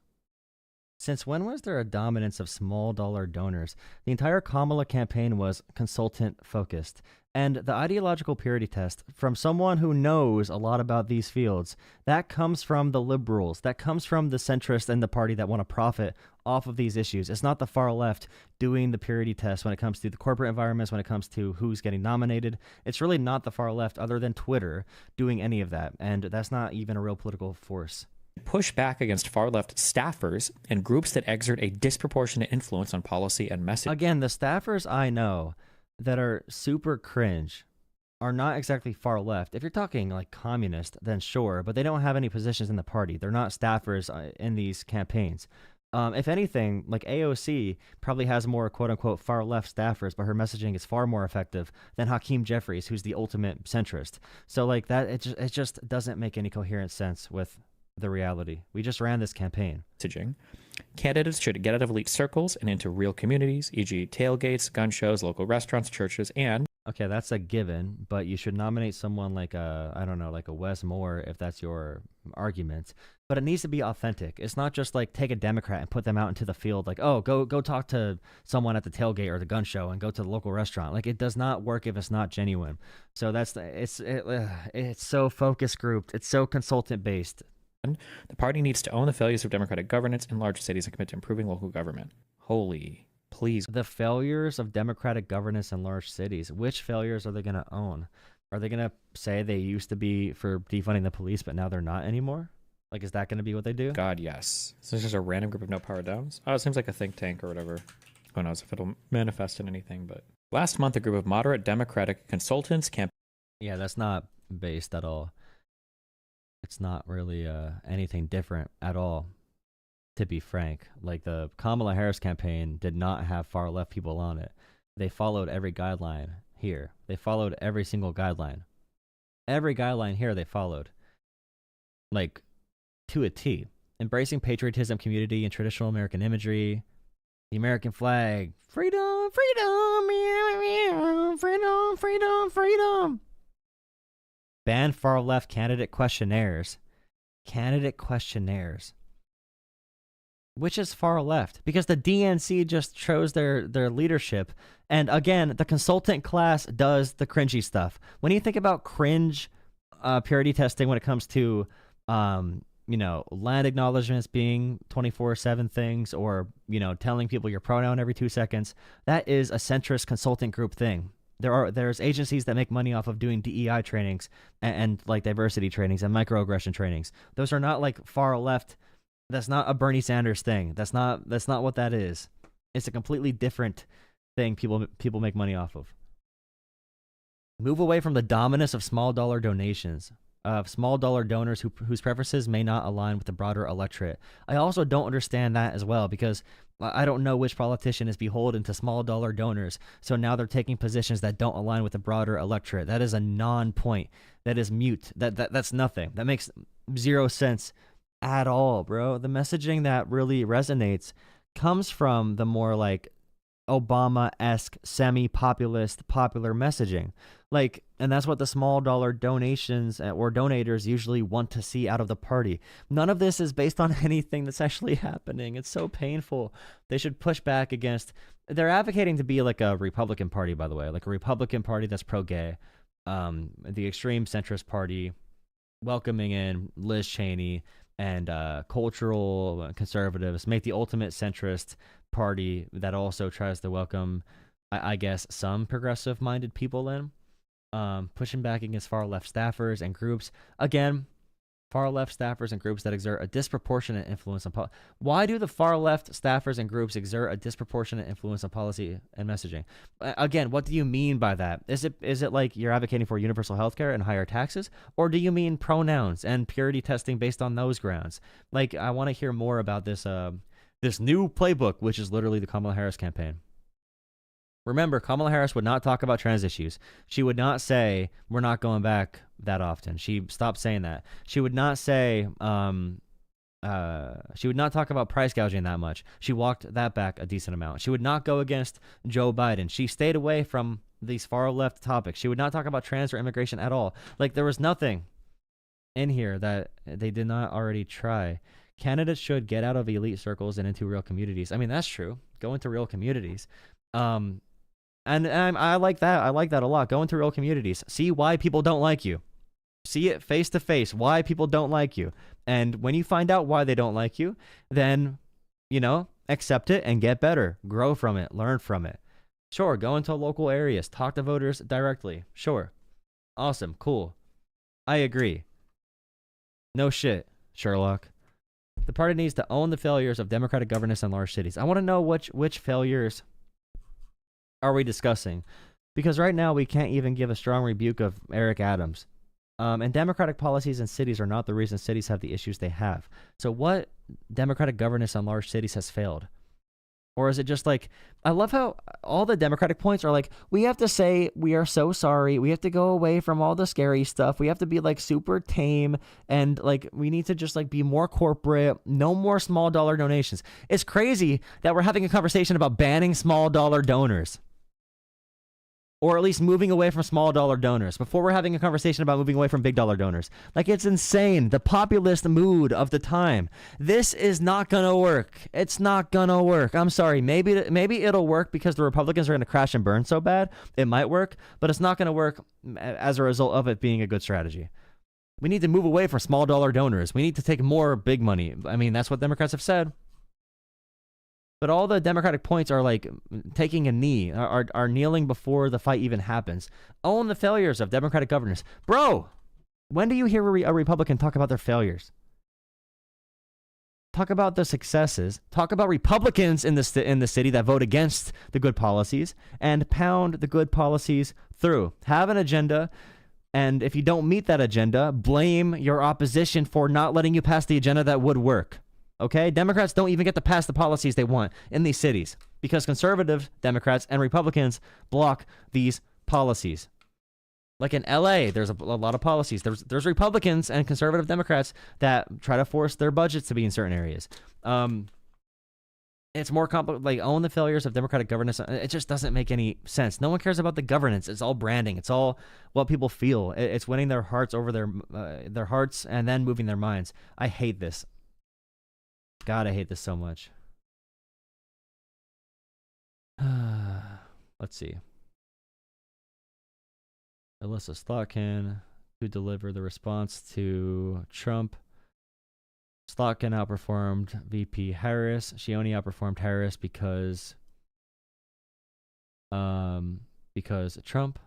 Since when was there a dominance of small dollar donors? The entire Kamala campaign was consultant focused. And the ideological purity test, from someone who knows a lot about these fields, that comes from the liberals. That comes from the centrists and the party that want to profit off of these issues. It's not the far left doing the purity test when it comes to the corporate environments, when it comes to who's getting nominated. It's really not the far left, other than Twitter, doing any of that. And that's not even a real political force. Push back against far-left staffers and groups that exert a disproportionate influence on policy and message. Again, the staffers I know that are super cringe, are not exactly far left. If you're talking like communist, then sure, but they don't have any positions in the party. They're not staffers in these campaigns. If anything, like AOC probably has more quote-unquote far-left staffers, but her messaging is far more effective than Hakeem Jeffries, who's the ultimate centrist. So like that, it just doesn't make any coherent sense with the reality. We just ran this campaign. Messaging. Candidates should get out of elite circles and into real communities, e.g. tailgates, gun shows, local restaurants, churches, and... Okay, that's a given, but you should nominate someone like I don't know, like a Wes Moore if that's your argument. But it needs to be authentic. It's not just like take a Democrat and put them out into the field like, oh, go talk to someone at the tailgate or the gun show and go to the local restaurant. Like it does not work if it's not genuine. So it's so focus grouped. It's so consultant based. The party needs to own the failures of democratic governance in large cities and commit to improving local government. Holy, please. The failures of democratic governance in large cities. Which failures are they going to own? Are they going to say they used to be for defunding the police, but now they're not anymore? Like, is that going to be what they do? God, yes. So it's just a random group of no power downs? Oh, it seems like a think tank or whatever. Who knows if it'll manifest in anything, but... Last month, a group of moderate democratic consultants Yeah, that's not based at all. It's not really anything different at all, to be frank. Like, the Kamala Harris campaign did not have far-left people on it. They followed every guideline here. They followed every single guideline. Every guideline here they followed. Like, to a T. Embracing patriotism, community, and traditional American imagery. The American flag. Freedom, freedom, freedom, freedom, freedom. Ban far-left candidate questionnaires. Candidate questionnaires. Which is far left? Because the DNC just chose their leadership. And again, the consultant class does the cringy stuff. When you think about cringe purity testing when it comes to, land acknowledgements being 24/7 things, or, telling people your pronoun every 2 seconds, that is a centrist consultant group thing. There's agencies that make money off of doing DEI trainings and like diversity trainings and microaggression trainings. Those are not like far left. That's not a Bernie Sanders thing. That's not what that is. It's a completely different thing people make money off of. Move away from the dominance of small dollar donations, of small dollar donors whose preferences may not align with the broader electorate. I also don't understand that as well, because I don't know which politician is beholden to small dollar donors. So now they're taking positions that don't align with the broader electorate. That is a non-point. That is mute. That's nothing. That makes zero sense at all, bro. The messaging that really resonates comes from the more like Obama-esque semi-populist popular messaging. Like, and that's what the small dollar donations or donators usually want to see out of the party. None of this is based on anything that's actually happening. It's so painful. They should push back against, they're advocating to be like a Republican party, by the way, like a Republican party that's pro-gay, the extreme centrist party, welcoming in Liz Cheney and cultural conservatives, make the ultimate centrist party that also tries to welcome, I guess, some progressive-minded people in. Pushing back against far-left staffers and groups. Again, far-left staffers and groups that exert a disproportionate influence on Why do the far-left staffers and groups exert a disproportionate influence on policy and messaging? Again, what do you mean by that? Is it like you're advocating for universal health care and higher taxes? Or do you mean pronouns and purity testing based on those grounds? Like, I want to hear more about this this new playbook, which is literally the Kamala Harris campaign. Remember, Kamala Harris would not talk about trans issues. She would not say, we're not going back that often. She stopped saying that. She would not say, she would not talk about price gouging that much. She walked that back a decent amount. She would not go against Joe Biden. She stayed away from these far left topics. She would not talk about trans or immigration at all. Like, there was nothing in here that they did not already try. Candidates should get out of elite circles and into real communities. I mean, that's true. Go into real communities. And I like that. I like that a lot. Go into real communities. See why people don't like you. See it face to face, why people don't like you. And when you find out why they don't like you, then, accept it and get better. Grow from it. Learn from it. Sure, go into local areas. Talk to voters directly. Sure. Awesome. Cool. I agree. No shit, Sherlock. The party needs to own the failures of democratic governance in large cities. I want to know which failures are we discussing? Because right now we can't even give a strong rebuke of Eric Adams. And democratic policies in cities are not the reason cities have the issues they have. So what democratic governance on large cities has failed? Or is it just like, I love how all the democratic points are like, we have to say we are so sorry. We have to go away from all the scary stuff. We have to be like super tame, and like we need to just like be more corporate, no more small dollar donations. It's crazy that we're having a conversation about banning small dollar donors. Or at least moving away from small dollar donors before we're having a conversation about moving away from big dollar donors. Like, it's insane. The populist mood of the time. This is not going to work. It's not going to work. I'm sorry. Maybe it'll work because the Republicans are going to crash and burn so bad. It might work, but it's not going to work as a result of it being a good strategy. We need to move away from small dollar donors. We need to take more big money. I mean, that's what Democrats have said. But all the Democratic points are like taking a knee, are kneeling before the fight even happens. Own the failures of Democratic governance. Bro, when do you hear a Republican talk about their failures? Talk about the successes. Talk about Republicans in the city that vote against the good policies and pound the good policies through. Have an agenda. And if you don't meet that agenda, blame your opposition for not letting you pass the agenda that would work. Okay? Democrats don't even get to pass the policies they want in these cities because conservative Democrats and Republicans block these policies. Like in LA, there's a lot of policies. There's Republicans and conservative Democrats that try to force their budgets to be in certain areas. It's more complicated. Like, own the failures of Democratic governance. It just doesn't make any sense. No one cares about the governance. It's all branding. It's all what people feel. It's winning their hearts over their hearts and then moving their minds. I hate this. God, I hate this so much. Let's see. Alyssa Slotkin, who delivered the response to Trump. Slotkin outperformed VP Harris. She only outperformed Harris because Trump.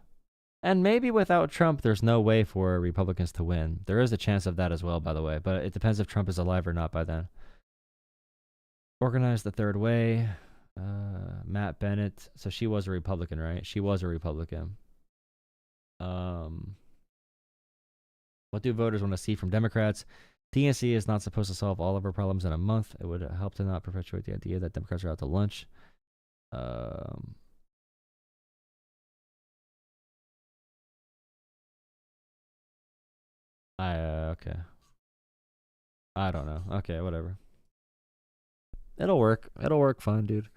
And maybe without Trump, there's no way for Republicans to win. There is a chance of that as well, by the way. But it depends if Trump is alive or not by then. Organize the Third Way. Matt Bennett. So she was a Republican, right? She was a Republican. What do voters want to see from Democrats? DNC is not supposed to solve all of our problems in a month. It would help to not perpetuate the idea that Democrats are out to lunch. Okay. I don't know. Okay, whatever. It'll work. It'll work fine, dude.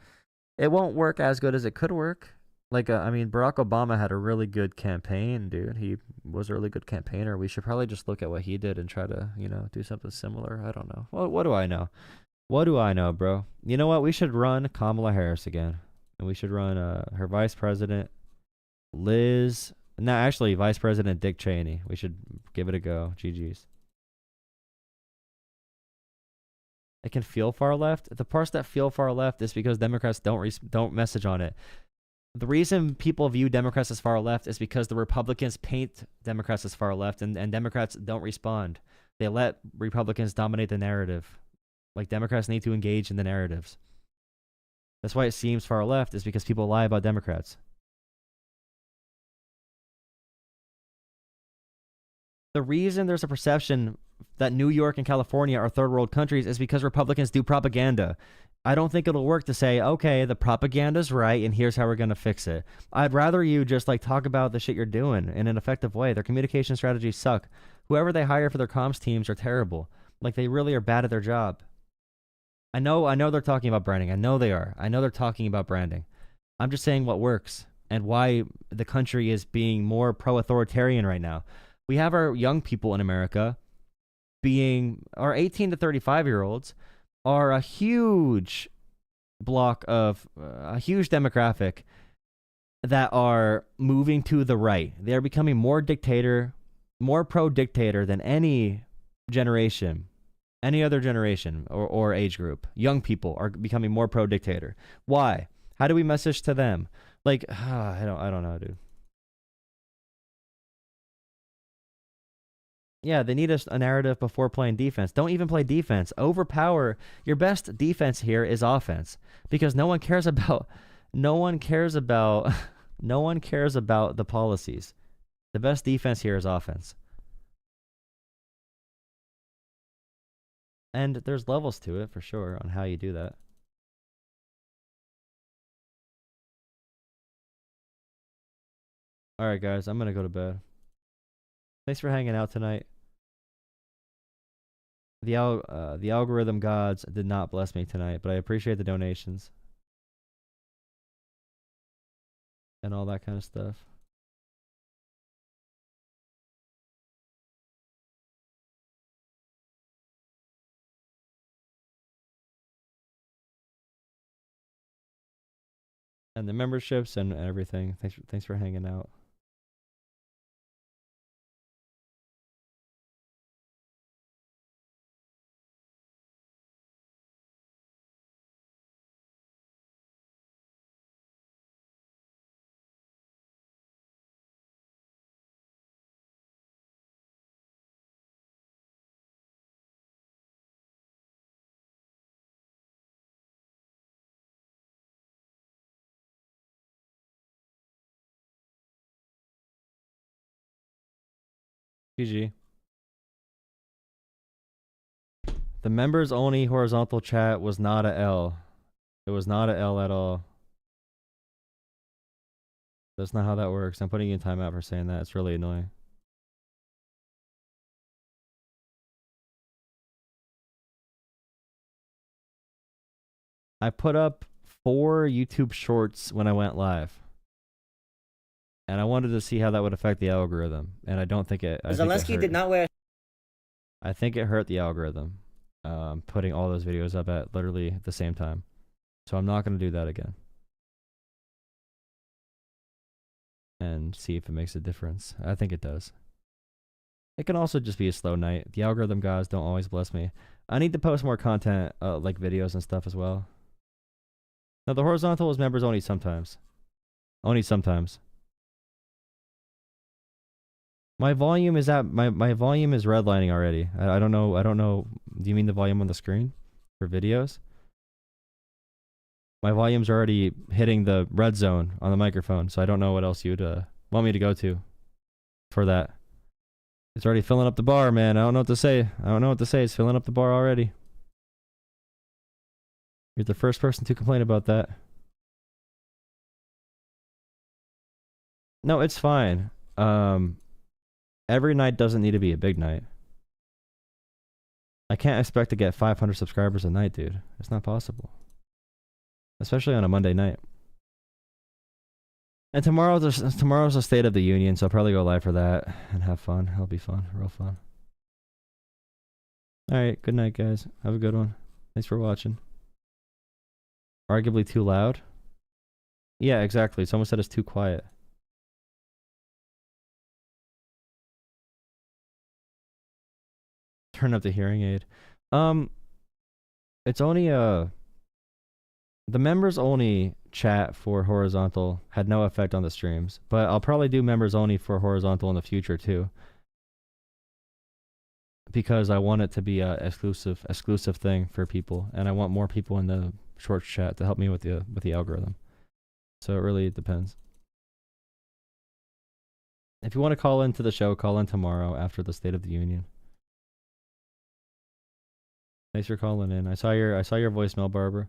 It won't work as good as it could work. Like, I mean, Barack Obama had a really good campaign, dude. He was a really good campaigner. We should probably just look at what he did and try to, do something similar. I don't know. What do I know? What do I know, bro? You know what? We should run Kamala Harris again. And we should run her vice president, Liz. No, actually, Vice President Dick Cheney. We should give it a go. GG's. It can feel far left. The parts that feel far left is because Democrats don't message on it. The reason people view Democrats as far left is because the Republicans paint Democrats as far left, and Democrats don't respond. They let Republicans dominate the narrative. Like, Democrats need to engage in the narratives. That's why it seems far left, is because people lie about Democrats. The reason there's a perception that New York and California are third world countries is because Republicans do propaganda. I don't think it'll work to say, okay, the propaganda's right, and here's how we're going to fix it. I'd rather you just talk about the shit you're doing in an effective way. Their communication strategies suck. Whoever they hire for their comms teams are terrible. Like, they really are bad at their job. I know they're talking about branding. I know they are. I know they're talking about branding. I'm just saying what works and why the country is being more pro-authoritarian right now. We have our young people in America our 18 to 35-year-olds are a huge block of a huge demographic that are moving to the right. They're becoming more pro-dictator than any other generation or age group. Young people are becoming more pro-dictator. Why? How do we message to them? Like, I don't know, dude. Yeah, they need a narrative before playing defense. Don't even play defense. Overpower. Your best defense here is offense, because no one cares about No one cares about the policies. The best defense here is offense. And there's levels to it for sure on how you do that. All right, guys, I'm going to go to bed. Thanks for hanging out tonight. The algorithm gods did not bless me tonight, but I appreciate the donations. And all that kind of stuff. And the memberships and everything. Thanks for hanging out. GG. The members only horizontal chat was not a L. It was not a L at all. That's not how that works. I'm putting you in timeout for saying that. It's really annoying. I put up 4 YouTube shorts when I went live. And I wanted to see how that would affect the algorithm. And I don't think it... Zelenskyy did not wear... I think it hurt the algorithm. Putting all those videos up at literally the same time. So I'm not going to do that again. And see if it makes a difference. I think it does. It can also just be a slow night. The algorithm guys don't always bless me. I need to post more content, like videos and stuff as well. Now the horizontal is members only sometimes. Only sometimes. My volume is at my volume is redlining already. I don't know. Do you mean the volume on the screen for videos? My volume's already hitting the red zone on the microphone, so I don't know what else you'd want me to go to for that. It's already filling up the bar, man. I don't know what to say. It's filling up the bar already. You're the first person to complain about that. No, it's fine. Every night doesn't need to be a big night. I can't expect to get 500 subscribers a night, dude. It's not possible. Especially on a Monday night. And tomorrow's the State of the Union, so I'll probably go live for that and have fun. It'll be fun, real fun. Alright, good night, guys. Have a good one. Thanks for watching. Arguably too loud? Yeah, exactly. Someone said it's too quiet. Turn up the hearing aid. It's only the members only chat for horizontal had no effect on the streams, but I'll probably do members only for horizontal in the future too, because I want it to be a exclusive thing for people, and I want more people in the short chat to help me with the algorithm. So it really depends. If you want to call into the show, call in tomorrow after the State of the Union. Thanks for calling in. I saw your voicemail, Barbara.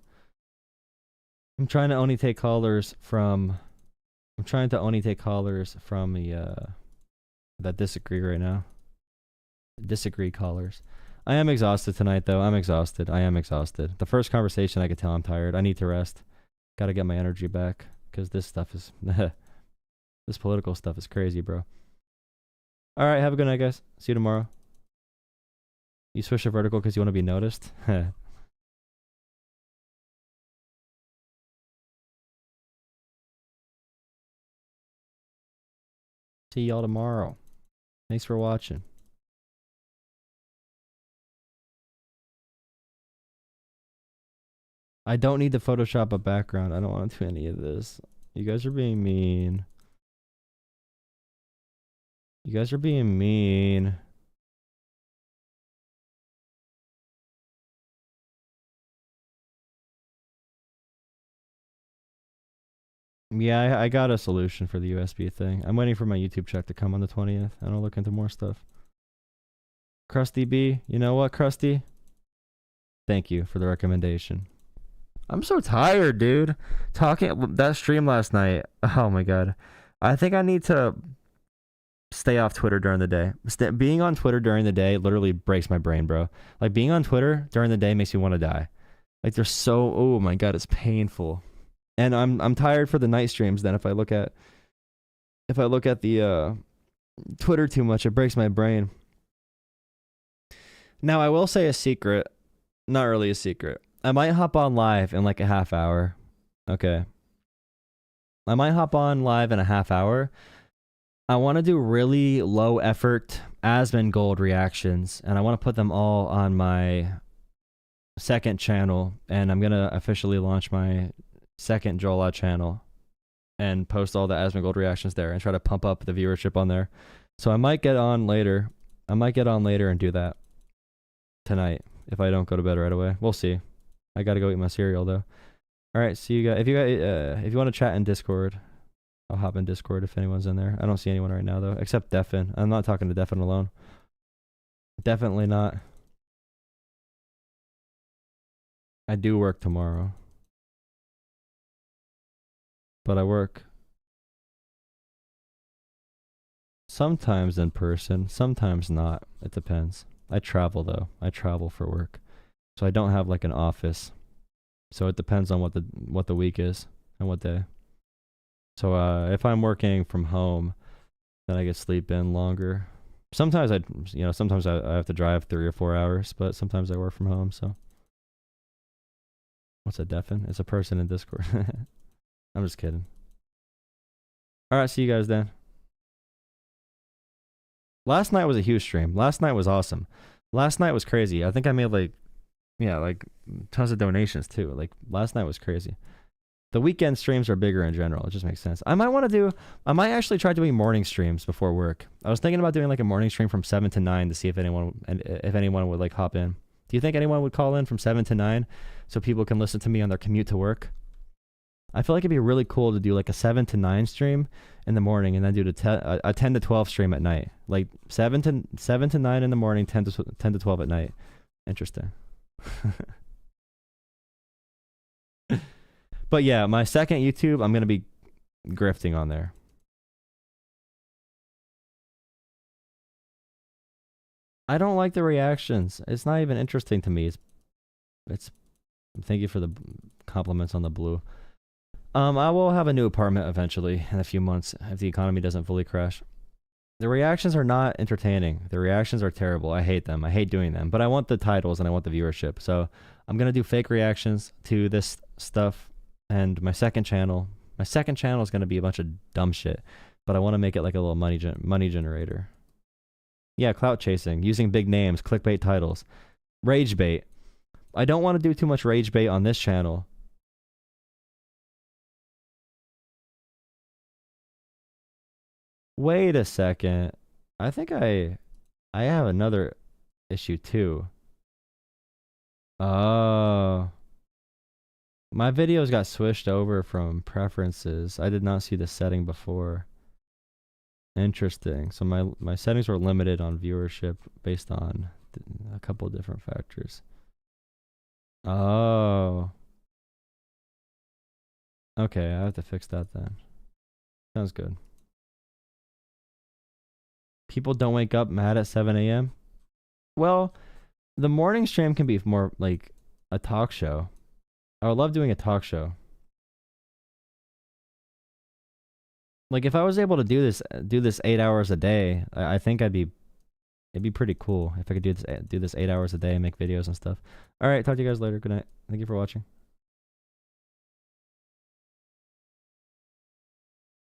I'm trying to only take callers from the that disagree right now. Disagree callers. I am exhausted tonight though. I am exhausted. The first conversation I could tell I'm tired. I need to rest. Got to get my energy back because this stuff is this political stuff is crazy, bro. All right, have a good night, guys. See you tomorrow. You switch to vertical because you want to be noticed? See y'all tomorrow. Thanks for watching. I don't need to Photoshop a background. I don't want to do any of this. You guys are being mean. You guys are being mean. Yeah, I got a solution for the USB thing. I'm waiting for my YouTube check to come on the 20th, and I'll look into more stuff. Krusty B, you know what, Krusty? Thank you for the recommendation. I'm so tired, dude. Talking that stream last night. Oh my god. I think I need to stay off Twitter during the day. Being on Twitter during the day literally breaks my brain, bro. Like being on Twitter during the day makes me want to die. Like they're so, oh my god, it's painful. And I'm tired for the night streams then if I look at the Twitter too much, it breaks my brain. Now I will say a secret, not really a secret. I might hop on live in like a half hour. Okay. I might hop on live in a half hour. I want to do really low effort Asmongold reactions, and I want to put them all on my second channel, and I'm going to officially launch my second Jolah channel and post all the Asmongold reactions there and try to pump up the viewership on there. So I might get on later. And do that tonight if I don't go to bed right away. We'll see. I got to go eat my cereal though. All right, see you guys. If you want to chat in Discord, I'll hop in Discord if anyone's in there. I don't see anyone right now though, except Defin. I'm not talking to Defin alone. Definitely not. I do work tomorrow. But I work sometimes in person, sometimes not. It depends. I travel though. I travel for work. So I don't have like an office. So it depends on what the week is and what day. So if I'm working from home, then I get sleep in longer. Sometimes I have to drive 3 or 4 hours, but sometimes I work from home, so. What's a Defin? It's a person in Discord. I'm just kidding. Alright, see you guys then. Last night was a huge stream. Last night was awesome. Last night was crazy. I think I made like tons of donations too. Like last night was crazy. The weekend streams are bigger in general. It just makes sense. I might actually try doing morning streams before work. I was thinking about doing like a morning stream from 7 to 9 to see if anyone would like hop in. Do you think anyone would call in from 7 to 9 so people can listen to me on their commute to work? I feel like it'd be really cool to do like a 7 to 9 stream in the morning and then do a 10 to 12 stream at night. Like 7 to 9 in the morning, 10 to 12 at night. Interesting. But yeah, my second YouTube, I'm going to be grifting on there. I don't like the reactions. It's not even interesting to me. It's thank you for the compliments on the blue. I will have a new apartment eventually in a few months if the economy doesn't fully crash. The reactions are not entertaining. The reactions are terrible. I hate them. I hate doing them. But I want the titles and I want the viewership. So I'm going to do fake reactions to this stuff. And my second channel is going to be a bunch of dumb shit. But I want to make it like a little money generator. Yeah, clout chasing, using big names, clickbait titles. Rage bait. I don't want to do too much rage bait on this channel. Wait a second. I think I have another issue too. Oh. My videos got switched over from preferences. I did not see the setting before. Interesting. So my settings were limited on viewership based on a couple of different factors. Oh. Okay, I have to fix that then. Sounds good. People don't wake up mad at 7 a.m. Well, the morning stream can be more like a talk show. I would love doing a talk show. Like if I was able to do this 8 hours a day, I think it'd be pretty cool if I could do this 8 hours a day and make videos and stuff. All right, talk to you guys later. Good night. Thank you for watching.